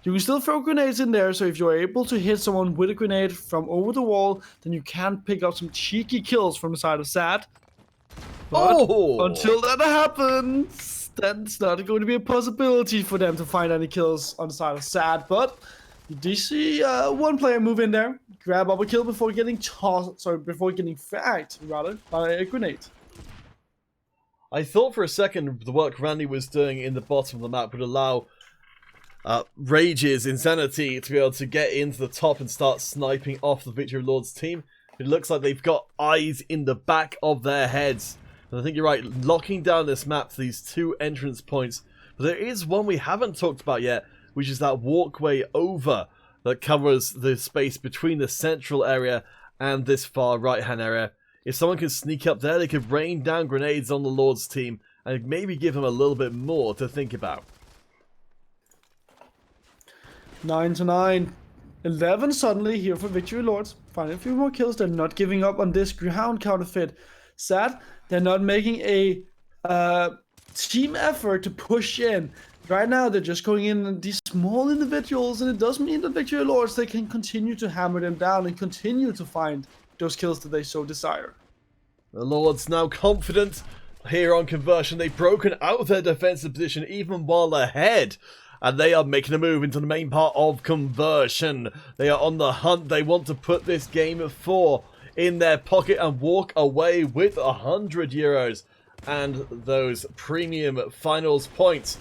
You can still throw grenades in there, so if you're able to hit someone with a grenade from over the wall, then you can pick up some cheeky kills from the side of Sad. But until that happens, that's not going to be a possibility for them to find any kills on the side of Sad. But you do see one player move in there, grab up a kill before getting fragged rather by a grenade. I thought for a second the work Randy was doing in the bottom of the map would allow Rage's Insanity to be able to get into the top and start sniping off the Victory of Lords team. It looks like they've got eyes in the back of their heads. And I think you're right, locking down this map to these 2 entrance points. But there is one we haven't talked about yet, which is that walkway over that covers the space between the central area and this far right-hand area. If someone can sneak up there, they could rain down grenades on the Lords team and maybe give them a little bit more to think about. 9-9. 11 suddenly here for Victory Lords. Finding a few more kills. They're not giving up on this ground counterfeit. Sad, they're not making a team effort to push in. Right now, they're just going in these small individuals, and it does mean that Victory Lords, they can continue to hammer them down and continue to find those kills that they so desire. The Lords now confident here on conversion. They've broken out of their defensive position even while ahead. And they are making a move into the main part of conversion. They are on the hunt. They want to put this game 4 in their pocket and walk away with €100 and those premium finals points.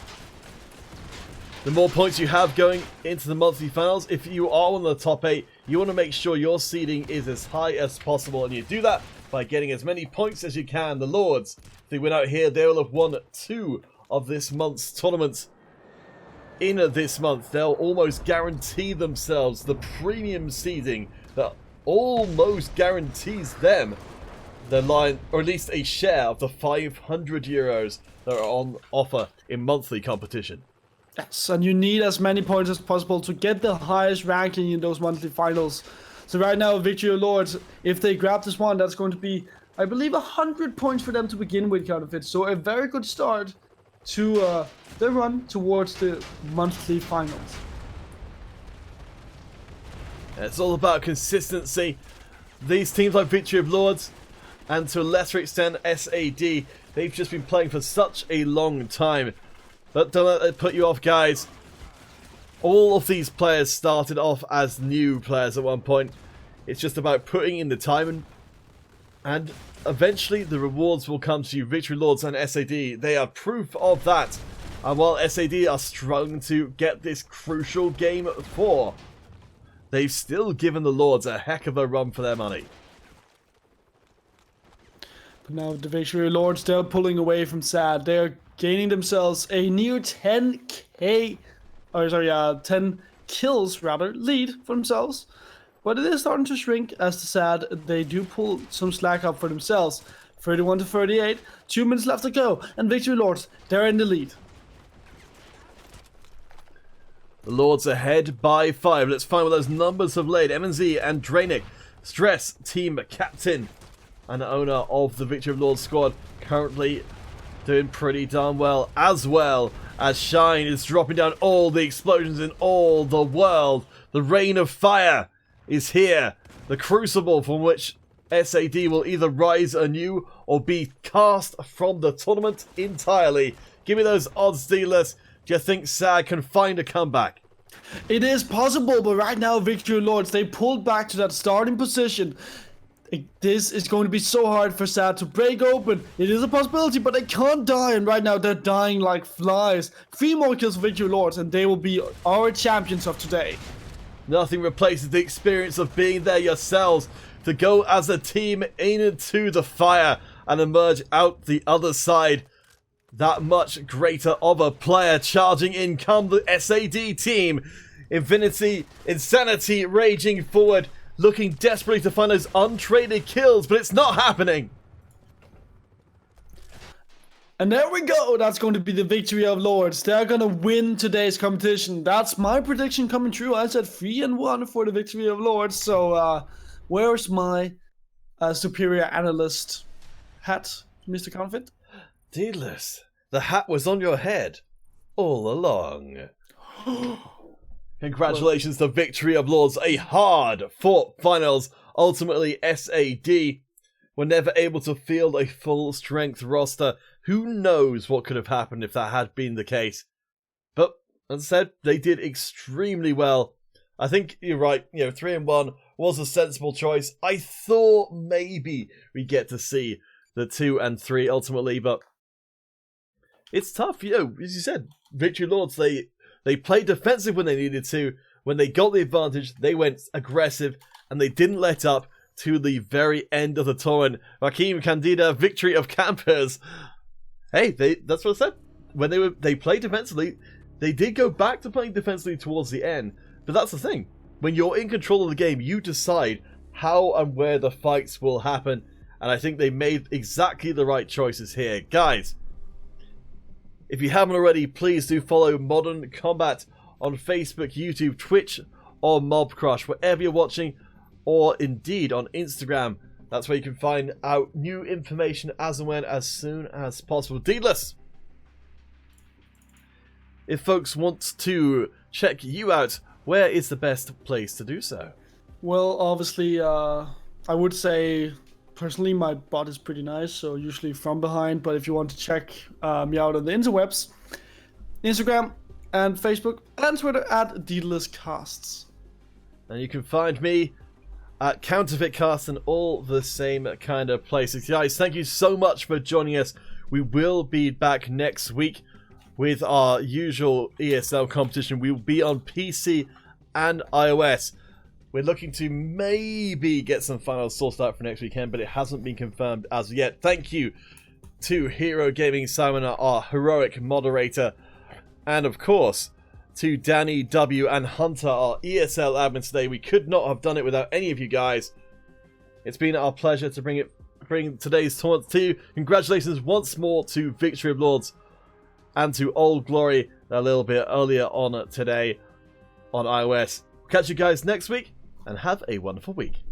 The more points you have going into the monthly finals, if you are one of the top 8, you want to make sure your seeding is as high as possible. And you do that by getting as many points as you can. The Lords, if they win out here, they will have won 2 of this month's tournaments. In this month, they'll almost guarantee themselves the premium seeding that almost guarantees them the line, or at least a share of the €500 that are on offer in monthly competition. Yes, and you need as many points as possible to get the highest ranking in those monthly finals. So right now, Victory of Lords, if they grab this one, that's going to be, I believe, 100 points for them to begin with, counterfeit. So a very good start to the run towards the monthly finals. It's all about consistency. These teams like Victory of Lords and to a lesser extent SAD, they've just been playing for such a long time. But don't let it put you off, guys. All of these players started off as new players at one point. It's just about putting in the time and eventually the rewards will come to you. Victory Lords and SAD, they are proof of that. And while SAD are struggling to get this crucial game 4, they've still given the Lords a heck of a run for their money. But now the Victory Lords, they're pulling away from SAD. They're gaining themselves a near 10k 10 kills rather lead for themselves. But it is starting to shrink as the SAD, they do pull some slack up for themselves. 31 to 38, 2 minutes left to go, and Victory Lords, they're in the lead. The Lords ahead by 5. Let's find what those numbers have laid. MNZ and Drainik, Stress, team captain and owner of the Victory of Lords squad, currently doing pretty darn well as Shine is dropping down all the explosions in all the world. The rain of fire is here. The crucible from which SAD will either rise anew or be cast from the tournament entirely. Give me those odds, dealers. Do you think SAD can find a comeback? It is possible, but right now, Victory Lords, they pulled back to that starting position. This is going to be so hard for SAD to break open. It is a possibility, but they can't die, and right now they're dying like flies. 3 more kills for Victory Lords, and they will be our champions of today. Nothing replaces the experience of being there yourselves, to go as a team into the fire and emerge out the other side. That much greater of a player. Charging in come the SAD team. Infinity, Insanity raging forward, looking desperately to find those untraded kills, but it's not happening. And there we go. That's going to be the Victory of Lords. They're going to win today's competition. That's my prediction coming true. I said 3-1 for the Victory of Lords. So where's my superior analyst hat, Mr. Confit? Deedless, the hat was on your head all along. Congratulations to Victory of Lords, a hard-fought finals. Ultimately, SAD were never able to field a full-strength roster. Who knows what could have happened if that had been the case. But, as I said, they did extremely well. I think you're right, 3-1 was a sensible choice. I thought maybe we get to see the 2 and 3 ultimately, but it's tough, as you said. Victory Lords, they played defensive when they needed to. When they got the advantage, they went aggressive, and they didn't let up to the very end of the tournament. Rakim Candida, Victory of Campers. Hey, that's what I said. When they played defensively, they did go back to playing defensively towards the end. But that's the thing. When you're in control of the game, you decide how and where the fights will happen. And I think they made exactly the right choices here. Guys, if you haven't already, please do follow Modern Combat on Facebook, YouTube, Twitch, or Mobcrush, wherever you're watching, or indeed on Instagram. That's where you can find out new information as and when, as soon as possible. Deedless, if folks want to check you out, where is the best place to do so? Well, obviously, I would say, personally, my bot is pretty nice, so usually from behind. But if you want to check me out on the interwebs, Instagram and Facebook and Twitter at DeedlessCasts. And you can find me at Counterfeit Cast and all the same kind of places. Guys, thank you so much for joining us. We will be back next week with our usual ESL competition. We will be on PC and iOS. We're looking to maybe get some finals sorted out for next weekend, but it hasn't been confirmed as of yet. Thank you to Hero Gaming Simon, our heroic moderator, and of course to Danny W and Hunter, our ESL admins today. We could not have done it without any of you guys. It's been our pleasure to bring today's tournament to you. Congratulations once more to Victory of Lords and to Old Glory a little bit earlier on today on iOS. Catch you guys next week and have a wonderful week.